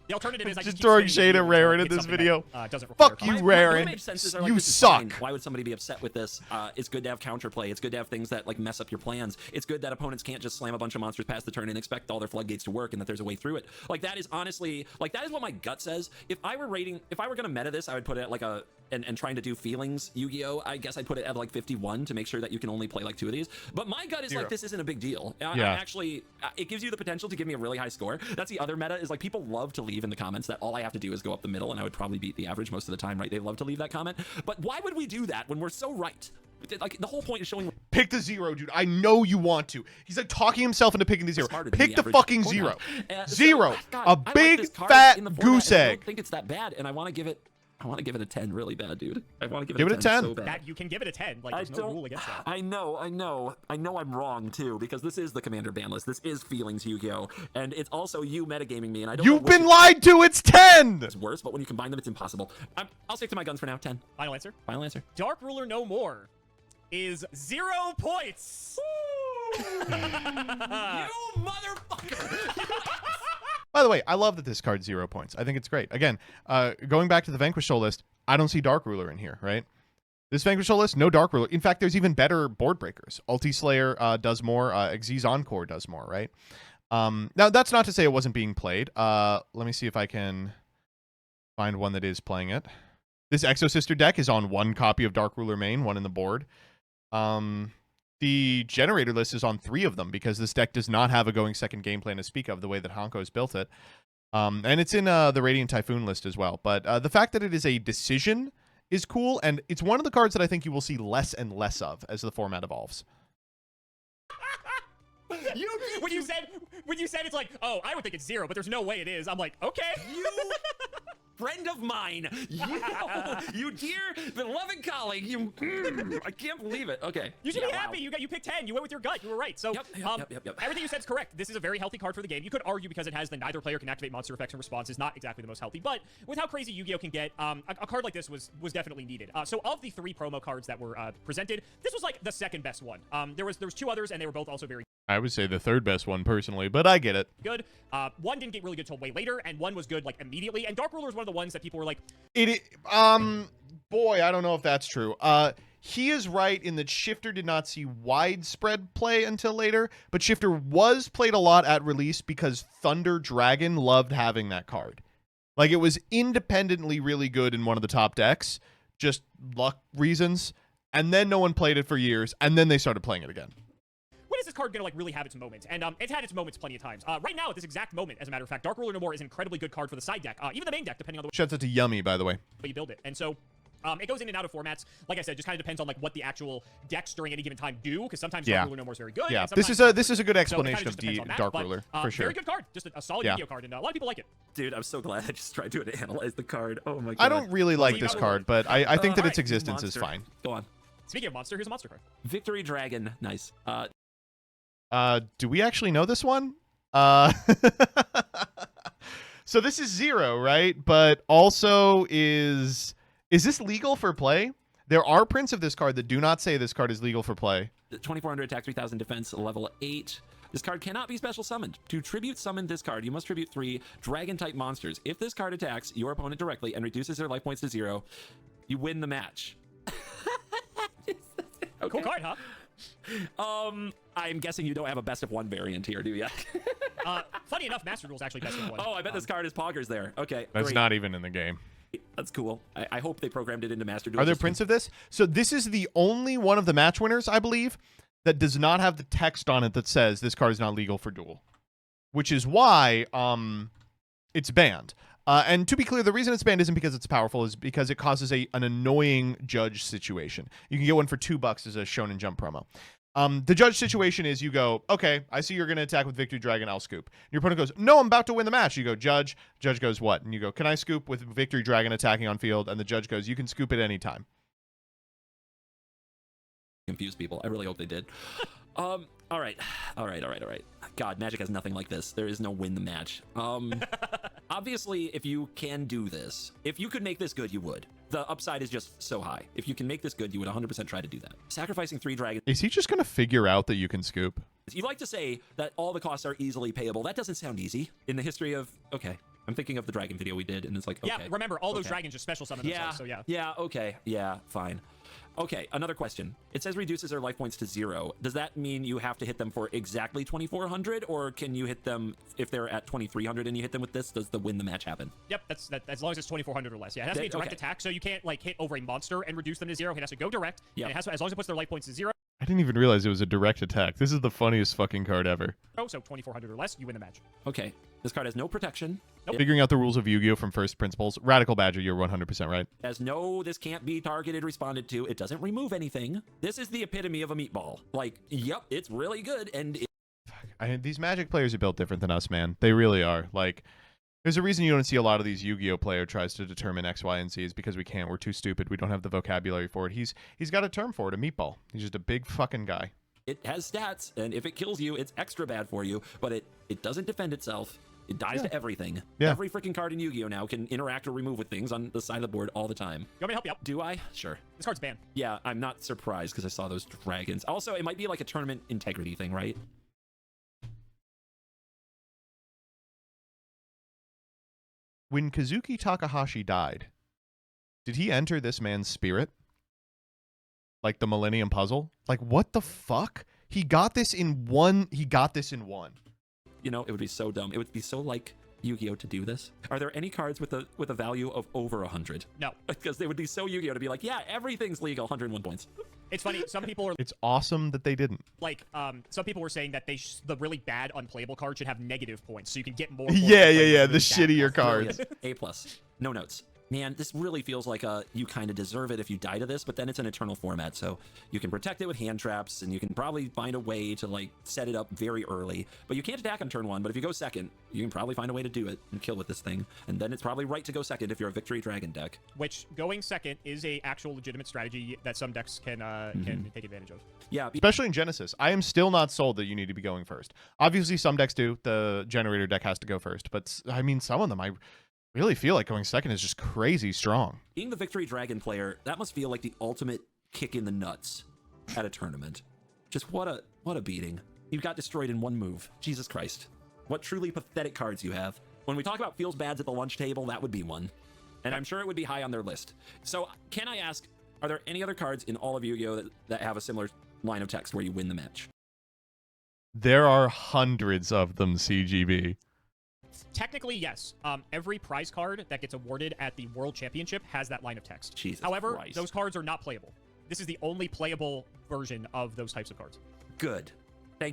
[SPEAKER 2] The alternative is I
[SPEAKER 1] Just
[SPEAKER 2] keep
[SPEAKER 1] throwing
[SPEAKER 2] spinning
[SPEAKER 1] shade
[SPEAKER 2] the
[SPEAKER 1] at
[SPEAKER 2] wheel
[SPEAKER 1] Raren
[SPEAKER 2] until
[SPEAKER 1] in
[SPEAKER 2] it's
[SPEAKER 1] this
[SPEAKER 2] something
[SPEAKER 1] video.
[SPEAKER 2] that, doesn't require
[SPEAKER 1] Fuck you,
[SPEAKER 2] context.
[SPEAKER 1] Raren.
[SPEAKER 3] Image senses are like,
[SPEAKER 1] You
[SPEAKER 3] this is
[SPEAKER 1] suck.
[SPEAKER 3] fine. Why would somebody be upset with this? It's good to have counterplay. It's good to have things that like mess up your plans. It's good that opponents can't just slam a bunch of monsters past the turn and expect all their floodgates to work and that there's a way through it. Like that is honestly, like that is what my gut says. If I were gonna meta this, I would put it at like and trying to do feelings Yu-Gi-Oh! I guess I'd put it at like 51 to make sure that you can only play like 2 of these. But my gut is like, this isn't a big deal. Actually, it gives you the potential to give me a really high score. That's the other meta is like people love to leave in the comments that all I have to do is go up the middle and I would probably beat the average most of the time, right? They love to leave that comment. But why would we do that when we're so right? Like the whole point is showing.
[SPEAKER 1] Pick the 0, dude. I know you want to. He's like talking himself into picking the 0.
[SPEAKER 3] Smarter than
[SPEAKER 1] Pick the
[SPEAKER 3] average
[SPEAKER 1] fucking
[SPEAKER 3] opponent.
[SPEAKER 1] 0.
[SPEAKER 3] So,
[SPEAKER 1] 0.
[SPEAKER 3] God,
[SPEAKER 1] A
[SPEAKER 3] I like
[SPEAKER 1] big
[SPEAKER 3] this card
[SPEAKER 1] fat
[SPEAKER 3] in the format,
[SPEAKER 1] goose
[SPEAKER 3] and I
[SPEAKER 1] egg.
[SPEAKER 3] don't think it's that bad, and I want to give it a 10 really bad, dude. I want to
[SPEAKER 1] Give it a 10.
[SPEAKER 3] so bad.
[SPEAKER 2] That you can give it a 10. Like, there's no rule against that.
[SPEAKER 3] I know I'm wrong too, because this is the Commander ban list. This is Feelings Yu-Gi-Oh! And it's also you metagaming me, and I don't know
[SPEAKER 1] You've
[SPEAKER 3] which
[SPEAKER 1] been lied to. It's 10.
[SPEAKER 3] is worse, but when you combine them, it's impossible. I'll stick to my guns for now. 10.
[SPEAKER 2] Final answer?
[SPEAKER 3] Final answer.
[SPEAKER 2] Dark Ruler No More is 0 points.
[SPEAKER 3] You motherfucker!
[SPEAKER 1] By the way, I love that this card's 0 points. I think it's great. Again, going back to the Vanquish Soul list, I don't see Dark Ruler in here, right? This Vanquish Soul list, no Dark Ruler. In fact, there's even better board breakers. Ulti Slayer does more. Xyz Encore does more, right? Now, that's not to say it wasn't being played. Let me see if I can find one that is playing it. This Exo Sister deck is on 1 copy of Dark Ruler main, 1 in the board. The Generator list is on 3 of them because this deck does not have a going second game plan to speak of the way that Hanko's built it. And it's in the Radiant Typhoon list as well. But the fact that it is a decision is cool, and it's one of the cards that I think you will see less and less of as the format evolves.
[SPEAKER 2] When you said it's like, oh, I would think it's 0, but there's no way it is. I'm like, okay.
[SPEAKER 3] friend of mine. You dear beloved colleague. I can't believe it. Okay.
[SPEAKER 2] You should be happy. You picked 10. You went with your gut. You were right. So
[SPEAKER 3] Yep.
[SPEAKER 2] everything you said is correct. This is a very healthy card for the game. You could argue because it has the neither player can activate monster effects and response is not exactly the most healthy. But with how crazy Yu-Gi-Oh can get, a card like this was definitely needed. So of the 3 promo cards that were presented, this was like the second best one. There was 2 others, and they were both also very
[SPEAKER 1] I would say the third best one personally, but I get it.
[SPEAKER 2] good. One didn't get really good till way later, and one was good like immediately. And Dark Ruler is one of the ones that people were like,
[SPEAKER 1] Boy, I don't know if that's true. He is right in that Shifter did not see widespread play until later, but Shifter was played a lot at release because Thunder Dragon loved having that card. Like, it was independently really good in one of the top decks, just luck reasons, and then no one played it for years, and then they started playing it again.
[SPEAKER 2] when is this card gonna like really have its moments? And it's had its moments plenty of times. Right now, at this exact moment, as a matter of fact, Dark Ruler No More is an incredibly good card for the side deck, even the main deck, depending on the
[SPEAKER 1] Shouts out to Yummy, by the way.
[SPEAKER 2] way you build it. And so it goes in and out of formats. Like I said, just kind of depends on like what the actual decks during any given time do, because sometimes Dark Ruler No More is very good.
[SPEAKER 1] Yeah,
[SPEAKER 2] and
[SPEAKER 1] this is a good explanation
[SPEAKER 2] so
[SPEAKER 1] of Dark Ruler, for sure.
[SPEAKER 2] Very good card. Just a solid Yu-Gi-Oh card, and a lot of people like it.
[SPEAKER 3] Dude, I'm so glad I just tried to analyze the card. Oh my god.
[SPEAKER 1] I don't really like this card, but I think that its existence is fine.
[SPEAKER 3] Go on.
[SPEAKER 2] Speaking of monster, here's a monster card.
[SPEAKER 3] Victory Dragon. Nice.
[SPEAKER 1] Do we actually know this one? So this is 0, right? But also is this legal for play? There are prints of this card that do not say this card is legal for play.
[SPEAKER 3] 2400 attack, 3000 defense, level 8. This card cannot be special summoned. To tribute summon this card, you must tribute 3 dragon-type monsters. If this card attacks your opponent directly and reduces their life points to 0, you win the match.
[SPEAKER 2] Okay. Cool card, huh?
[SPEAKER 3] I'm guessing you don't have a best of 1 variant here, do you?
[SPEAKER 2] Funny enough, Master Duel's actually best of 1.
[SPEAKER 3] Oh, I bet this card is Poggers there. Okay,
[SPEAKER 1] That's
[SPEAKER 3] great.
[SPEAKER 1] not even in the game.
[SPEAKER 3] That's cool. I hope they programmed it into Master Duel.
[SPEAKER 1] Are there prints of this? So this is the only one of the match winners, I believe, that does not have the text on it that says this card is not legal for duel, which is why it's banned. And to be clear, the reason it's banned isn't because it's powerful, is because it causes an annoying judge situation. You can get one for $2 as a Shonen Jump promo. The judge situation is you go, okay, I see you're going to attack with Victory Dragon, I'll scoop. Your opponent goes, no, I'm about to win the match. You go, judge. Judge goes, what? And you go, can I scoop with Victory Dragon attacking on field? And the judge goes, you can scoop at any time.
[SPEAKER 3] Confuse people. I really hope they did. All right. God, Magic has nothing like this. There is no win the match. Obviously, if you can do this, if you could make this good, you would. The upside is just so high. If you can make this good, you would 100% try to do that. Sacrificing 3 dragons.
[SPEAKER 1] Is he just going to figure out that you can scoop?
[SPEAKER 3] You like to say that all the costs are easily payable. That doesn't sound easy in the history of, okay. I'm thinking of the dragon video we did, and it's like, okay.
[SPEAKER 2] Yeah, remember, all those dragons just special summon themselves, so yeah.
[SPEAKER 3] Yeah, okay. Yeah, fine. Okay, another question. It says reduces their life points to 0. Does that mean you have to hit them for exactly 2400, or can you hit them if they're at 2300 and you hit them with this? Does the win the match happen?
[SPEAKER 2] Yep, that's as long as it's 2400 or less. Yeah, it has to be a direct attack, so you can't like hit over a monster and reduce them to 0. It has to go direct.
[SPEAKER 3] Yeah.
[SPEAKER 2] And it has to, as long as it puts their life points to 0.
[SPEAKER 1] I didn't even realize it was a direct attack. This is the funniest fucking card ever.
[SPEAKER 2] So 2400 or less, you win the match.
[SPEAKER 3] Okay, this card has no protection.
[SPEAKER 2] Nope.
[SPEAKER 1] Figuring out the rules of Yu-Gi-Oh! From first principles. Radical Badger, you're 100% right.
[SPEAKER 3] As no, this can't be targeted, responded to. It doesn't remove anything. This is the epitome of a meatball. Like, yep, it's really good, and
[SPEAKER 1] these Magic players are built different than us, man. They really are. Like, there's a reason you don't see a lot of these Yu-Gi-Oh! Player tries to determine X, Y, and Z is because we can't. We're too stupid. We don't have the vocabulary for it. He's got a term for it, a meatball. He's just a big fucking guy.
[SPEAKER 3] it has stats, and if it kills you, it's extra bad for you, but it doesn't defend itself. It dies to everything.
[SPEAKER 1] Yeah.
[SPEAKER 3] Every freaking card in Yu-Gi-Oh! Now can interact or remove with things on the side of the board all the time.
[SPEAKER 2] You want me to help you out?
[SPEAKER 3] Do I? Sure.
[SPEAKER 2] This card's banned.
[SPEAKER 3] Yeah, I'm not surprised because I saw those dragons. Also, it might be like a tournament integrity thing, right?
[SPEAKER 1] When Kazuki Takahashi died, did he enter this man's spirit? Like the Millennium Puzzle? Like, what the fuck? He got this in one.
[SPEAKER 3] You know, it would be so dumb. It would be so like Yu-Gi-Oh! To do this. Are there any cards with a value of over 100?
[SPEAKER 2] No.
[SPEAKER 3] Because they would be so Yu-Gi-Oh! To be like, yeah, everything's legal, 101 points.
[SPEAKER 2] It's funny. Some people are
[SPEAKER 1] It's awesome that they didn't.
[SPEAKER 2] like, some people were saying that the really bad unplayable card should have negative points, so you can get more.
[SPEAKER 1] Yeah.
[SPEAKER 2] points
[SPEAKER 1] The
[SPEAKER 2] really bad
[SPEAKER 1] shittier
[SPEAKER 2] cards.
[SPEAKER 1] cards.
[SPEAKER 3] A+. No notes. Man, this really feels like you kind of deserve it if you die to this, but then it's an eternal format, so you can protect it with hand traps, and you can probably find a way to like set it up very early. But you can't attack on turn 1, but if you go second, you can probably find a way to do it and kill with this thing. And then it's probably right to go second if you're a Victory Dragon deck.
[SPEAKER 2] Which going second is a actual legitimate strategy that some decks can take advantage of.
[SPEAKER 3] Yeah,
[SPEAKER 1] especially in Genesis. I am still not sold that you need to be going first. Obviously, some decks do. The generator deck has to go first, but I mean, some of them I really feel like going second is just crazy strong.
[SPEAKER 3] Being the Victory Dragon player, that must feel like the ultimate kick in the nuts at a tournament. Just what a beating. You got destroyed in one move. Jesus Christ. What truly pathetic cards you have. When we talk about feels bads at the lunch table, that would be one. And I'm sure it would be high on their list. So can I ask, are there any other cards in all of Yu-Gi-Oh! that have a similar line of text where you win the match?
[SPEAKER 1] There are hundreds of them, CGB.
[SPEAKER 2] Technically, yes. Every prize card that gets awarded at the World Championship has that line of text.
[SPEAKER 3] Jesus
[SPEAKER 2] However,
[SPEAKER 3] Christ.
[SPEAKER 2] those cards are not playable. This is the only playable version of those types of cards.
[SPEAKER 3] Good.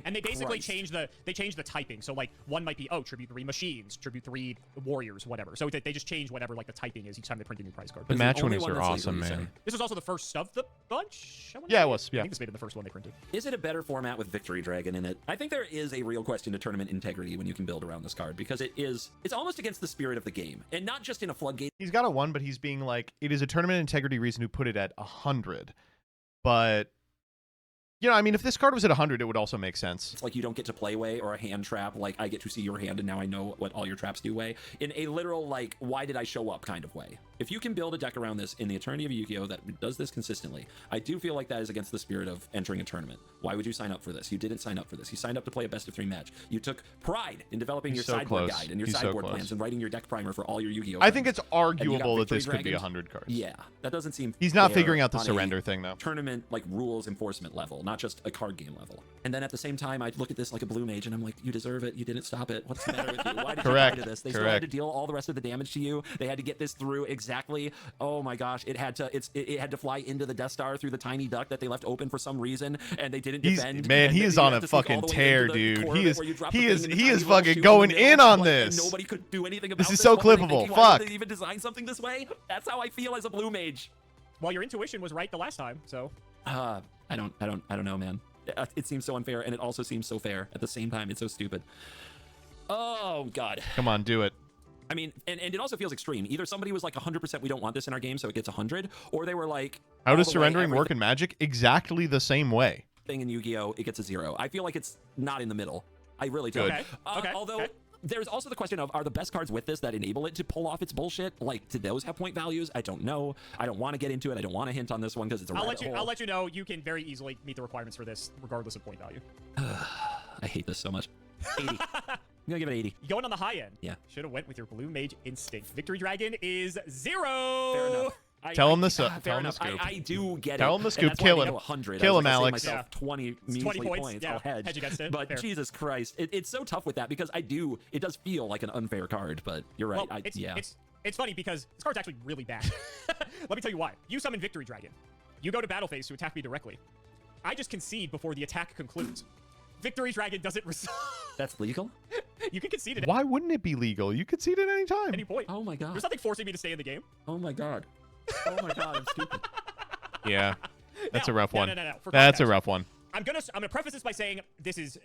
[SPEAKER 2] And they basically
[SPEAKER 3] Christ.
[SPEAKER 2] change the typing. So like one might be, oh, tribute 3 machines, tribute 3 warriors, whatever. So they just change whatever like the typing is each time they print a new prize card.
[SPEAKER 1] The
[SPEAKER 3] It's
[SPEAKER 1] match
[SPEAKER 3] the only
[SPEAKER 1] winners
[SPEAKER 3] one
[SPEAKER 1] are
[SPEAKER 3] that's legal,
[SPEAKER 1] awesome,
[SPEAKER 3] you say.
[SPEAKER 1] man.
[SPEAKER 2] This was also the first of the bunch.
[SPEAKER 1] Yeah, it was.
[SPEAKER 2] I
[SPEAKER 1] Yeah.
[SPEAKER 2] think this may have been the first one they printed.
[SPEAKER 3] Is it a better format with Victory Dragon in it? I think there is a real question to tournament integrity when you can build around this card, because it's almost against the spirit of the game, and not just in a floodgate.
[SPEAKER 1] He's got a 1, but he's being like, it is a tournament integrity reason to put it at 100. But you know, I mean, if this card was at 100, it would also make sense.
[SPEAKER 3] It's like you don't get to play way or a hand trap, like I get to see your hand and now I know what all your traps do way, in a literal, like, why did I show up kind of way. If you can build a deck around this in the Eternity of Yu-Gi-Oh! That does this consistently, I do feel like that is against the spirit of entering a tournament. Why would you sign up for this? You didn't sign up for this. You signed up to play a best-of-3 match. You took pride in developing your
[SPEAKER 1] so
[SPEAKER 3] sideboard
[SPEAKER 1] close.
[SPEAKER 3] guide and your
[SPEAKER 1] He's so
[SPEAKER 3] sideboard
[SPEAKER 1] close.
[SPEAKER 3] plans and writing your deck primer for all your Yu-Gi-Oh!
[SPEAKER 1] I think it's
[SPEAKER 3] friends. And you got
[SPEAKER 1] arguable that
[SPEAKER 3] Victory
[SPEAKER 1] this could be
[SPEAKER 3] Dragons.
[SPEAKER 1] 100 cards.
[SPEAKER 3] Yeah, that doesn't seem
[SPEAKER 1] He's not
[SPEAKER 3] fair
[SPEAKER 1] figuring out the
[SPEAKER 3] on a
[SPEAKER 1] surrender thing, though.
[SPEAKER 3] tournament like rules enforcement level, not just a card game level. And then at the same time, I look at this like a blue mage and I'm like, you deserve it. You didn't stop it. What's the matter with you? Why did
[SPEAKER 1] Correct.
[SPEAKER 3] you do this? They still had to deal all the rest of the damage to you. They had to get this through exactly. Oh my gosh, it had to fly into the Death Star through the tiny duct that they left open for some reason, and they didn't defend.
[SPEAKER 1] Man,
[SPEAKER 3] and
[SPEAKER 1] he
[SPEAKER 3] then
[SPEAKER 1] is
[SPEAKER 3] you
[SPEAKER 1] on
[SPEAKER 3] have
[SPEAKER 1] a
[SPEAKER 3] to sneak
[SPEAKER 1] fucking
[SPEAKER 3] all the way
[SPEAKER 1] tear,
[SPEAKER 3] into the
[SPEAKER 1] dude.
[SPEAKER 3] core
[SPEAKER 1] He
[SPEAKER 3] of it
[SPEAKER 1] is
[SPEAKER 3] where you drop
[SPEAKER 1] he
[SPEAKER 3] the
[SPEAKER 1] is
[SPEAKER 3] thing in the
[SPEAKER 1] he
[SPEAKER 3] tiny
[SPEAKER 1] is
[SPEAKER 3] little
[SPEAKER 1] fucking
[SPEAKER 3] shoe
[SPEAKER 1] going
[SPEAKER 3] in the
[SPEAKER 1] in
[SPEAKER 3] middle,
[SPEAKER 1] on
[SPEAKER 3] and
[SPEAKER 1] this.
[SPEAKER 3] nobody could do anything about
[SPEAKER 1] This is
[SPEAKER 3] this.
[SPEAKER 1] so
[SPEAKER 3] What were they
[SPEAKER 1] clippable.
[SPEAKER 3] thinking? Why
[SPEAKER 1] Fuck.
[SPEAKER 3] did they even design something this way? That's how I feel as a blue mage.
[SPEAKER 2] Well, your intuition was right the last time, so.
[SPEAKER 3] I don't know, man. It seems so unfair, and it also seems so fair at the same time. It's so stupid. Oh God.
[SPEAKER 1] Come on, do it.
[SPEAKER 3] I mean, and it also feels extreme. Either somebody was like 100% we don't want this in our game, so it gets 100, or they were like,
[SPEAKER 1] How
[SPEAKER 3] all
[SPEAKER 1] does
[SPEAKER 3] the way,
[SPEAKER 1] surrendering work in Magic? Exactly the same way.
[SPEAKER 3] everything in Yu-Gi-Oh, it gets a 0. I feel like it's not in the middle. I really do.
[SPEAKER 1] Good.
[SPEAKER 2] Okay.
[SPEAKER 3] Although there's also the question of, are the best cards with this that enable it to pull off its bullshit? Like, do those have point values? I don't know. I don't want to get into it. I don't want to hint on this one because it's a rabbit hole.
[SPEAKER 2] I'll let you know. You can very easily meet the requirements for this, regardless of point value.
[SPEAKER 3] I hate this so much. 80. I'm gonna give it 80.
[SPEAKER 2] Going on the high end.
[SPEAKER 3] Yeah.
[SPEAKER 2] Should have went with your blue mage instinct. Victory Dragon is 0.
[SPEAKER 3] Fair enough.
[SPEAKER 1] Tell him the
[SPEAKER 3] fair
[SPEAKER 1] tell him the
[SPEAKER 3] enough.
[SPEAKER 1] scoop.
[SPEAKER 3] I do get it.
[SPEAKER 1] Tell him the
[SPEAKER 3] And
[SPEAKER 1] scoop.
[SPEAKER 3] that's why
[SPEAKER 1] Kill
[SPEAKER 3] I
[SPEAKER 1] him.
[SPEAKER 3] go 100.
[SPEAKER 1] Kill
[SPEAKER 3] I
[SPEAKER 1] him,
[SPEAKER 3] was gonna
[SPEAKER 1] Alex.
[SPEAKER 3] save myself 20 measly
[SPEAKER 2] 20 points. Yeah.
[SPEAKER 3] I'll hedge.
[SPEAKER 2] Hedge against it.
[SPEAKER 3] But
[SPEAKER 2] Fair.
[SPEAKER 3] Jesus Christ, it's so tough with that because it does feel like an unfair card. But you're right.
[SPEAKER 2] Well, it's funny because this card's actually really bad. Let me tell you why. You summon Victory Dragon. You go to battle phase to attack me directly. I just concede before the attack concludes. Victory Dragon doesn't resolve.
[SPEAKER 3] That's legal?
[SPEAKER 2] You can concede at
[SPEAKER 1] Why wouldn't it be legal? You could see it at any time.
[SPEAKER 2] any point.
[SPEAKER 3] Oh my God.
[SPEAKER 2] There's nothing forcing me to stay in the game.
[SPEAKER 3] Oh my God. Oh my God. I'm stupid.
[SPEAKER 1] Yeah. That's a rough one.
[SPEAKER 2] No. For
[SPEAKER 1] That's a
[SPEAKER 2] context,
[SPEAKER 1] rough one.
[SPEAKER 2] I'm gonna preface this by saying this is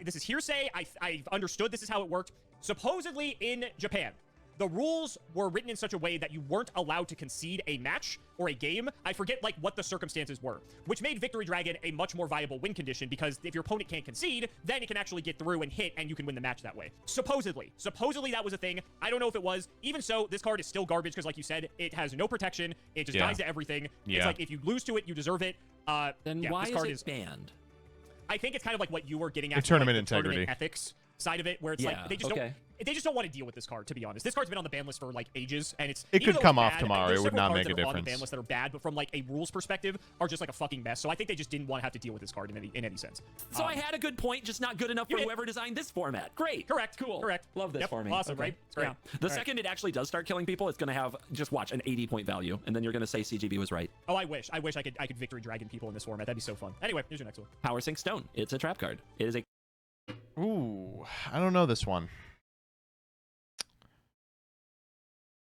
[SPEAKER 2] this is hearsay. I've understood this is how it worked. Supposedly in Japan, the rules were written in such a way that you weren't allowed to concede a match or a game. I forget like what the circumstances were, which made Victory Dragon a much more viable win condition because if your opponent can't concede, then it can actually get through and hit and you can win the match that way. Supposedly that was a thing. I don't know if it was. Even so, this card is still garbage because like you said, it has no protection. It just dies to everything.
[SPEAKER 1] Yeah.
[SPEAKER 2] It's like if you lose to it, you deserve it.
[SPEAKER 3] Then
[SPEAKER 2] yeah,
[SPEAKER 3] why
[SPEAKER 2] this
[SPEAKER 3] is
[SPEAKER 2] card
[SPEAKER 3] it banned?
[SPEAKER 2] I think it's kind of like what you were getting at.
[SPEAKER 1] The tournament
[SPEAKER 2] like, the tournament
[SPEAKER 1] integrity.
[SPEAKER 2] ethics side of it, where it's like they just don't want to deal with this card. To be honest, this card's been on the ban list for like ages, and
[SPEAKER 1] It
[SPEAKER 2] even
[SPEAKER 1] could
[SPEAKER 2] though
[SPEAKER 1] come
[SPEAKER 2] it's
[SPEAKER 1] off
[SPEAKER 2] bad,
[SPEAKER 1] tomorrow.
[SPEAKER 2] there's
[SPEAKER 1] It would
[SPEAKER 2] several
[SPEAKER 1] not
[SPEAKER 2] cards
[SPEAKER 1] make a
[SPEAKER 2] that are on the ban
[SPEAKER 1] difference.
[SPEAKER 2] list that are bad, but from like a rules perspective, are just like a fucking mess. So I think they just didn't want to have to deal with this card in any sense.
[SPEAKER 3] So I had a good point, just not good enough for whoever designed this format. Great.
[SPEAKER 2] Correct.
[SPEAKER 3] Cool.
[SPEAKER 2] Correct.
[SPEAKER 3] Love this for me.
[SPEAKER 2] Awesome,
[SPEAKER 3] Okay.
[SPEAKER 2] right? It's great.
[SPEAKER 3] Yeah. The second it actually does start killing people, it's going to have, just watch, an 80-point value, and then you're going to say CGB was right.
[SPEAKER 2] Oh, I wish I could Victory Dragon people in this format. That'd be so fun. Anyway, here's your next one.
[SPEAKER 3] Power Sync Stone. It's a trap card. It is a...
[SPEAKER 1] Ooh, I don't know this one.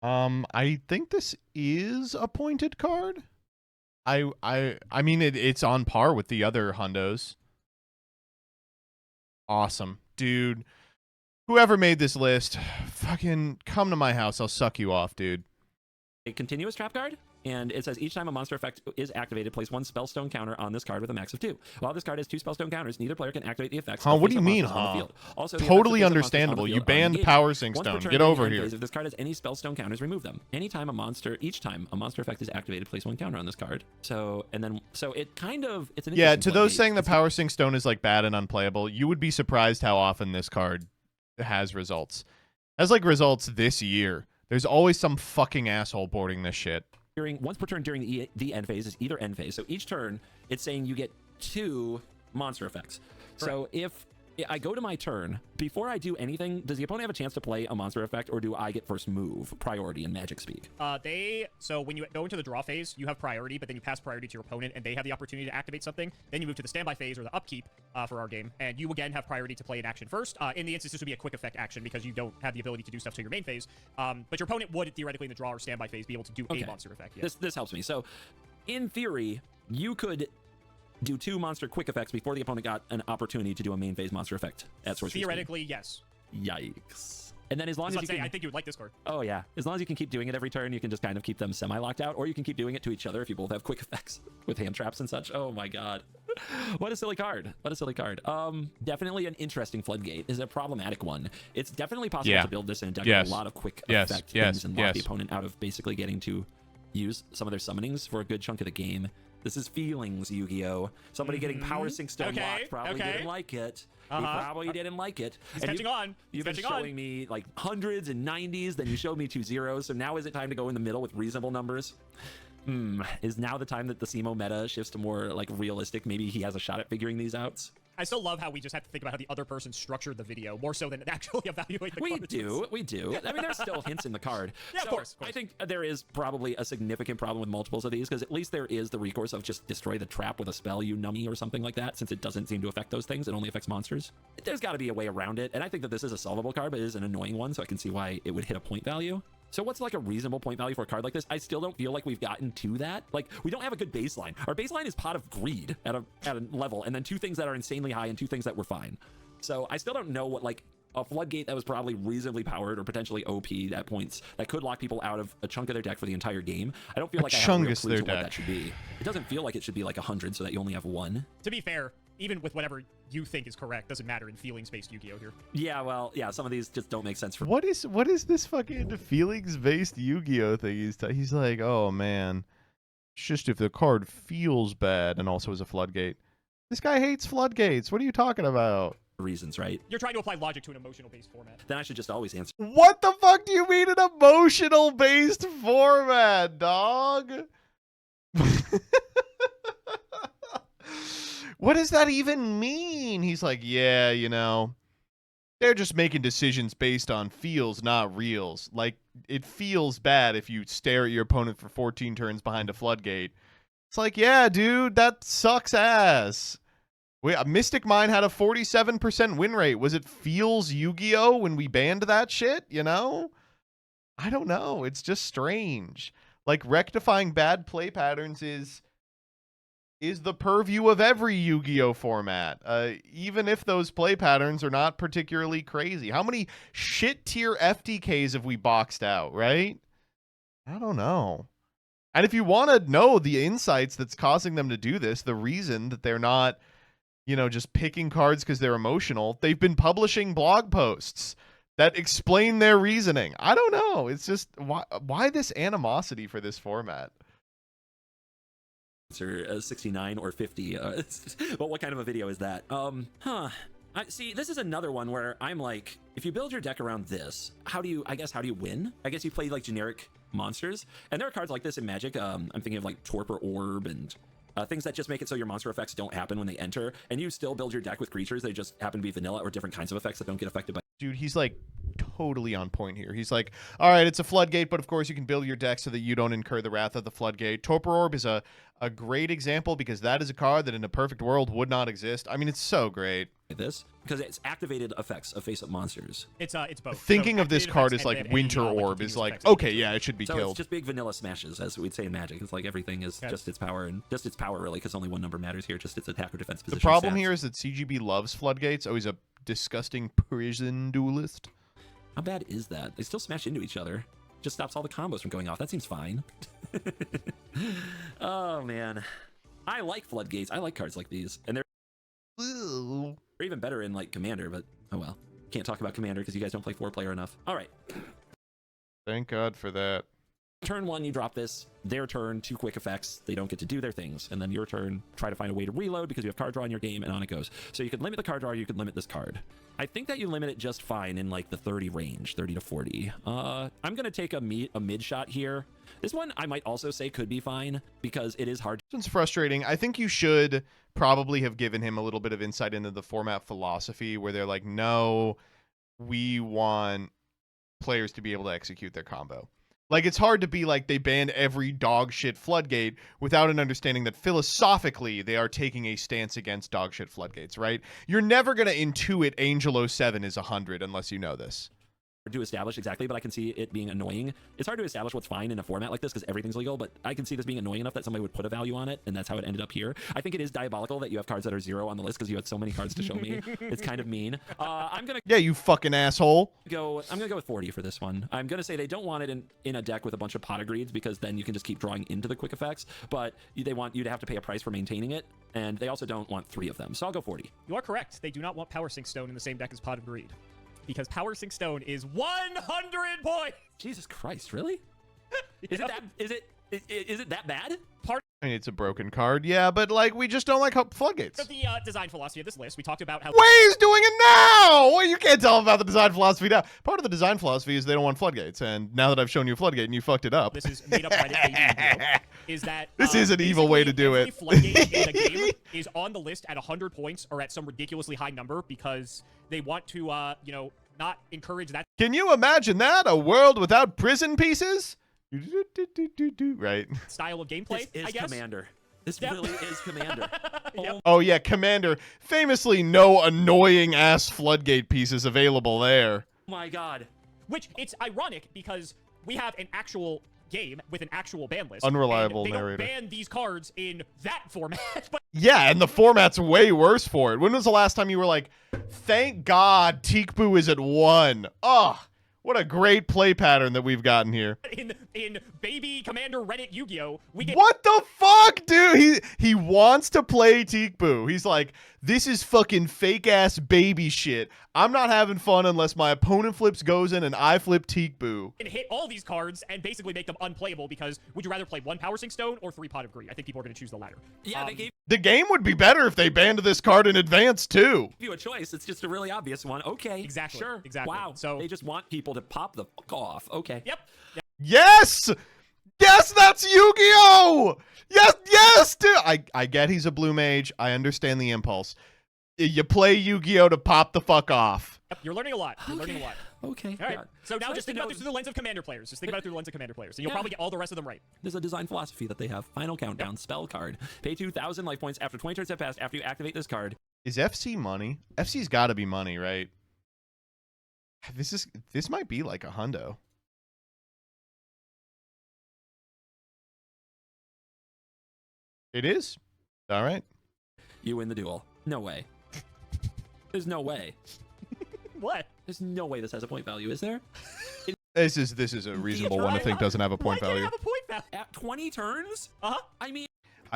[SPEAKER 1] I think this is a pointed card. I mean it's on par with the other hundos. Awesome, dude. Whoever made this list, fucking come to my house. I'll suck you off, dude.
[SPEAKER 3] A continuous trap card, and it says each time a monster effect is activated, place 1 spellstone counter on this card with a max of 2. While this card has 2 spellstone counters, neither player can activate the effects.
[SPEAKER 1] Huh? What do you mean,
[SPEAKER 3] huh?
[SPEAKER 1] Also, totally understandable. You banned Power Sync Stone. Get over here.
[SPEAKER 3] If this card has any spellstone counters, remove them. Each time a monster effect is activated, place 1 counter on this card. So it kind of it's an
[SPEAKER 1] yeah. To those saying the Power Sync Stone is like bad and unplayable, you would be surprised how often this card has results. Has like results this year. There's always some fucking asshole boarding this shit.
[SPEAKER 3] Once per turn during the end phase is either end phase. So each turn, it's saying you get 2 monster effects. Correct. So if I go to my turn, before I do anything, does the opponent have a chance to play a monster effect, or do I get first move priority in Magic speak?
[SPEAKER 2] So when you go into the draw phase, you have priority, but then you pass priority to your opponent, and they have the opportunity to activate something. Then you move to the standby phase or the upkeep for our game, and you again have priority to play an action first. In the instance, this would be a quick effect action because you don't have the ability to do stuff to your main phase. But your opponent would theoretically in the draw or standby phase be able to do a monster effect. Yeah.
[SPEAKER 3] This helps me. So in theory, you could do 2 monster quick effects before the opponent got an opportunity to do a main phase monster effect at sorcery
[SPEAKER 2] theoretically speed. Yes.
[SPEAKER 3] Yikes. And then as long as you can,
[SPEAKER 2] I think you would like this card.
[SPEAKER 3] Oh yeah, as long as you can keep doing it every turn, you can just kind of keep them semi-locked out, or you can keep doing it to each other if you both have quick effects with hand traps and such. Oh my god. What a silly card. What a silly card. Definitely an interesting floodgate. Is a problematic one. It's definitely possible to build this in a deck with a lot of quick effect things and lock the opponent out of basically getting to use some of their summonings for a good chunk of the game. This is feelings, Yu-Gi-Oh! Somebody getting Power Sync Stone locked probably didn't like it. He probably didn't like it.
[SPEAKER 2] He's catching on.
[SPEAKER 3] You've been showing me like hundreds and 90s, then you showed me 2 zeros, so now is it time to go in the middle with reasonable numbers? Is now the time that the Simo meta shifts to more like realistic? Maybe he has a shot at figuring these out.
[SPEAKER 2] I still love how we just have to think about how the other person structured the video more so than actually evaluate the
[SPEAKER 3] card. We do. I mean, there's still hints in the card.
[SPEAKER 2] Yeah, so of course.
[SPEAKER 3] I think there is probably a significant problem with multiples of these because at least there is the recourse of just destroy the trap with a spell, you nummy or something like that, since it doesn't seem to affect those things. It only affects monsters. There's got to be a way around it, and I think that this is a solvable card, but it is an annoying one, so I can see why it would hit a point value. So what's like a reasonable point value for a card like this? I still don't feel like we've gotten to that. Like, we don't have a good baseline. Our baseline is Pot of Greed at a level, and then 2 things that are insanely high and 2 things that were fine. So I still don't know what, like, a floodgate that was probably reasonably powered or potentially OP at points that could lock people out of a chunk of their deck for the entire game. I don't feel like I have a real clue to what that should be. It doesn't feel like it should be like 100 so that you only have 1.
[SPEAKER 2] To be fair, even with whatever you think is correct, doesn't matter in feelings-based Yu-Gi-Oh! Here.
[SPEAKER 3] Yeah, well, yeah, some of these just don't make sense for
[SPEAKER 1] What is this fucking feelings-based Yu-Gi-Oh! Thing? He's like, oh man, it's just if the card feels bad and also is a floodgate. This guy hates floodgates. What are you talking about?
[SPEAKER 3] Reasons, right?
[SPEAKER 2] You're trying to apply logic to an emotional-based format.
[SPEAKER 3] Then I should just always answer.
[SPEAKER 1] What the fuck do you mean an emotional-based format, dog? What does that even mean? He's like, yeah, you know, they're just making decisions based on feels, not reals. Like, it feels bad if you stare at your opponent for 14 turns behind a floodgate. It's like, yeah, dude, that sucks ass. Mystic Mine had a 47% win rate. Was it feels Yu-Gi-Oh! When we banned that shit, you know? I don't know. It's just strange. Like, rectifying bad play patterns is the purview of every Yu-Gi-Oh! Format, even if those play patterns are not particularly crazy. How many shit-tier FTKs have we boxed out, right? I don't know. And if you want to know the insights that's causing them to do this, the reason that they're not, you know, just picking cards because they're emotional, they've been publishing blog posts that explain their reasoning. I don't know. It's just, why this animosity for this format?
[SPEAKER 3] Or 69 or 50, but what kind of a video is that? See, this is another one where I'm like, if you build your deck around this, how do you win? I guess you play like generic monsters, and there are cards like this in Magic. I'm thinking of like Torpor Orb and things that just make it so your monster effects don't happen when they enter, and you still build your deck with creatures. They just happen to be vanilla or different kinds of effects that don't get affected by.
[SPEAKER 1] Dude, he's like totally on point here. He's like, all right, it's a floodgate, but of course you can build your deck so that you don't incur the wrath of the floodgate. Torpor Orb is a great example because that is a card that in a perfect world would not exist. I mean, it's so great.
[SPEAKER 3] This because it's activated effects of face-up monsters.
[SPEAKER 2] It's both.
[SPEAKER 1] Thinking
[SPEAKER 2] So
[SPEAKER 1] of this
[SPEAKER 2] activated
[SPEAKER 1] card
[SPEAKER 2] effects
[SPEAKER 1] as like
[SPEAKER 2] and
[SPEAKER 1] Winter
[SPEAKER 2] any,
[SPEAKER 1] Orb
[SPEAKER 2] continuous
[SPEAKER 1] is like,
[SPEAKER 2] effects
[SPEAKER 1] okay,
[SPEAKER 2] of
[SPEAKER 1] yeah, it should be
[SPEAKER 3] So
[SPEAKER 1] killed.
[SPEAKER 3] it's just big vanilla smashes, as we'd say in Magic. It's like everything is just its power, and just its power really, because only one number matters here, just its attack or defense position.
[SPEAKER 1] The problem
[SPEAKER 3] stats.
[SPEAKER 1] here is that CGB loves floodgates. Oh, he's a disgusting prison duelist.
[SPEAKER 3] How bad is that? They still smash into each other. Just stops all the combos from going off. That seems fine. Oh man, I like floodgates. I like cards like these, and they're even better in like Commander. But oh well, can't talk about Commander because you guys don't play 4-player enough. All right.
[SPEAKER 1] Thank God for that.
[SPEAKER 3] Turn 1, you drop this. Their turn, 2 quick effects. They don't get to do their things. And then your turn, try to find a way to reload because you have card draw in your game, and on it goes. So you could limit the card draw, or you could limit this card. I think that you limit it just fine in like the 30 range, 30 to 40. I'm going to take a mid shot here. This one I might also say could be fine because it is hard.
[SPEAKER 1] This one's frustrating. I think you should probably have given him a little bit of insight into the format philosophy where they're like, no, we want players to be able to execute their combo. Like, it's hard to be like they banned every dog shit floodgate without an understanding that philosophically they are taking a stance against dog shit floodgates, right? You're never going to intuit Angel 07 is 100 unless you know this.
[SPEAKER 3] To establish exactly, but I can see it being annoying. It's hard to establish what's fine in a format like this because everything's legal, but I can see this being annoying enough that somebody would put a value on it, and that's how it ended up here. I think it is diabolical that you have cards that are 0 on the list because you had so many cards to show me. It's kind of mean.
[SPEAKER 1] Yeah, you fucking asshole.
[SPEAKER 3] I'm gonna go with 40 for this one. I'm gonna say they don't want it in a deck with a bunch of pot of greeds because then you can just keep drawing into the quick effects, but they want you to have to pay a price for maintaining it, and they also don't want 3 of them, so I'll go 40.
[SPEAKER 2] You are correct. They do not want Power Sync Stone in the same deck as Pot of Greed. Because Power Sync Stone is 100 points.
[SPEAKER 3] Jesus Christ, really? Is it that bad?
[SPEAKER 1] I mean, it's a broken card, yeah, but like we just don't like floodgates.
[SPEAKER 2] The design philosophy of this list, we talked about how
[SPEAKER 1] Way's doing it now. Well, you can't tell him about the design philosophy now. Part of the design philosophy is they don't want floodgates, and now that I've shown you a floodgate and you fucked it up,
[SPEAKER 2] this is made up by the AE is that
[SPEAKER 1] this is an evil way to do
[SPEAKER 2] every
[SPEAKER 1] it.
[SPEAKER 2] floodgate in the game is on the list at 100 points or at some ridiculously high number because they want to, not encourage that.
[SPEAKER 1] Can you imagine that? A world without prison pieces? Right.
[SPEAKER 2] Style of gameplay,
[SPEAKER 3] This is
[SPEAKER 2] I guess.
[SPEAKER 3] Commander. This really is Commander.
[SPEAKER 2] Yep.
[SPEAKER 1] Oh yeah, Commander. Famously, no annoying ass floodgate pieces available there.
[SPEAKER 3] Oh my God.
[SPEAKER 2] Which, it's ironic because we have an actual game with an actual ban list.
[SPEAKER 1] Unreliable
[SPEAKER 2] and they
[SPEAKER 1] narrator.
[SPEAKER 2] don't ban these cards in that format. But
[SPEAKER 1] Yeah, and the format's way worse for it. When was the last time you were like, thank God Teekboo is at 1? Oh, what a great play pattern that we've gotten here.
[SPEAKER 2] in baby Commander Reddit Yu-Gi-Oh, we get
[SPEAKER 1] What the fuck, dude? He wants to play Teekboo. He's like, this is fucking fake ass baby shit. I'm not having fun unless my opponent flips Gozen and I flip Teekboo.
[SPEAKER 2] and hit all these cards and basically make them unplayable because would you rather play 1 Power Sync Stone or 3 Pot of Greed? I think people are going to choose the latter.
[SPEAKER 3] Yeah, they gave
[SPEAKER 1] The game would be better if they banned this card in advance too.
[SPEAKER 3] you a choice. It's just a really obvious one. Okay.
[SPEAKER 2] Exactly.
[SPEAKER 3] Sure.
[SPEAKER 2] Exactly.
[SPEAKER 3] Wow.
[SPEAKER 2] So-
[SPEAKER 3] they just want people to pop the fuck off. Okay.
[SPEAKER 2] Yep.
[SPEAKER 1] Yes! Yes, that's Yu-Gi-Oh! Yes, dude! I get he's a blue mage. I understand the impulse. You play Yu-Gi-Oh to pop the fuck off.
[SPEAKER 2] Yep. You're learning a lot. You're learning a lot.
[SPEAKER 3] Okay.
[SPEAKER 2] All right.
[SPEAKER 3] yeah.
[SPEAKER 2] So now
[SPEAKER 3] Nice
[SPEAKER 2] just
[SPEAKER 3] to
[SPEAKER 2] think about
[SPEAKER 3] know
[SPEAKER 2] this through the lens of Commander players. Just think about it through the lens of Commander players. And you'll
[SPEAKER 3] Yeah.
[SPEAKER 2] probably get all the rest of them right.
[SPEAKER 3] There's a design philosophy that they have. Final countdown, spell card. Pay 2,000 life points after 20 turns have passed after you activate this card.
[SPEAKER 1] Is FC money? FC's got to be money, right? This might be like a hundo. It is. All right.
[SPEAKER 3] You win the duel. No way. There's no way.
[SPEAKER 2] What?
[SPEAKER 3] There's no way this has a point value, is there?
[SPEAKER 1] This is a reasonable one to think doesn't have a point
[SPEAKER 2] Why can't
[SPEAKER 1] value.
[SPEAKER 2] it have a point value?
[SPEAKER 3] At 20 turns?
[SPEAKER 2] Uh-huh.
[SPEAKER 3] I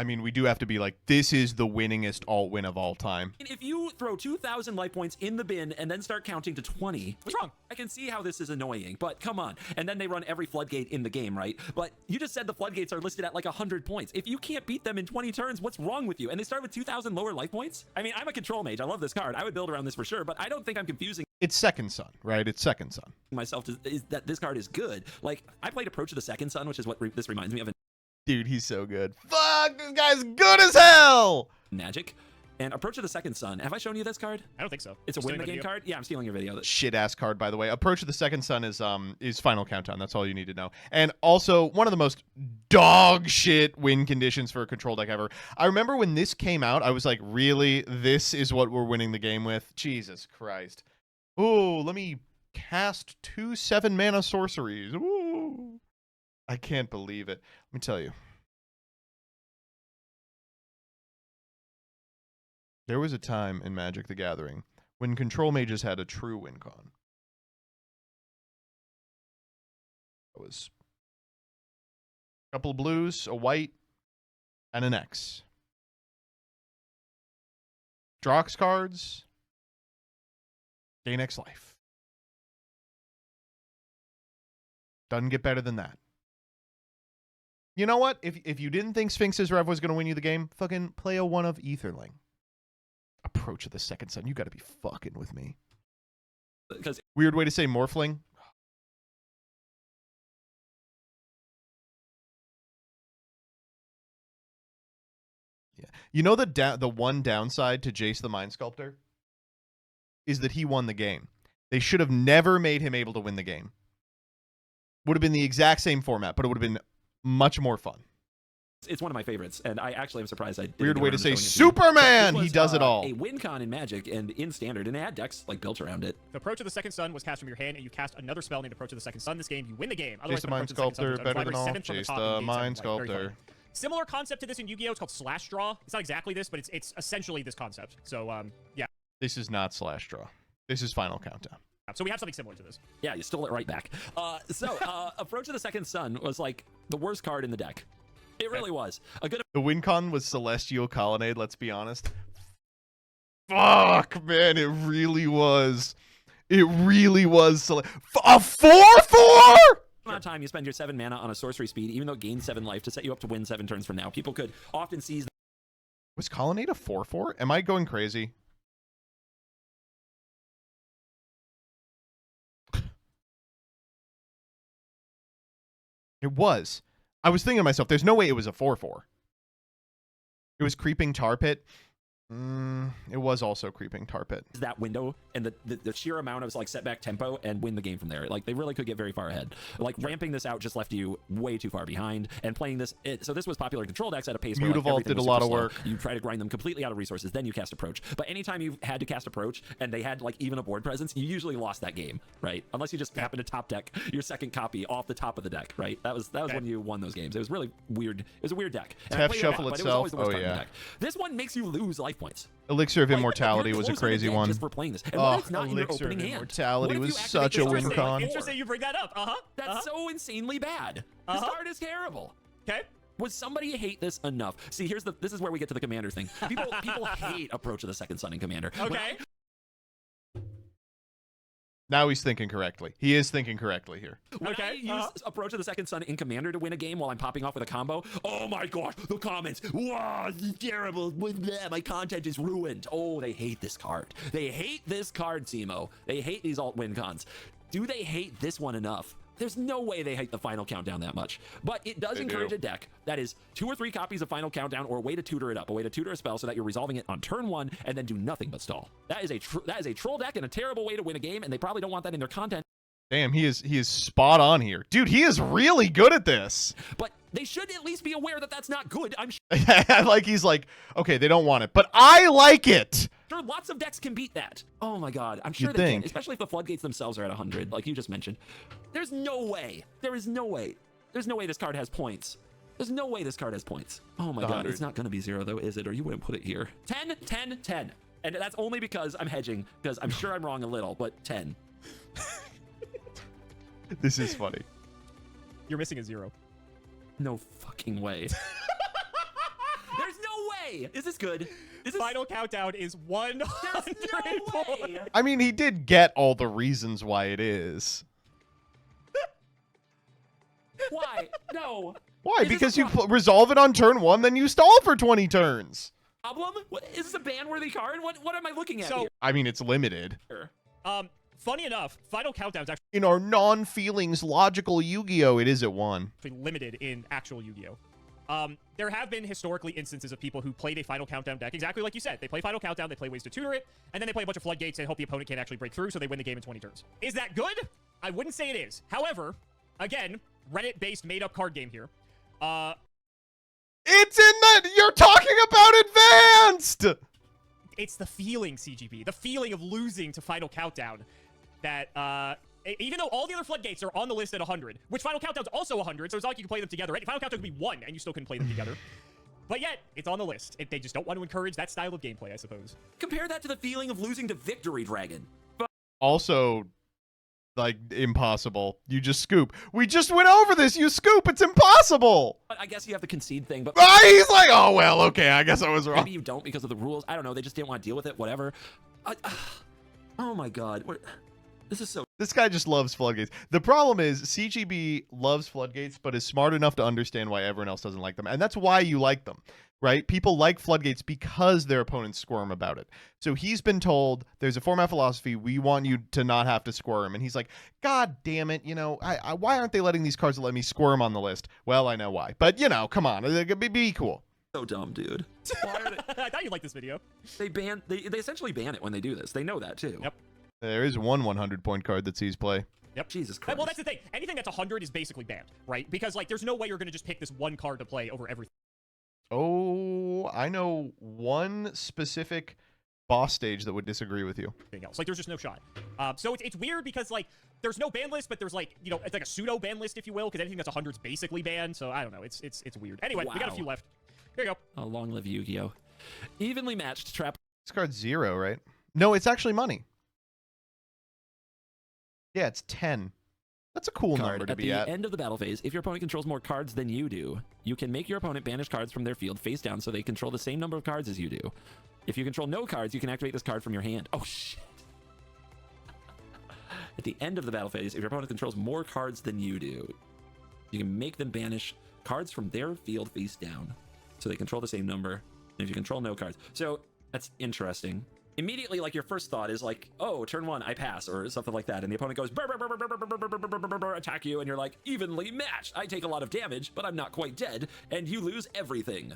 [SPEAKER 3] mean,
[SPEAKER 1] We do have to be like, this is the winningest alt win of all time.
[SPEAKER 3] if you throw 2,000 life points in the bin and then start counting to 20,
[SPEAKER 2] What's wrong?
[SPEAKER 3] I can see how this is annoying, but come on. And then they run every floodgate in the game, right? But you just said the floodgates are listed at like 100 points. If you can't beat them in 20 turns, what's wrong with you? And they start with 2,000 lower life points? I mean, I'm a control mage. I love this card. I would build around this for sure, but I don't think I'm confusing
[SPEAKER 1] It's Second Son, right? It's Second Son.
[SPEAKER 3] myself to is that this card is good. Like, I played Approach of the Second Son, which is what this reminds me of in
[SPEAKER 1] Dude, he's so good. Fuck, this guy's good as hell!
[SPEAKER 3] Magic. And Approach of the Second Sun. Have I shown you this card?
[SPEAKER 2] I don't think so.
[SPEAKER 3] It's a win the game card? Yeah, I'm stealing your video.
[SPEAKER 1] Shit ass card, by the way. Approach of the Second Sun is Final Countdown. That's all you need to know. And also one of the most dog shit win conditions for a control deck ever. I remember when this came out, I was like, really? This is what we're winning the game with? Jesus Christ. Ooh, let me cast 2 7-mana sorceries. Ooh. I can't believe it. Let me tell you. There was a time in Magic the Gathering when control mages had a true win con. It was a couple of blues, a white, and an X. Drox cards, gain X life. Doesn't get better than that. You know what? If you didn't think Sphinx's Rev was going to win you the game, fucking play a 1 of Aetherling. Approach of the Second Sun. You got to be fucking with me.
[SPEAKER 3] Because
[SPEAKER 1] weird way to say Morphling. Yeah. You know the one downside to Jace the Mind Sculptor is that he won the game. They should have never made him able to win the game. Would have been the exact same format, but it would have been much more fun.
[SPEAKER 3] it's one of my favorites, and I actually am surprised I didn't
[SPEAKER 1] Weird
[SPEAKER 3] get
[SPEAKER 1] way
[SPEAKER 3] around
[SPEAKER 1] to say
[SPEAKER 3] showing it you.
[SPEAKER 1] Superman!
[SPEAKER 3] This was,
[SPEAKER 1] He does it all.
[SPEAKER 3] A win con in Magic and in Standard, and it had decks like built around it.
[SPEAKER 2] The Approach of the Second Sun was cast from your hand, and you cast another spell named Approach of the Second Sun this game. You win the game.
[SPEAKER 1] Chase the Mind Sculptor, better than all. Chase the Mind Sculptor.
[SPEAKER 2] Similar concept to this in Yu-Gi-Oh! It's called Slash Draw. It's not exactly this, but it's essentially this concept. So, yeah.
[SPEAKER 1] This is not Slash Draw. This is Final Countdown.
[SPEAKER 2] So we have something similar to this.
[SPEAKER 3] Yeah, you stole it right back. Approach of the Second Sun was like the worst card in the deck. It really was.
[SPEAKER 1] The win con was Celestial Colonnade, let's be honest. Fuck, man, it really was. It really was. A 4/4?
[SPEAKER 3] Amount of time you spend your 7 mana on a sorcery speed, even though it gains 7 life to set you up to win 7 turns from now. People could often seize.
[SPEAKER 1] Was Colonnade a 4/4? Am I going crazy? It was. I was thinking to myself, there's no way it was a 4/4. It was Creeping Tar Pit. It was also Creeping Tar Pit.
[SPEAKER 3] That window and the sheer amount of like setback tempo and win the game from there. Like they really could get very far ahead. Like ramping this out just left you way too far behind. And playing this, so this was popular control decks at a pace where like,
[SPEAKER 1] Mutavault did a lot of work.
[SPEAKER 3] You try to grind them completely out of resources, then you cast Approach. But anytime you had to cast Approach and they had like even a board presence, you usually lost that game, right? Unless you just happen to top deck your second copy off the top of the deck, right? That was when you won those games. It was really weird. It was a weird deck.
[SPEAKER 1] Tef Shuffle itself.
[SPEAKER 3] Oh yeah. This one makes you lose life points.
[SPEAKER 1] Elixir of Immortality was a crazy one.
[SPEAKER 3] Just for playing this. And
[SPEAKER 1] oh,
[SPEAKER 3] not
[SPEAKER 1] Elixir
[SPEAKER 3] in
[SPEAKER 1] of
[SPEAKER 3] your
[SPEAKER 1] Immortality was such a win con.
[SPEAKER 2] Interesting you bring that up.
[SPEAKER 3] That's so insanely bad. This card is terrible.
[SPEAKER 2] Okay.
[SPEAKER 3] Would somebody hate this enough? See, this is where we get to the Commander thing. People hate Approach of the Second Sun in Commander.
[SPEAKER 2] Okay.
[SPEAKER 1] Now he's thinking correctly. He is thinking correctly here.
[SPEAKER 3] When I use Approach of the Second Sun in Commander to win a game while I'm popping off with a combo, oh my gosh, the comments. Wow, this is terrible. My content is ruined. Oh, they hate this card. They hate this card, Simo. They hate these alt win cons. Do they hate this one enough? There's no way they hate the Final Countdown that much. But it does encourage a deck that is 2 or 3 copies of Final Countdown or a way to tutor it up, a way to tutor a spell so that you're resolving it on turn 1 and then do nothing but stall. That is a troll deck and a terrible way to win a game, and they probably don't want that in their content.
[SPEAKER 1] Damn, he is spot on here. Dude, he is really good at this.
[SPEAKER 3] But they should at least be aware that that's not good. I'm
[SPEAKER 1] sure. Like, he's like, okay, they don't want it, but I like it.
[SPEAKER 3] Sure, lots of decks can beat that. Oh my god, I'm sure they can, especially if the floodgates themselves are at 100, like you just mentioned. There's no way. There is no way. There's no way this card has points. There's no way this card has points. Oh my god, it's not going to be 0 though, is it? Or you wouldn't put it here. 10, 10, 10. And that's only because I'm hedging, because I'm sure I'm wrong a little, but 10.
[SPEAKER 1] This is funny.
[SPEAKER 2] You're missing a 0.
[SPEAKER 3] No fucking way. There's no way. Is this good?
[SPEAKER 2] Final Countdown is 100
[SPEAKER 3] no
[SPEAKER 1] I mean, he did get all the reasons why it is.
[SPEAKER 3] Why? No.
[SPEAKER 1] Why? Because you resolve it on turn 1, then you stall for 20 turns.
[SPEAKER 3] Problem? Is this a ban-worthy card? What am I looking at here?
[SPEAKER 1] I mean, it's limited.
[SPEAKER 2] Funny enough, Final Countdown's actually
[SPEAKER 1] in our non-feelings logical Yu-Gi-Oh, it is at 1.
[SPEAKER 2] limited in actual Yu-Gi-Oh. There have been historically instances of people who played a Final Countdown deck exactly like you said. They play Final Countdown, they play ways to tutor it, and then they play a bunch of floodgates and hope the opponent can't actually break through, so they win the game in 20 turns. Is that good? I wouldn't say it is. However, again, Reddit-based made-up card game here.
[SPEAKER 1] It's in the... You're talking about advanced!
[SPEAKER 2] It's the feeling, CGB. The feeling of losing to Final Countdown. That, even though all the other floodgates are on the list at 100, which Final Countdown's also 100, so it's not like you can play them together, right? Final Countdown could be 1, and you still couldn't play them together. But yet, it's on the list. They just don't want to encourage that style of gameplay, I suppose.
[SPEAKER 3] Compare that to the feeling of losing to Victory Dragon.
[SPEAKER 1] Also, like, impossible. You just scoop. We just went over this. You scoop. It's impossible.
[SPEAKER 3] I guess you have the concede thing, but
[SPEAKER 1] He's like, oh, well, okay. I guess I was wrong.
[SPEAKER 3] maybe you don't because of the rules. I don't know. They just didn't want to deal with it. Whatever. Oh my God. This is so...
[SPEAKER 1] This guy just loves floodgates. The problem is CGB loves floodgates, but is smart enough to understand why everyone else doesn't like them. And that's why you like them, right? People like floodgates because their opponents squirm about it. So he's been told there's a format philosophy. We want you to not have to squirm. And he's like, God damn it. You know, why aren't they letting these cards let me squirm on the list? Well, I know why. But, you know, come on. Be cool.
[SPEAKER 3] So dumb, dude.
[SPEAKER 2] I thought you'd like this video.
[SPEAKER 3] They essentially ban it when they do this. They know that too.
[SPEAKER 2] Yep.
[SPEAKER 1] There is one 100-point card that sees play.
[SPEAKER 2] Yep.
[SPEAKER 3] Jesus Christ.
[SPEAKER 2] Well, that's the thing. Anything that's 100 is basically banned, right? Because, like, there's no way you're going to just pick this one card to play over everything.
[SPEAKER 1] Oh, I know one specific boss stage that would disagree with you.
[SPEAKER 2] Else. Like, there's just no shot. So it's weird because, like, there's no ban list, but there's, like, you know, it's like a pseudo ban list, if you will, because anything that's 100 is basically banned. So I don't know. It's weird. Anyway,
[SPEAKER 3] Wow.
[SPEAKER 2] we got a few left. Here you go.
[SPEAKER 3] Long live Yu-Gi-Oh! Evenly matched trap.
[SPEAKER 1] This card's 0, right? No, it's actually money. Yeah, it's 10. That's a cool number to be
[SPEAKER 3] at
[SPEAKER 1] at.
[SPEAKER 3] the end of the battle phase, if your opponent controls more cards than you do, you can make your opponent banish cards from their field face down so they control the same number of cards as you do. If you control no cards, you can activate this card from your hand. Oh, shit. At the end of the battle phase, if your opponent controls more cards than you do, you can make them banish cards from their field face down so they control the same number. And if you control no cards. So that's interesting. Immediately, like, your first thought is like, oh, turn 1, I pass, or something like that. And the opponent goes, brr, brr, brr, brr, brr, brr, brr, brr, brr, brr, brr, attack you. And you're like, evenly matched. I take a lot of damage, but I'm not quite dead. And you lose everything.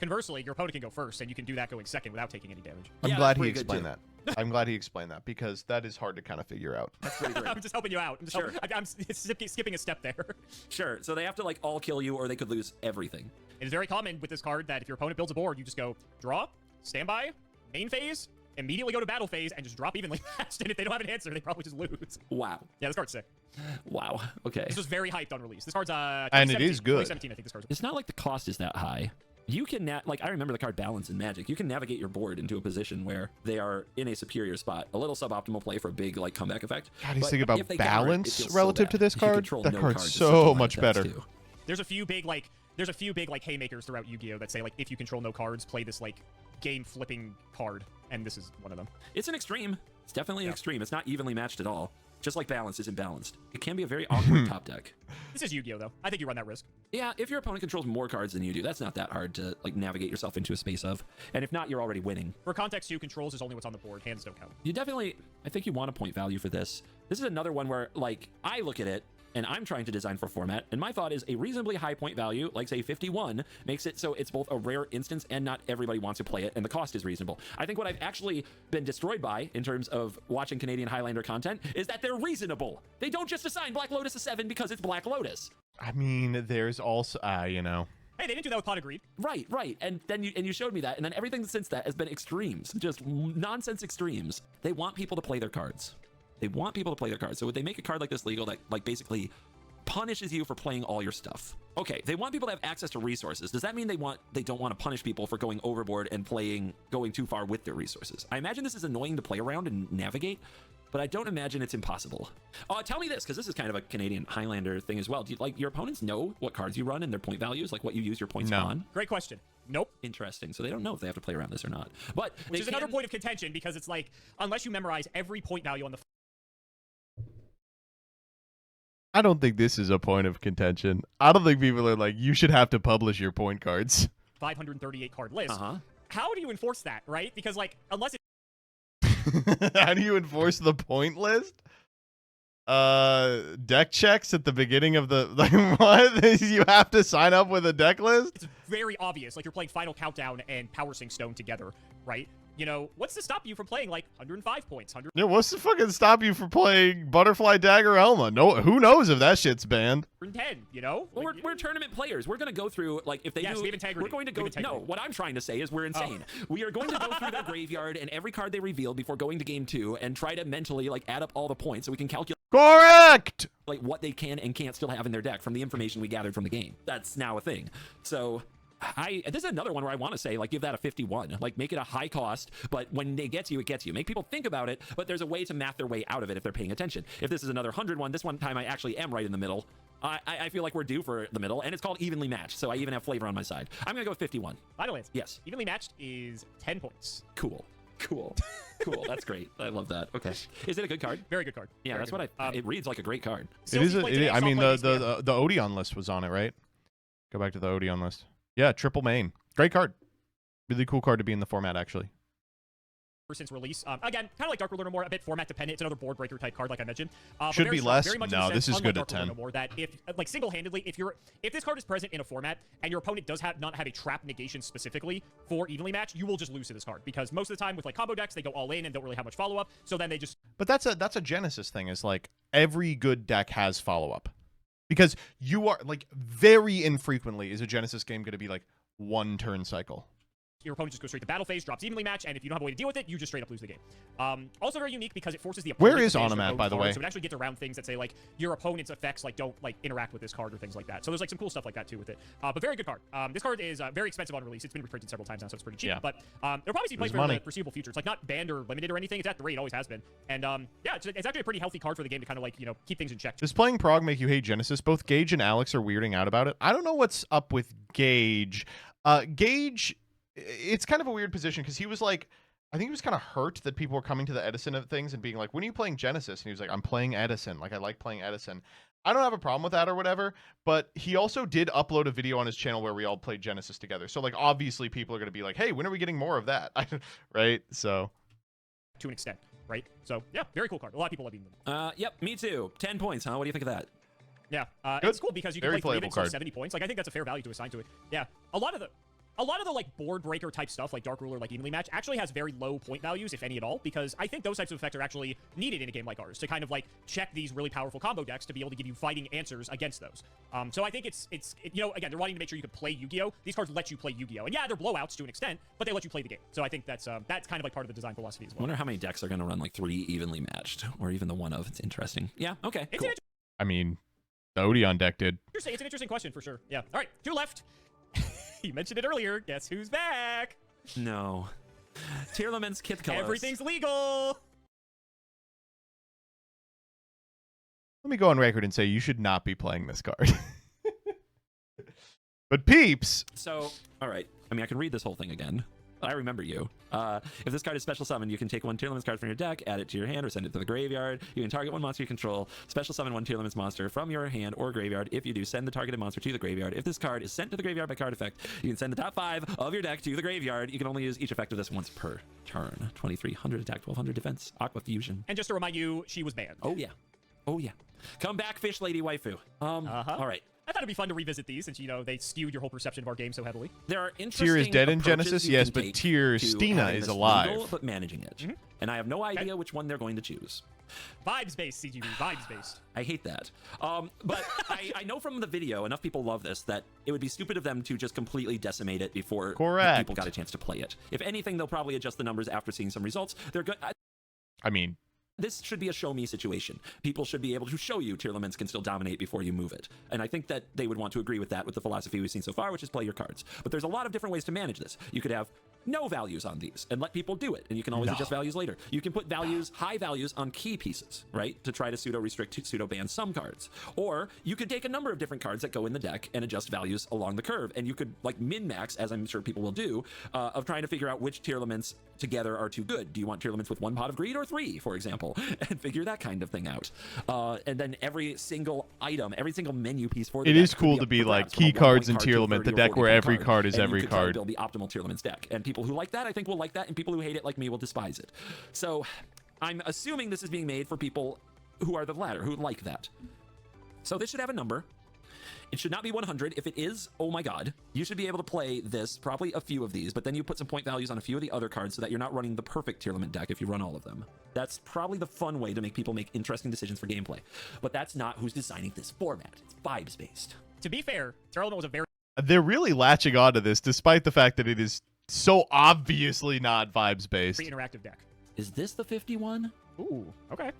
[SPEAKER 2] Conversely, your opponent can go first, and you can do that going second without taking any damage.
[SPEAKER 1] I'm glad he explained that. I'm glad he explained that, because that is hard to kind of figure out.
[SPEAKER 3] That's pretty great.
[SPEAKER 2] I'm just helping you out. I'm skipping a step there.
[SPEAKER 3] Sure. So they have to, like, all kill you, or they could lose everything.
[SPEAKER 2] It is very common with this card that if your opponent builds a board, you just go draw, standby, main phase, immediately go to battle phase, and just drop evenly matched. And if they don't have an answer, they probably just lose.
[SPEAKER 3] Wow.
[SPEAKER 2] Yeah, this card's sick.
[SPEAKER 3] Wow. Okay.
[SPEAKER 2] This was very hyped on release. This card's
[SPEAKER 1] and it is good.
[SPEAKER 2] 2017, I think this card's.
[SPEAKER 3] It's not like the cost is that high. You can, like, I remember the card Balance in Magic. You can navigate your board into a position where they are in a superior spot. A little suboptimal play for a big, like, comeback effect.
[SPEAKER 1] God, he's thinking
[SPEAKER 3] if
[SPEAKER 1] about
[SPEAKER 3] they
[SPEAKER 1] balance
[SPEAKER 3] guard,
[SPEAKER 1] relative to this card. That card's so much better.
[SPEAKER 2] There's a few big, like, haymakers throughout Yu-Gi-Oh! That say, like, if you control no cards, play this, like, game-flipping card. And this is one of them.
[SPEAKER 3] It's an extreme. It's definitely an extreme. It's not evenly matched at all. Just like Balance isn't balanced. It can be a very awkward top deck.
[SPEAKER 2] This is Yu-Gi-Oh! Though. I think you run that risk.
[SPEAKER 3] Yeah, if your opponent controls more cards than you do, that's not that hard to, like, navigate yourself into a space of. And if not, you're already winning.
[SPEAKER 2] For context, too, controls is only what's on the board. Hands don't count.
[SPEAKER 3] You definitely, I think you want a point value for this. This is another one where, like, I look at it, and I'm trying to design for format, and my thought is a reasonably high point value, like, say, 51, makes it so it's both a rare instance and not everybody wants to play it, and the cost is reasonable. I think what I've actually been destroyed by, in terms of watching Canadian Highlander content, is that they're reasonable. They don't just assign Black Lotus a 7 because it's Black Lotus.
[SPEAKER 1] I mean, there's also, you know.
[SPEAKER 2] Hey, they didn't do that with Pot of Greed.
[SPEAKER 3] Right, right. And then you showed me that, and then everything since that has been extremes, just nonsense extremes. They want people to play their cards. They want people to play their cards. So would they make a card like this legal that, like, basically punishes you for playing all your stuff? Okay, they want people to have access to resources. Does that mean they don't want to punish people for going overboard and going too far with their resources? I imagine this is annoying to play around and navigate, but I don't imagine it's impossible. Tell me this, because this is kind of a Canadian Highlander thing as well. Do you, like, your opponents know what cards you run and their point values, like what you use your points on?
[SPEAKER 2] Great question. Nope.
[SPEAKER 3] Interesting. So they don't know if they have to play around this or not. But
[SPEAKER 2] which is another point of contention, because it's like, unless you memorize every point value on the
[SPEAKER 1] I don't think this is a point of contention. I don't think people are like, you should have to publish your point cards.
[SPEAKER 2] 538 card list. How do you enforce that, right? Because, like, unless it
[SPEAKER 1] how do you enforce the point list? Deck checks at the beginning of the like what? You have to sign up with a deck list?
[SPEAKER 2] It's very obvious, like you're playing Final Countdown and Power Sync Stone together, right? You know, what's to stop you from playing like 105 points?
[SPEAKER 1] Yeah, what's to fucking stop you from playing Butterfly Dagger Elma? No, who knows if that shit's banned?
[SPEAKER 2] 110, you know?
[SPEAKER 3] Well,
[SPEAKER 2] Like,
[SPEAKER 3] we're tournament players. We're going to go through, like, if they
[SPEAKER 2] Yes,
[SPEAKER 3] do,
[SPEAKER 2] we have integrity.
[SPEAKER 3] we're going to
[SPEAKER 2] We
[SPEAKER 3] go,
[SPEAKER 2] have integrity.
[SPEAKER 3] no, what I'm trying to say is we're insane. We are going to go through their graveyard and every card they revealed before going to game 2 and try to mentally, like, add up all the points so we can calculate
[SPEAKER 1] Correct!
[SPEAKER 3] like what they can and can't still have in their deck from the information we gathered from the game. That's now a thing. So this is another one where I want to say, like, give that a 51. Like, make it a high cost, but when they get you, it gets you. Make people think about it, but there's a way to math their way out of it if they're paying attention. If this is another 100 one, this one time I actually am right in the middle. I feel like we're due for the middle, and it's called evenly matched, so I even have flavor on my side. I'm gonna go with 51.
[SPEAKER 2] Final answer.
[SPEAKER 3] Yes.
[SPEAKER 2] Evenly matched is 10 points.
[SPEAKER 3] Cool. Cool. Cool. That's great. I love that. Okay. Is it a good card?
[SPEAKER 2] Very good card.
[SPEAKER 3] Yeah,
[SPEAKER 2] Very
[SPEAKER 3] that's
[SPEAKER 2] good
[SPEAKER 3] what
[SPEAKER 2] card.
[SPEAKER 3] it reads like a great card.
[SPEAKER 1] It is. I mean,
[SPEAKER 2] the
[SPEAKER 1] the Odeon list was on it, right? Go back to the Odeon list. Yeah, triple main. Great card. Really cool card to be in the format, actually.
[SPEAKER 2] Since release. Again, kind of like Dark Ruler No More, a bit format dependent. It's another board breaker type card, like I mentioned. But
[SPEAKER 1] Should
[SPEAKER 2] very
[SPEAKER 1] be
[SPEAKER 2] strong,
[SPEAKER 1] less.
[SPEAKER 2] very much in
[SPEAKER 1] No,
[SPEAKER 2] the
[SPEAKER 1] this
[SPEAKER 2] sense,
[SPEAKER 1] is good
[SPEAKER 2] unlike
[SPEAKER 1] at
[SPEAKER 2] Dark Ruler
[SPEAKER 1] 10.
[SPEAKER 2] No More, that if single-handedly, if this card is present in a format and your opponent does not have a trap negation specifically for evenly matched, you will just lose to this card because most of the time with like combo decks, they go all in and don't really have much follow-up. So then they just.
[SPEAKER 1] But that's a Genesys thing. Is like every good deck has follow up, because you are like very infrequently is a Genesys game going to be like one turn cycle.
[SPEAKER 2] Your opponent just goes straight to battle phase, drops evenly match, and if you don't have a way to deal with it, you just straight up lose the game. Also very unique because it forces the opponent.
[SPEAKER 1] Where is
[SPEAKER 2] to manage their
[SPEAKER 1] Onomat,
[SPEAKER 2] own
[SPEAKER 1] by the
[SPEAKER 2] card,
[SPEAKER 1] way?
[SPEAKER 2] So it actually gets around things that say like your opponent's effects like don't like interact with this card or things like that. So there's like some cool stuff like that too with it. But very good card. This card is very expensive on release. It's been reprinted several times now, so it's pretty cheap.
[SPEAKER 1] Yeah.
[SPEAKER 2] But it'll probably see play
[SPEAKER 1] There's
[SPEAKER 2] for
[SPEAKER 1] money.
[SPEAKER 2] the foreseeable future. It's like not banned or limited or anything. It's at the rate it always has been. And yeah, it's actually a pretty healthy card for the game to kind of like keep things in check.
[SPEAKER 1] Does playing Prog make you hate Genesys? Both Gage and Alex are weirding out about it. I don't know what's up with Gage. Gage, it's kind of a weird position because he was like, I think he was kind of hurt that people were coming to the Edison of things and being like, when are you playing Genesys? And he was like, I'm playing Edison. Like, I like playing Edison. I don't have a problem with that or whatever, but he also did upload a video on his channel where we all played Genesys together. So, like, obviously people are going to be like, hey, when are we getting more of that? Right? So.
[SPEAKER 2] To an extent, right? So, yeah, very cool card. A lot of people love them.
[SPEAKER 3] Yep, me too. 10 points, huh? What do you think of that?
[SPEAKER 2] Yeah, it's cool because you can
[SPEAKER 1] Very
[SPEAKER 2] play 3
[SPEAKER 1] playable
[SPEAKER 2] until
[SPEAKER 1] card.
[SPEAKER 2] 70 points. Like, I think that's a fair value to assign to it. Yeah, a lot of the like board breaker type stuff, like Dark Ruler, like evenly match, actually has very low point values, if any at all, because I think those types of effects are actually needed in a game like ours to kind of like check these really powerful combo decks to be able to give you fighting answers against those. So I think it's again, they're wanting to make sure you can play Yu-Gi-Oh. These cards let you play Yu-Gi-Oh, and yeah, they're blowouts to an extent, but they let you play the game. So I think that's kind of like part of the design philosophy as
[SPEAKER 3] I
[SPEAKER 2] well.
[SPEAKER 3] wonder how many decks are going to run like 3 evenly matched, or even the one of. It's interesting. Yeah. Okay.
[SPEAKER 2] It's
[SPEAKER 3] Cool.
[SPEAKER 1] I mean, the Odeon deck did.
[SPEAKER 2] It's an interesting question for sure. Yeah. All right, 2 left. You mentioned it earlier. Guess who's back?
[SPEAKER 3] No. Tearlaments, Kith Colors.
[SPEAKER 2] Everything's legal.
[SPEAKER 1] Let me go on record and say you should not be playing this card. But peeps.
[SPEAKER 3] So, all right. I mean, I can read this whole thing again. I remember you. If this card is special summoned, you can take 1 Tearlaments card from your deck, add it to your hand, or send it to the graveyard. You can target 1 monster you control, special summon 1 Tearlaments monster from your hand or graveyard. If you do, send the targeted monster to the graveyard. If this card is sent to the graveyard by card effect, you can send the top 5 of your deck to the graveyard. You can only use each effect of this once per turn. 2300 attack, 1200 defense, Aqua Fusion.
[SPEAKER 2] And just to remind you, she was banned.
[SPEAKER 3] Oh, yeah. Oh, yeah. Come back, Fish Lady Waifu. All right.
[SPEAKER 2] I thought it'd be fun to revisit these since, they skewed your whole perception of our game so heavily.
[SPEAKER 3] There are interesting
[SPEAKER 1] Tyr is dead in
[SPEAKER 3] approaches
[SPEAKER 1] Genesys,
[SPEAKER 3] you
[SPEAKER 1] yes,
[SPEAKER 3] can
[SPEAKER 1] but
[SPEAKER 3] take
[SPEAKER 1] Tyr
[SPEAKER 3] to
[SPEAKER 1] Stina
[SPEAKER 3] having
[SPEAKER 1] is
[SPEAKER 3] this
[SPEAKER 1] alive.
[SPEAKER 3] legal, but managing it. And I have no idea which one they're going to choose.
[SPEAKER 2] Vibes-based, CGB. Vibes-based.
[SPEAKER 3] I hate that. But I know from the video, enough people love this, that it would be stupid of them to just completely decimate it before
[SPEAKER 1] Correct.
[SPEAKER 3] people got a chance to play it. If anything, they'll probably adjust the numbers after seeing some results. They're good.
[SPEAKER 1] I mean,
[SPEAKER 3] This should be a show me situation. People should be able to show you Tearlaments can still dominate before you move it. And I think that they would want to agree with that with the philosophy we've seen so far, which is play your cards. But there's a lot of different ways to manage this. You could have no values on these and let people do it. And you can always adjust values later. You can put values, high values on key pieces, right? To try to pseudo-restrict, pseudo-ban some cards. Or you could take a number of different cards that go in the deck and adjust values along the curve. And you could like min-max, as I'm sure people will do, of trying to figure out which Tearlaments together are too good. Do you want Tearlaments with 1 Pot of Greed or 3, for example? And figure that kind of thing out. And then every single item, every single menu piece for the
[SPEAKER 1] it
[SPEAKER 3] deck
[SPEAKER 1] is
[SPEAKER 3] could
[SPEAKER 1] cool
[SPEAKER 3] be
[SPEAKER 1] to
[SPEAKER 3] up
[SPEAKER 1] be
[SPEAKER 3] for
[SPEAKER 1] like
[SPEAKER 3] grabs from a
[SPEAKER 1] key
[SPEAKER 3] 1
[SPEAKER 1] cards
[SPEAKER 3] point
[SPEAKER 1] in
[SPEAKER 3] card to a
[SPEAKER 1] Tearlament,
[SPEAKER 3] 30
[SPEAKER 1] the
[SPEAKER 3] or
[SPEAKER 1] deck
[SPEAKER 3] 40
[SPEAKER 1] where
[SPEAKER 3] point
[SPEAKER 1] every card is
[SPEAKER 3] and
[SPEAKER 1] every
[SPEAKER 3] you could try to
[SPEAKER 1] card.
[SPEAKER 3] build the optimal Tearlaments deck. And people who like that, I think will like that, and people who hate it like me will despise it. So I'm assuming this is being made for people who are the latter, who like that. So this should have a number. It should not be 100. If it is, oh my god, you should be able to play this, probably a few of these, but then you put some point values on a few of the other cards so that you're not running the perfect Tearlament deck if you run all of them. That's probably the fun way to make people make interesting decisions for gameplay. But that's not who's designing this format. It's vibes-based.
[SPEAKER 2] To be fair, Tearlament was a very...
[SPEAKER 1] They're really latching onto this, despite the fact that it is so obviously not vibes-based.
[SPEAKER 2] interactive deck.
[SPEAKER 3] Is this the 51?
[SPEAKER 2] Ooh, okay.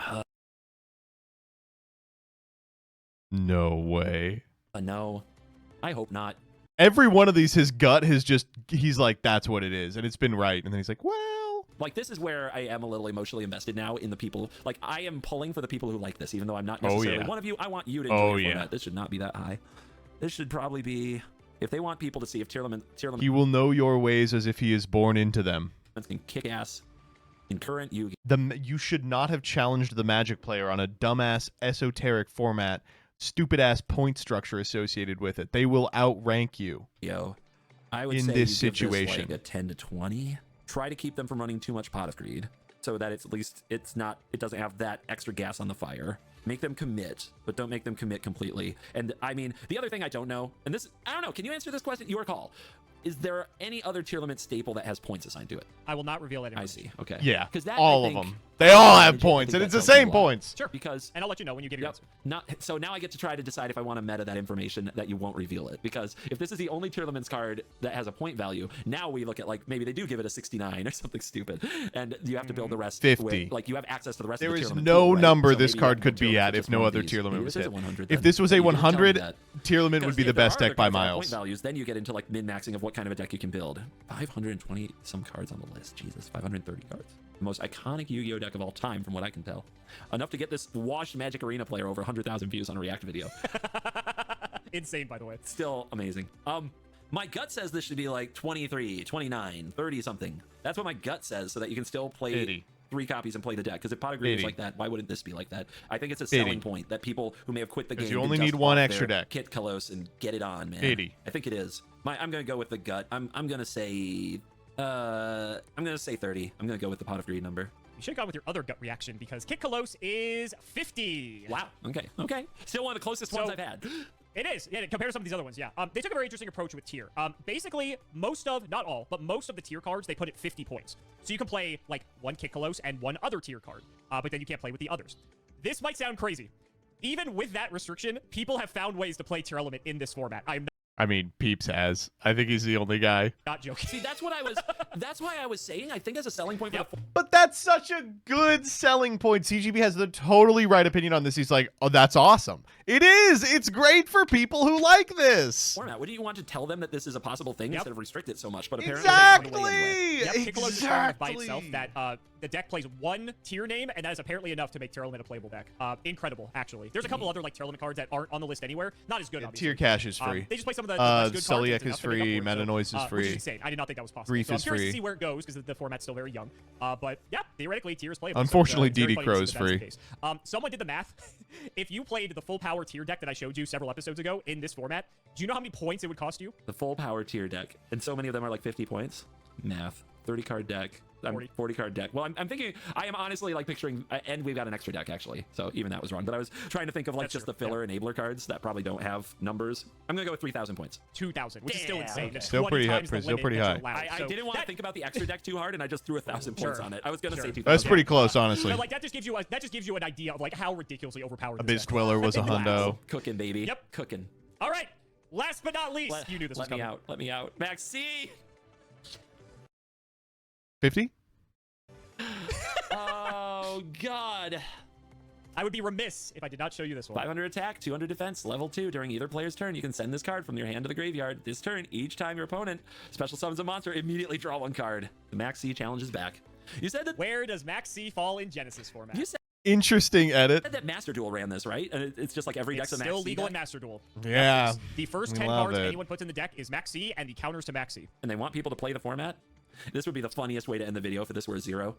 [SPEAKER 1] No way.
[SPEAKER 3] No, I hope not.
[SPEAKER 1] Every one of these, his gut has just, he's like, that's what it is. And it's been right. And then he's like, well.
[SPEAKER 3] Like, this is where I am a little emotionally invested now in the people. Like, I am pulling for the people who like this, even though I'm not necessarily one of you. I want you to enjoy the format. This should not be that high. This should probably be, if they want people to see if Tearlament
[SPEAKER 1] he will know your ways as if he is born into them.
[SPEAKER 3] Can kick ass in current Yu-Gi.
[SPEAKER 1] You should not have challenged the Magic player on a dumbass esoteric format. Stupid ass point structure associated with it. They will outrank you.
[SPEAKER 3] I would
[SPEAKER 1] in
[SPEAKER 3] say
[SPEAKER 1] this
[SPEAKER 3] you give
[SPEAKER 1] situation.
[SPEAKER 3] This like a 10 to 20. Try to keep them from running too much Pot of Greed, so that it's at least it doesn't have that extra gas on the fire. Make them commit, but don't make them commit completely. And I mean, the other thing I don't know, and this, I don't know, can you answer this question? Your call. Is there any other Tearlament staple that has points assigned to it?
[SPEAKER 2] I will not reveal it.
[SPEAKER 3] I see. Okay.
[SPEAKER 1] Yeah.
[SPEAKER 3] Because that
[SPEAKER 1] all of them. They all have points, and it's the same points.
[SPEAKER 2] Sure.
[SPEAKER 3] Because
[SPEAKER 2] and I'll let you know when you get your answer.
[SPEAKER 3] So now I get to try to decide if I want to meta that information that you won't reveal it. Because if this is the only Tearlaments card that has a point value, now we look at like maybe they do give it a 69 or something stupid, and you have to build the rest.
[SPEAKER 1] 50.
[SPEAKER 3] Like you have access to the rest.
[SPEAKER 1] There
[SPEAKER 3] of the
[SPEAKER 1] is
[SPEAKER 3] Tearlament
[SPEAKER 1] no
[SPEAKER 3] pool, right?
[SPEAKER 1] number
[SPEAKER 3] So
[SPEAKER 1] this
[SPEAKER 3] maybe
[SPEAKER 1] card
[SPEAKER 3] you
[SPEAKER 1] could
[SPEAKER 3] have
[SPEAKER 1] be at
[SPEAKER 3] just
[SPEAKER 1] if no
[SPEAKER 3] one of
[SPEAKER 1] other
[SPEAKER 3] these.
[SPEAKER 1] Tearlament
[SPEAKER 3] Maybe
[SPEAKER 1] was
[SPEAKER 3] this is
[SPEAKER 1] hit.
[SPEAKER 3] 100
[SPEAKER 1] If
[SPEAKER 3] then.
[SPEAKER 1] this was a
[SPEAKER 3] You didn't tell me
[SPEAKER 1] 100,
[SPEAKER 3] that.
[SPEAKER 1] Tearlament would be the
[SPEAKER 3] if there
[SPEAKER 1] best
[SPEAKER 3] are other
[SPEAKER 1] deck by
[SPEAKER 3] cards that have
[SPEAKER 1] miles.
[SPEAKER 3] Point values, then you get into like min-maxing of what kind of a deck you can build. 520 some cards on the list. Jesus, 530 cards. The most iconic Yu-Gi-Oh deck of all time, from what I can tell. Enough to get this washed Magic Arena player over 100,000 views on a React video.
[SPEAKER 2] Insane, by the way.
[SPEAKER 3] Still amazing. My gut says this should be like 23, 29, 30 something. That's what my gut says, so that you can still play
[SPEAKER 1] 80.
[SPEAKER 3] 3 copies and play the deck. Because if Pot of Greed is
[SPEAKER 1] 80.
[SPEAKER 3] like that, why wouldn't this be like that? I think it's a selling
[SPEAKER 1] 80.
[SPEAKER 3] point that people who may have quit the game
[SPEAKER 1] you only
[SPEAKER 3] can
[SPEAKER 1] need
[SPEAKER 3] dust
[SPEAKER 1] one
[SPEAKER 3] off
[SPEAKER 1] extra
[SPEAKER 3] their
[SPEAKER 1] deck.
[SPEAKER 3] Kit Kalos and get it on, man.
[SPEAKER 1] 80.
[SPEAKER 3] I think it is. I'm gonna go with the gut. I'm gonna say 30. I'm gonna go with the Pot of Greed number.
[SPEAKER 2] You should have gone with your other gut reaction because Kit Kalos is 50.
[SPEAKER 3] Wow. Okay. Still one of the closest ones I've had.
[SPEAKER 2] It is. Yeah, compared to some of these other ones, yeah. They took a very interesting approach with tier. Basically, most of, not all, but most of the tier cards, they put at 50 points. So you can play, like, one Kit Kalos and one other tier card, but then you can't play with the others. This might sound crazy. Even with that restriction, people have found ways to play Tearlament in this format.
[SPEAKER 1] I mean, Peeps has. I think he's the only guy.
[SPEAKER 2] Not joking.
[SPEAKER 3] See, that's why I was saying, I think as a selling point for the
[SPEAKER 1] But that's such a good selling point. CGB has the totally right opinion on this. He's like, oh, that's awesome. It is. It's great for people who like this.
[SPEAKER 3] format. Wouldn't you want to tell them that this is a possible thing instead of restrict it so much? But apparently
[SPEAKER 1] Exactly.
[SPEAKER 2] Yep, Kit Kalos is strong enough by itself that the deck plays one tier name, and that is apparently enough to make Tearlament a playable deck. Incredible, actually. There's a couple other like Tearlament cards that aren't on the list anywhere. Not as good, obviously.
[SPEAKER 1] Tier Cash is free.
[SPEAKER 2] They just play some of the less good cards.
[SPEAKER 1] Celiac is free. Meta Noise is free.
[SPEAKER 2] Which is insane. I did not think that was possible.
[SPEAKER 1] Reef
[SPEAKER 2] so I'm
[SPEAKER 1] is
[SPEAKER 2] curious
[SPEAKER 1] free.
[SPEAKER 2] to see where it goes because the format's still very young. But yeah, theoretically, tier is playable.
[SPEAKER 1] Unfortunately,
[SPEAKER 2] so,
[SPEAKER 1] DD Crow is free.
[SPEAKER 2] Someone did the math. If you played the full power tier deck that I showed you several episodes ago in this format, do you know how many points it would cost you?
[SPEAKER 3] The full power tier deck, and so many of them are like 50 points. Math. 30 card deck. 40 card deck. Well, I'm thinking, I am honestly like picturing, and we've got an extra deck actually, so even that was wrong. But I was trying to think of like just the filler enabler cards that probably don't have numbers. I'm gonna go with 3,000 points.
[SPEAKER 2] 2,000, which is still insane.
[SPEAKER 3] Okay.
[SPEAKER 2] It's
[SPEAKER 1] Still pretty high.
[SPEAKER 2] Still
[SPEAKER 1] pretty high.
[SPEAKER 3] I didn't want to think about the extra deck too hard, and I just threw 1,000 points on it. I was gonna say 2,000.
[SPEAKER 1] That's pretty close, honestly.
[SPEAKER 2] But like that just gives you an idea of like how ridiculously overpowered.
[SPEAKER 1] Abyss Dweller was a hundo.
[SPEAKER 3] Cooking, baby.
[SPEAKER 2] Yep,
[SPEAKER 3] cooking.
[SPEAKER 2] All right. Last but not least, you knew this was coming.
[SPEAKER 3] Let me out. Maxx C.
[SPEAKER 1] 50?
[SPEAKER 3] Oh God.
[SPEAKER 2] I would be remiss if I did not show you this one.
[SPEAKER 3] 500 attack, 200 defense, level 2. During either player's turn, you can send this card from your hand to the graveyard. This turn, each time your opponent special summons a monster, immediately draw one card. The Maxx C challenge is back. You said that.
[SPEAKER 2] Where does Maxx C fall in Genesys format?
[SPEAKER 3] You said
[SPEAKER 1] Interesting edit.
[SPEAKER 3] that Master Duel ran this, right? And it's just like every deck's a Maxx C
[SPEAKER 2] still legal
[SPEAKER 3] deck?
[SPEAKER 2] in Master Duel.
[SPEAKER 1] Yeah.
[SPEAKER 2] The first
[SPEAKER 1] we
[SPEAKER 2] 10
[SPEAKER 1] love
[SPEAKER 2] cards
[SPEAKER 1] it.
[SPEAKER 2] anyone puts in the deck is Maxx C, and the counters to Maxx C.
[SPEAKER 3] And they want people to play the format. This would be the funniest way to end the video if this were 0.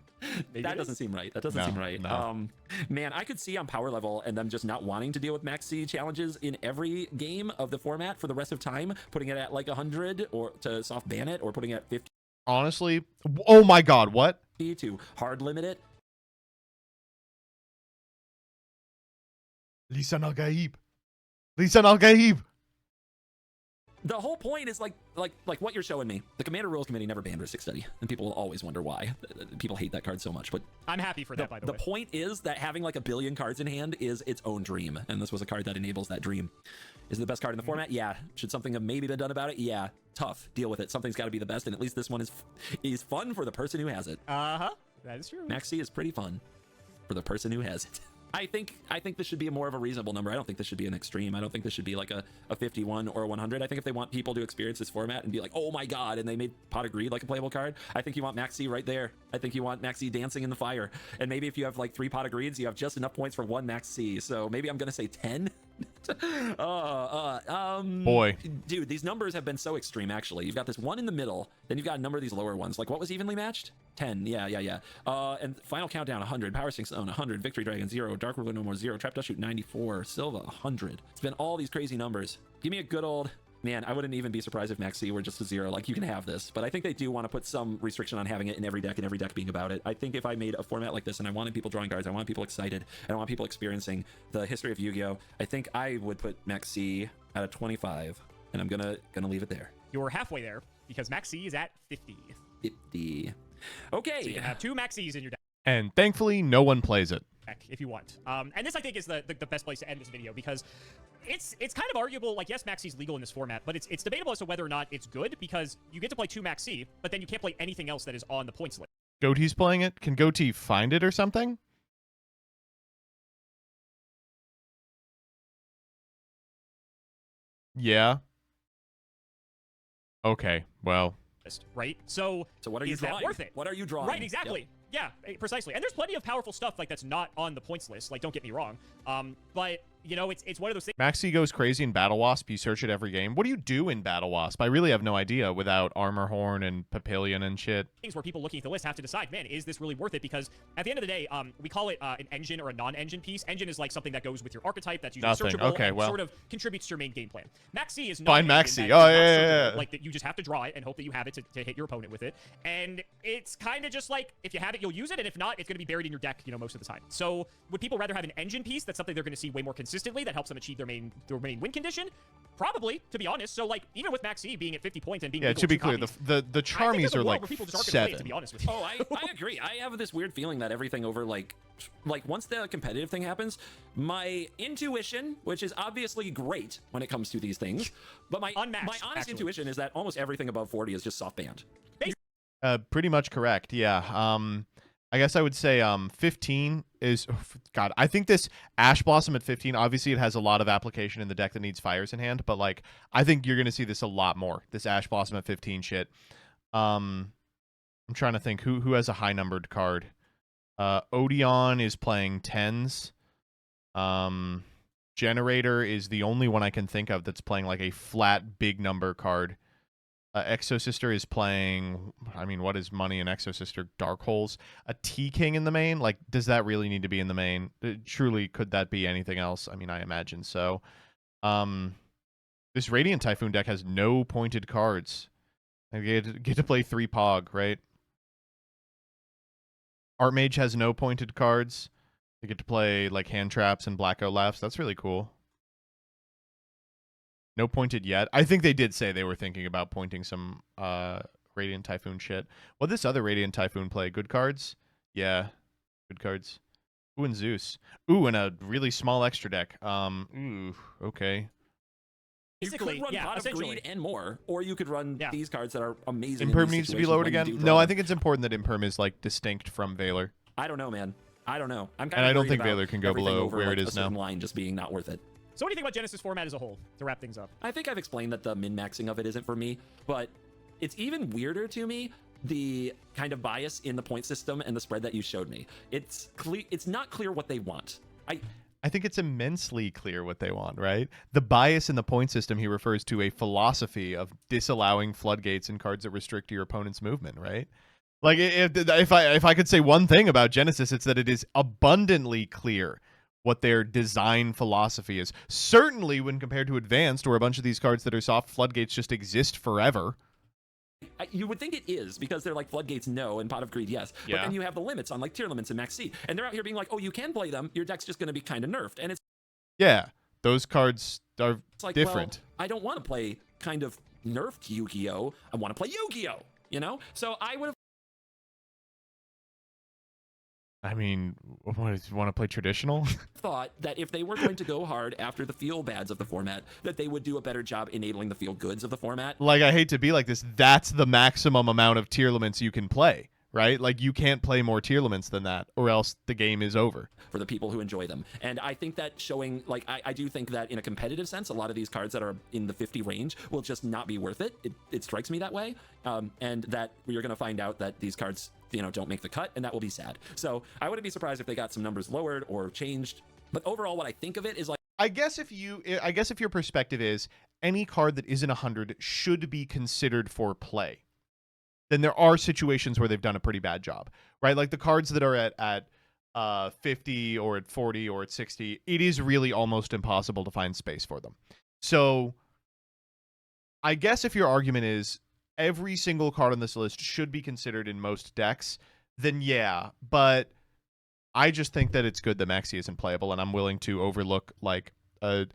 [SPEAKER 3] That doesn't seem right. That doesn't seem right.
[SPEAKER 1] No.
[SPEAKER 3] Man, I could see on power level and them just not wanting to deal with Maxx C challenges in every game of the format for the rest of time, putting it at like 100 or to soft ban it, or putting it at 50
[SPEAKER 1] Honestly, oh my God, what?
[SPEAKER 3] to hard limit it.
[SPEAKER 1] Lisan al-Gaib. Lisan al-Gaib.
[SPEAKER 3] The whole point is like what you're showing me. The Commander Rules Committee never banned Risk Study, and people will always wonder why. People hate that card so much, but
[SPEAKER 2] I'm happy for that, by the way.
[SPEAKER 3] The point is that having like a billion cards in hand is its own dream, and this was a card that enables that dream. Is it the best card in the format? Yeah. Should something have maybe been done about it? Yeah. Tough. Deal with it. Something's got to be the best, and at least this one is fun for the person who has it.
[SPEAKER 2] Uh-huh. That is true.
[SPEAKER 3] Maxx is pretty fun for the person who has it. I think this should be more of a reasonable number. I don't think this should be an extreme. I don't think this should be like a 51 or a 100. I think if they want people to experience this format and be like, oh my god, and they made Pot of Greed like a playable card, I think you want Maxx right there. I think you want Maxx dancing in the fire. And maybe if you have like 3 Pot of Greeds, you have just enough points for 1 Maxx. So maybe I'm gonna say 10.
[SPEAKER 1] Boy,
[SPEAKER 3] dude, these numbers have been so extreme. Actually, you've got this one in the middle, then you've got a number of these lower ones. Like what was evenly matched? 10. Yeah. And Final Countdown 100, Power Sync Zone 100, Victory Dragon 0, Dark Ruler No More 0, Trap Dustshoot 94, Silva 100. It's been all these crazy numbers. Give me a good old. Man, I wouldn't even be surprised if Maxx were just a 0. Like, you can have this, but I think they do want to put some restriction on having it in every deck and every deck being about it. I think if I made a format like this and I wanted people drawing cards, I want people excited, and I want people experiencing the history of Yu-Gi-Oh! I think I would put Maxx at a 25, and I'm gonna leave it there.
[SPEAKER 2] You're halfway there, because Maxx is at 50.
[SPEAKER 3] 50. Okay.
[SPEAKER 2] So you can have 2 Maxxs in your deck.
[SPEAKER 1] And thankfully, no one plays it.
[SPEAKER 2] If you want. And this, I think, is the best place to end this video, because it's kind of arguable. Like, yes, Maxx is legal in this format, but it's debatable as to whether or not it's good, because you get to play 2 Maxx, but then you can't play anything else that is on the points list.
[SPEAKER 1] Goatee's playing it. Can Goatee find it or something? Yeah. Okay, well.
[SPEAKER 2] Right? So
[SPEAKER 3] what are you drawing?
[SPEAKER 2] Is that worth it?
[SPEAKER 3] What are you drawing?
[SPEAKER 2] Right, exactly. Yep. Yeah, precisely. And there's plenty of powerful stuff like that's not on the points list. Like, don't get me wrong. But you know, it's one of those things.
[SPEAKER 1] Maxx goes crazy in Battle Wasp. You search it every game. What do you do in Battle Wasp? I really have no idea without Armor Horn and Papillion and shit.
[SPEAKER 2] Things where people looking at the list have to decide, man, is this really worth it? Because at the end of the day, we call it an engine or a non-engine piece. Engine is like something that goes with your archetype, that's usually searchable,
[SPEAKER 1] okay,
[SPEAKER 2] and
[SPEAKER 1] well,
[SPEAKER 2] sort of contributes to your main game plan. Maxx is not.
[SPEAKER 1] Find Maxx. Oh,
[SPEAKER 2] yeah. Like, that you just have to draw it and hope that you have it to hit your opponent with it. And it's kind of just like, if you have it, you'll use it, and if not, it's going to be buried in your deck, you know, most of the time. So would people rather have an engine piece that's something they're going to see way more consistently, that helps them achieve their main win condition? Probably, to be honest. So, like, even with Maxx being at 50 points and being
[SPEAKER 1] to be clear,
[SPEAKER 2] copies,
[SPEAKER 1] the Charmies are like 7.
[SPEAKER 2] To be honest with you.
[SPEAKER 3] Oh, I agree. I have this weird feeling that everything over like once the competitive thing happens, my intuition, which is obviously great when it comes to these things, but my honest intuition is that almost everything above 40 is just soft banned.
[SPEAKER 1] Pretty much correct. Yeah. I guess I would say 15 is... God, I think this Ash Blossom at 15, obviously it has a lot of application in the deck that needs fires in hand, but like, I think you're going to see this a lot more, this Ash Blossom at 15 shit. I'm trying to think who has a high numbered card. Odeon is playing 10s. Generator is the only one I can think of that's playing like a flat big number card. Exosister is playing, I mean, what is money in Exosister? Dark Holes. A T-King in the main? Like, does that really need to be in the main? Truly, could that be anything else? I mean, I imagine so. This Radiant Typhoon deck has no pointed cards. I get to play 3 Pog, right? Artmage has no pointed cards. They get to play, like, Hand Traps and Black Olafs. That's really cool. No pointed yet. I think they did say they were thinking about pointing some Radiant Typhoon shit. What this other Radiant Typhoon play? Good cards? Yeah. Good cards. Ooh, and Zeus. Ooh, and a really small extra deck. Ooh, okay.
[SPEAKER 3] You could run Pot of Greed and more, or you could run these cards that are amazing.
[SPEAKER 1] Imperm needs to be lowered again? No, I think it's important that Imperm is, like, distinct from Valor.
[SPEAKER 3] I don't know, man. I don't know. I'm kind
[SPEAKER 1] and I don't think Valor can go below where
[SPEAKER 3] like
[SPEAKER 1] it is now.
[SPEAKER 3] Line just being not worth it.
[SPEAKER 2] So what do you think about Genesys format as a whole, to wrap things up?
[SPEAKER 3] I think I've explained that the min-maxing of it isn't for me, but it's even weirder to me, the kind of bias in the point system and the spread that you showed me. It's not clear what they want.
[SPEAKER 1] I think it's immensely clear what they want, right? The bias in the point system, he refers to a philosophy of disallowing floodgates and cards that restrict your opponent's movement, right? Like, if I could say one thing about Genesys, it's that it is abundantly clear what their design philosophy is. Certainly when compared to Advanced, where a bunch of these cards that are soft floodgates just exist forever.
[SPEAKER 3] You would think it is, because they're like Floodgates no and Pot of Greed yes. Yeah. But then you have the limits on like Tearlaments and Maxx, and they're out here being like, oh, you can play them, your deck's just going to be kind of nerfed. And it's
[SPEAKER 1] Yeah, those cards are
[SPEAKER 3] It's like,
[SPEAKER 1] different.
[SPEAKER 3] well, I don't want to play kind of nerfed Yu-Gi-Oh. I want to play Yu-Gi-Oh, you know? So I would have
[SPEAKER 1] I mean, what, you want to play traditional?
[SPEAKER 3] thought that if they were going to go hard after the feel bads of the format, that they would do a better job enabling the feel goods of the format.
[SPEAKER 1] Like, I hate to be like this, that's the maximum amount of Tearlaments you can play, right? Like, you can't play more Tearlaments than that, or else the game is over.
[SPEAKER 3] For the people who enjoy them. And I think that showing, like, I do think that in a competitive sense, a lot of these cards that are in the 50 range will just not be worth it. It strikes me that way. And that you're going to find out that these cards, you know, don't make the cut, and that will be sad. So I wouldn't be surprised if they got some numbers lowered or changed. But overall, what I think of it is like,
[SPEAKER 1] I guess if your perspective is any card that isn't 100 should be considered for play, then there are situations where they've done a pretty bad job, right? Like the cards that are at 50 or at 40 or at 60, it is really almost impossible to find space for them. So I guess if your argument is every single card on this list should be considered in most decks, then yeah, but I just think that it's good that Maxi isn't playable, and I'm willing to overlook like a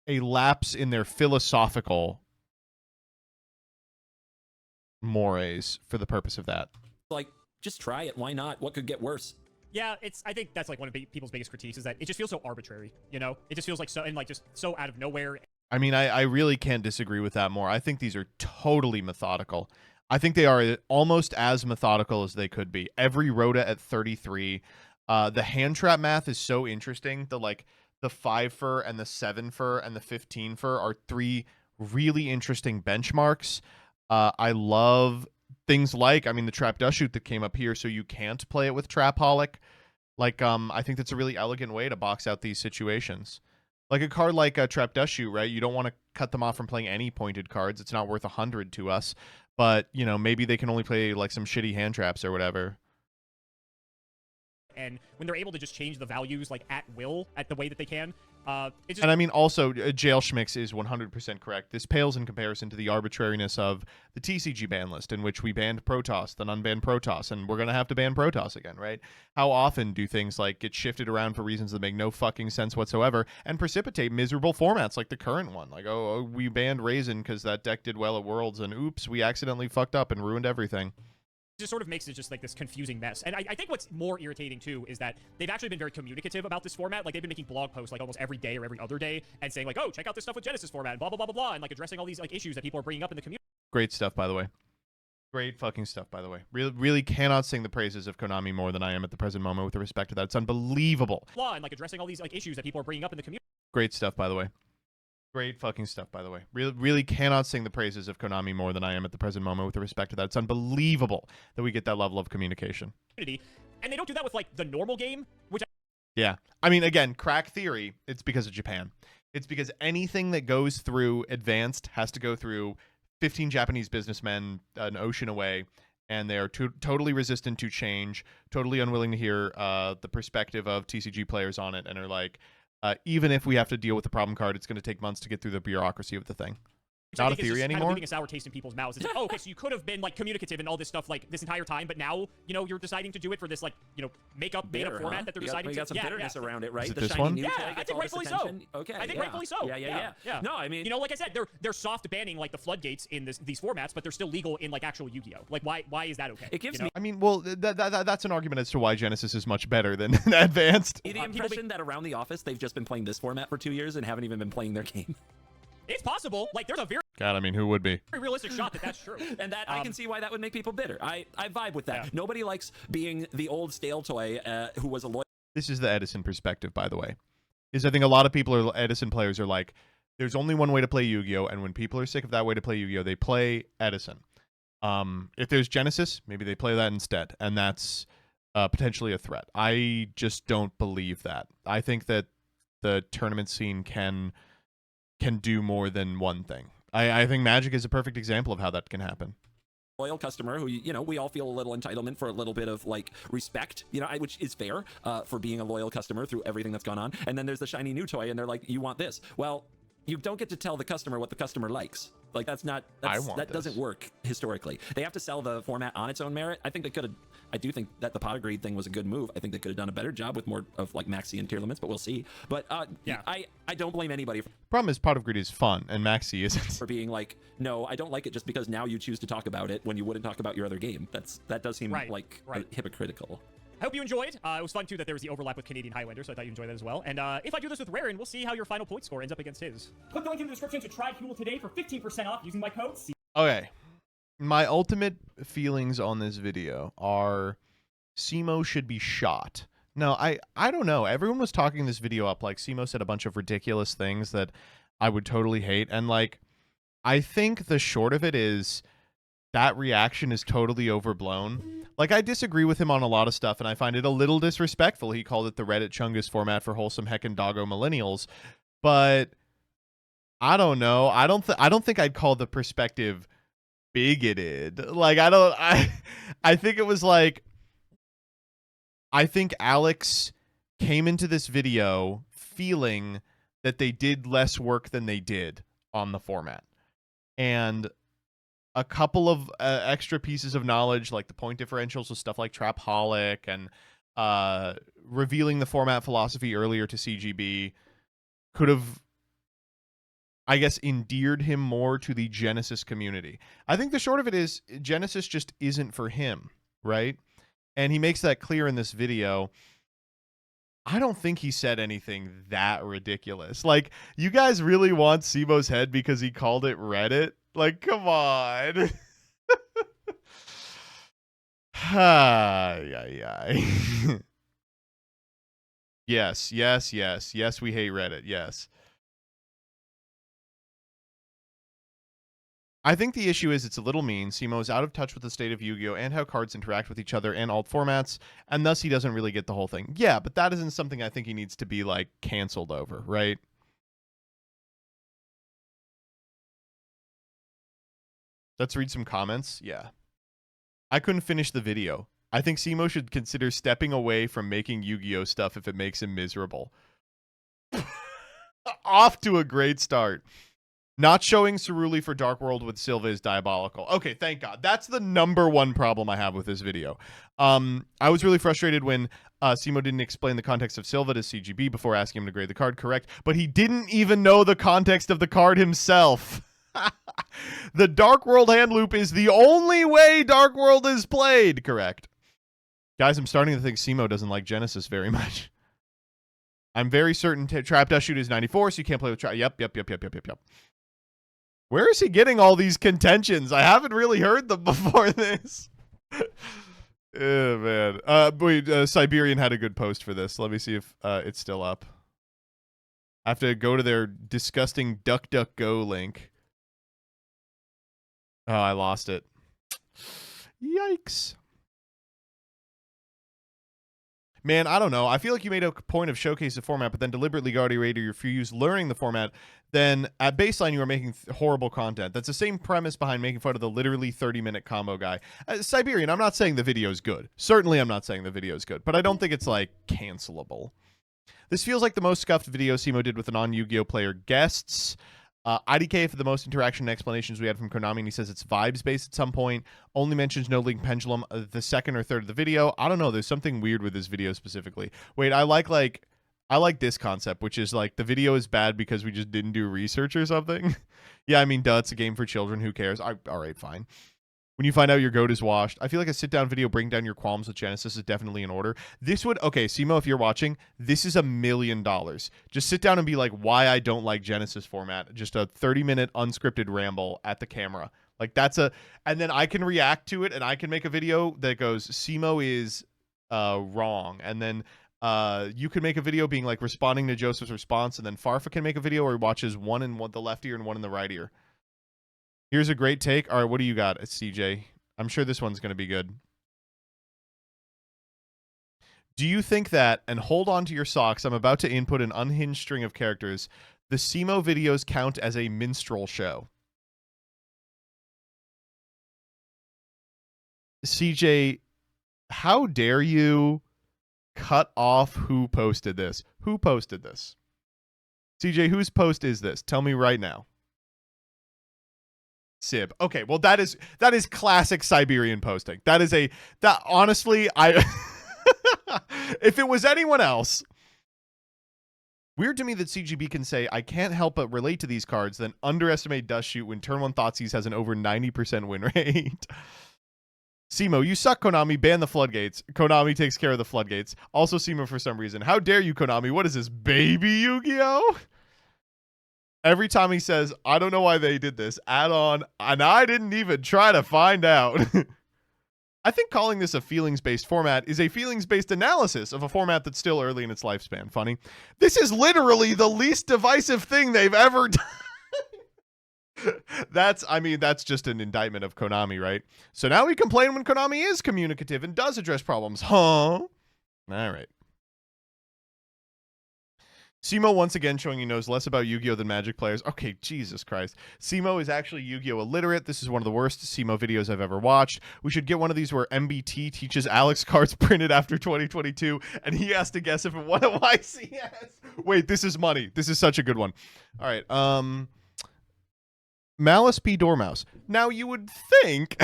[SPEAKER 1] lapse in their philosophical mores for the purpose of that.
[SPEAKER 3] just try it. Why not? What could get worse?
[SPEAKER 2] Yeah, I think that's like one of people's biggest critiques is that it just feels so arbitrary, you know? It just feels like so, and like just so out of nowhere.
[SPEAKER 1] I mean, I really can't disagree with that more. I think these are totally methodical. I think they are almost as methodical as they could be. Every Rhoda at 33. The hand trap math is so interesting. The 5 fur and the 7 fur and the 15 fur are 3 really interesting benchmarks. I love things like, I mean, the trap Dustshoot that came up here, so you can't play it with Trapaholic. Like, I think that's a really elegant way to box out these situations. Like a card like a Trap Dustshoot, right? You don't want to cut them off from playing any pointed cards. It's not worth 100 to us. But, you know, maybe they can only play like some shitty hand traps or whatever.
[SPEAKER 2] And when they're able to just change the values like at will, at the way that they can, it just...
[SPEAKER 1] And I mean, also, Jail Schmix is 100% correct. This pales in comparison to the arbitrariness of the TCG ban list, in which we banned Protoss, then unbanned Protoss, and we're going to have to ban Protoss again, right? How often do things like get shifted around for reasons that make no fucking sense whatsoever and precipitate miserable formats like the current one? Like, oh we banned Raisin because that deck did well at Worlds, and oops, we accidentally fucked up and ruined everything.
[SPEAKER 2] Just sort of makes it just like this confusing mess. And I think what's more irritating too is that they've actually been very communicative about this format. Like they've been making blog posts like almost every day or every other day and saying like, oh, check out this stuff with Genesys format and blah, blah, blah, blah, blah, and like addressing all these like issues that people are bringing up in the community.
[SPEAKER 1] Great stuff, by the way. Great fucking stuff, by the way. Really cannot sing the praises of Konami more than I am at the present moment with respect to that. It's unbelievable.
[SPEAKER 2] And like addressing all these like issues that people are bringing up in the community.
[SPEAKER 1] Great stuff, by the way. Great fucking stuff, by the way. Really cannot sing the praises of Konami more than I am at the present moment with respect to that. It's unbelievable that we get that level of communication.
[SPEAKER 2] And they don't do that with like the normal game, which
[SPEAKER 1] yeah. I mean, again, crack theory, it's because of Japan. It's because anything that goes through advanced has to go through 15 Japanese businessmen an ocean away, and they are totally resistant to change, totally unwilling to hear the perspective of TCG players on it, and are like, even if we have to deal with the problem card, it's going to take months to get through the bureaucry of the thing. Not a theory anymore.
[SPEAKER 2] Kind of leaving a sour taste in people's mouths. It's like, oh, okay, so you could have been like communicative and all this stuff like this entire time, but now you know you're deciding to do it for this like made up format that they're deciding to.
[SPEAKER 3] We got some bitterness around it, right?
[SPEAKER 1] Is it this one?
[SPEAKER 2] Yeah, I think rightfully so.
[SPEAKER 3] Okay,
[SPEAKER 2] I think rightfully so.
[SPEAKER 3] Yeah. No, I mean,
[SPEAKER 2] you know, like I said, they're soft banning like the floodgates in these formats, but they're still legal in like actual Yu-Gi-Oh. Like, why is that okay?
[SPEAKER 3] It gives me.
[SPEAKER 1] I mean, well, that's an argument as to why Genesys is much better than Advanced.
[SPEAKER 3] The impression that around the office they've just been playing this format for 2 years and haven't even been playing their game.
[SPEAKER 2] It's possible. Like, there's a very
[SPEAKER 1] God, I mean, who would be?
[SPEAKER 2] very realistic shot that that's true.
[SPEAKER 3] And that I can see why that would make people bitter. I vibe with that.
[SPEAKER 2] Yeah.
[SPEAKER 3] Nobody likes being the old stale toy who was a loyal.
[SPEAKER 1] This is the Edison perspective, by the way. I think a lot of people Edison players are like, there's only one way to play Yu-Gi-Oh, and when people are sick of that way to play Yu-Gi-Oh, they play Edison. If there's Genesys, maybe they play that instead, and that's potentially a threat. I just don't believe that. I think that the tournament scene can do more than one thing. I think Magic is a perfect example of how that can happen.
[SPEAKER 3] Loyal customer who, you know, we all feel a little entitlement for a little bit of like respect, you know, which is fair for being a loyal customer through everything that's gone on. And then there's the shiny new toy and they're like, you want this? Well, you don't get to tell the customer what the customer likes. Like that doesn't work historically. They have to sell the format on its own merit. I think they could have I do think that the pot of greed thing was a good move. I think they could have done a better job with more of like Maxi and Tearlaments, but we'll see. But
[SPEAKER 2] yeah,
[SPEAKER 3] I don't blame anybody
[SPEAKER 1] Problem is, pot of greed is fun, and Maxi isn't.
[SPEAKER 3] for being like, no, I don't like it just because now you choose to talk about it when you wouldn't talk about your other game. That does seem like hypocritical.
[SPEAKER 2] I hope you enjoyed. It was fun, too, that there was the overlap with Canadian Highlander, so I thought you enjoyed that as well. And if I do this with Rarin, we'll see how your final point score ends up against his. Click the link in the description to try Fuel today for 15% off using my code.
[SPEAKER 1] Okay. My ultimate feelings on this video are Simo should be shot. No, I don't know. Everyone was talking this video up like Simo said a bunch of ridiculous things that I would totally hate. And, like, I think the short of it is that reaction is totally overblown. Like, I disagree with him on a lot of stuff, and I find it a little disrespectful. He called it the Reddit Chungus format for wholesome heckin' doggo millennials, but I don't know. I don't think I'd call the perspective bigoted. Like, I think it was like, I think Alex came into this video feeling that they did less work than they did on the format, and a couple of extra pieces of knowledge, like the point differentials with stuff like Trapaholic and revealing the format philosophy earlier to CGB, could have, I guess, endeared him more to the Genesys community. I think the short of it is Genesys just isn't for him, right? And he makes that clear in this video. I don't think he said anything that ridiculous. Like, you guys really want Simo's head because he called it Reddit? Like, come on. Yes, we hate Reddit, yes. I think the issue is it's a little mean. Simo is out of touch with the state of Yu-Gi-Oh! And how cards interact with each other and alt formats, and thus he doesn't really get the whole thing. Yeah, but that isn't something I think he needs to be, like, canceled over, right? Let's read some comments. Yeah. I couldn't finish the video. I think Simo should consider stepping away from making Yu-Gi-Oh! Stuff if it makes him miserable. Off to a great start. Not showing Ceruli for Dark World with Silva is diabolical. Okay, thank God. That's the #1 problem I have with this video. I was really frustrated when Simo didn't explain the context of Silva to CGB before asking him to grade the card, correct? But he didn't even know the context of the card himself. The Dark World hand loop is the only way Dark World is played, correct? Guys, I'm starting to think Simo doesn't like Genesys very much. I'm very certain Trap Dustshoot is 94, so you can't play with Trap. Yep. Where is he getting all these contentions? I haven't really heard them before this. Oh, man. Wait, Siberian had a good post for this. Let me see if it's still up. I have to go to their disgusting DuckDuckGo link. Oh, I lost it. Yikes. Man, I don't know. I feel like you made a point of showcasing the format, but then deliberately got ready to refuse learning the format. Then at baseline, you are making horrible content. That's the same premise behind making fun of the literally 30-minute combo guy. Siberian, I'm not saying the video is good. Certainly, I'm not saying the video is good, but I don't think it's, like, cancelable. This feels like the most scuffed video Simo did with a non-Yu-Gi-Oh! Player guests. IDK for the most interaction and explanations we had from Konami, and he says it's vibes-based at some point. Only mentions No Link Pendulum the second or third of the video. I don't know. There's something weird with this video specifically. Wait, I like this concept, which is like the video is bad because we just didn't do research or something. Yeah, I mean, duh, it's a game for children. Who cares? All right, fine. When you find out your goat is washed, I feel like a sit-down video bring down your qualms with Genesys is definitely in order. This would, okay, Simo, if you're watching, this is $1 million. Just sit down and be like, why I don't like Genesys format. Just a 30-minute unscripted ramble at the camera. Like, and then I can react to it, and I can make a video that goes, Simo is wrong. And then you can make a video being like responding to Joseph's response, and then Farfa can make a video where he watches one in the left ear and one in the right ear. Here's a great take. All right, what do you got, CJ? I'm sure this one's going to be good. Do you think that, and hold on to your socks, I'm about to input an unhinged string of characters, the Simo videos count as a minstrel show? CJ, how dare you cut off who posted this? Who posted this? CJ, whose post is this? Tell me right now. Sib. Okay, well that is classic Siberian posting. That honestly, I if it was anyone else, weird to me that CGB can say I can't help but relate to these cards, then underestimate Dustshoot when turn 1 Thoughtseize has an over 90% win rate. Simo, you suck, Konami. Ban the floodgates. Konami takes care of the floodgates. Also, Simo, for some reason. How dare you, Konami? What is this, baby Yu-Gi-Oh? Every time he says, I don't know why they did this, add on, and I didn't even try to find out. I think calling this a feelings-based format is a feelings-based analysis of a format that's still early in its lifespan. Funny. This is literally the least divisive thing they've ever done. That's just an indictment of Konami, right? So now we complain when Konami is communicative and does address problems. Huh? All right. Simo once again showing he knows less about Yu-Gi-Oh than Magic players. Okay, Jesus Christ. Simo is actually Yu-Gi-Oh illiterate. This is one of the worst Simo videos I've ever watched. We should get one of these where MBT teaches Alex cards printed after 2022, and he has to guess if it won a YCS. Wait, this is money. This is such a good one. All right, Malice P. Dormouse. Now, you would think...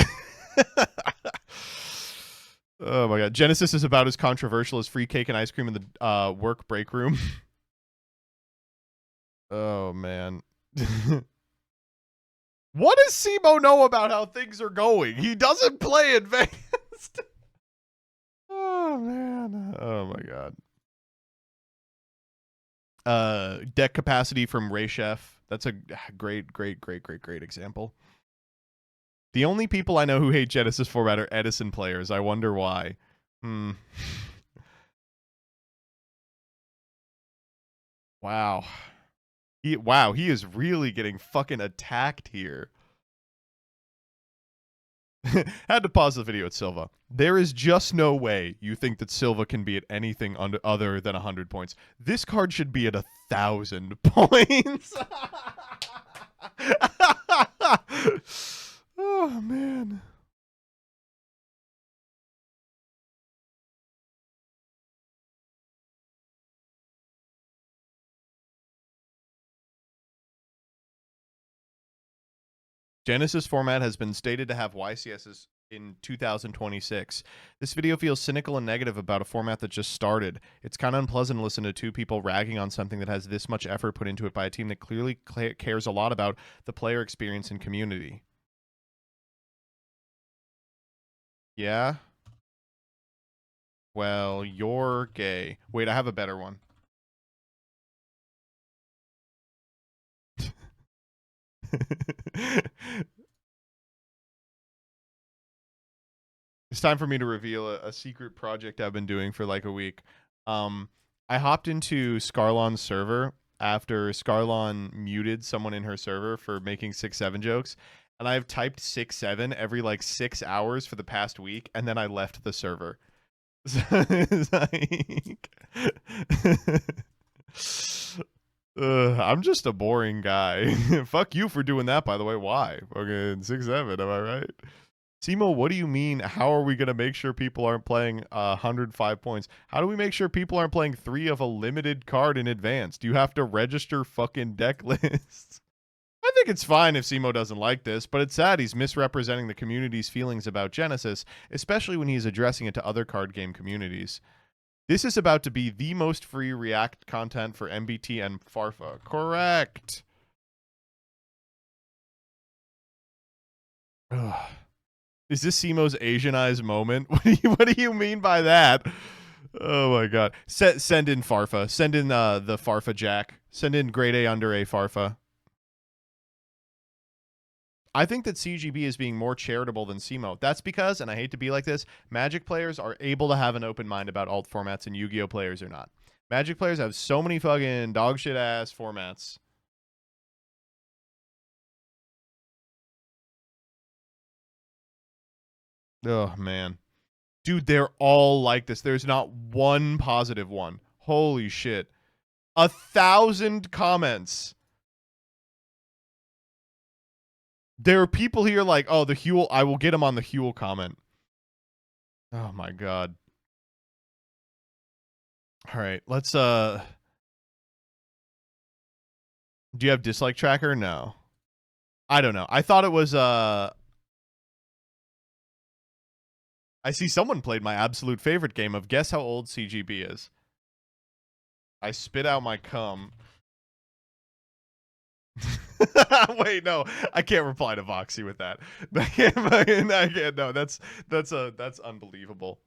[SPEAKER 1] Oh, my God. Genesys is about as controversial as free cake and ice cream in the work break room. Oh, man. What does Simo know about how things are going? He doesn't play advanced. Oh, man. Oh, my God. Deck capacity from Ray Chef. That's a great example. The only people I know who hate Genesys format are Edison players. I wonder why. Wow. He is really getting fucking attacked here. Had to pause the video at Silva. There is just no way you think that Silva can be at anything other than 100 points. This card should be at 1,000 points. Oh, man. Genesys format has been stated to have YCSs in 2026. This video feels cynical and negative about a format that just started. It's kind of unpleasant to listen to two people ragging on something that has this much effort put into it by a team that clearly cares a lot about the player experience and community. Yeah? Well, you're gay. Wait, I have a better one. It's time for me to reveal a secret project I've been doing for like a week. I hopped into Scarlon's server after Scarlon muted someone in her server for making 6-7 jokes, and I've typed 6-7 every like 6 hours for the past week, and then I left the server. So it's like... I'm just a boring guy. Fuck you for doing that, by the way. Why? Fucking 6-7, am I right? Simo, what do you mean? How are we going to make sure people aren't playing 105 points? How do we make sure people aren't playing 3 of a limited card in advance? Do you have to register fucking deck lists? I think it's fine if Simo doesn't like this, but it's sad he's misrepresenting the community's feelings about Genesys, especially when he's addressing it to other card game communities. This is about to be the most free React content for MBT and Farfa. Correct. Ugh. Is this Simo's Asianized moment? What do you mean by that? Oh my God. Send in Farfa. Send in the Farfa Jack. Send in grade A under A Farfa. I think that CGB is being more charitable than Simo. That's because, and I hate to be like this, Magic players are able to have an open mind about alt formats and Yu-Gi-Oh players are not. Magic players have so many fucking dog shit ass formats. Oh, man. Dude, they're all like this. There's not one positive one. Holy shit. 1,000 comments. There are people here like, oh, the Huel, I will get him on the Huel comment. Oh my God. All right, let's do you have dislike tracker? No. I don't know. I thought it was I see someone played my absolute favorite game of guess how old CGB is. I spit out my cum. Wait, no, I can't reply to Voxy with that. I can't. No, that's unbelievable.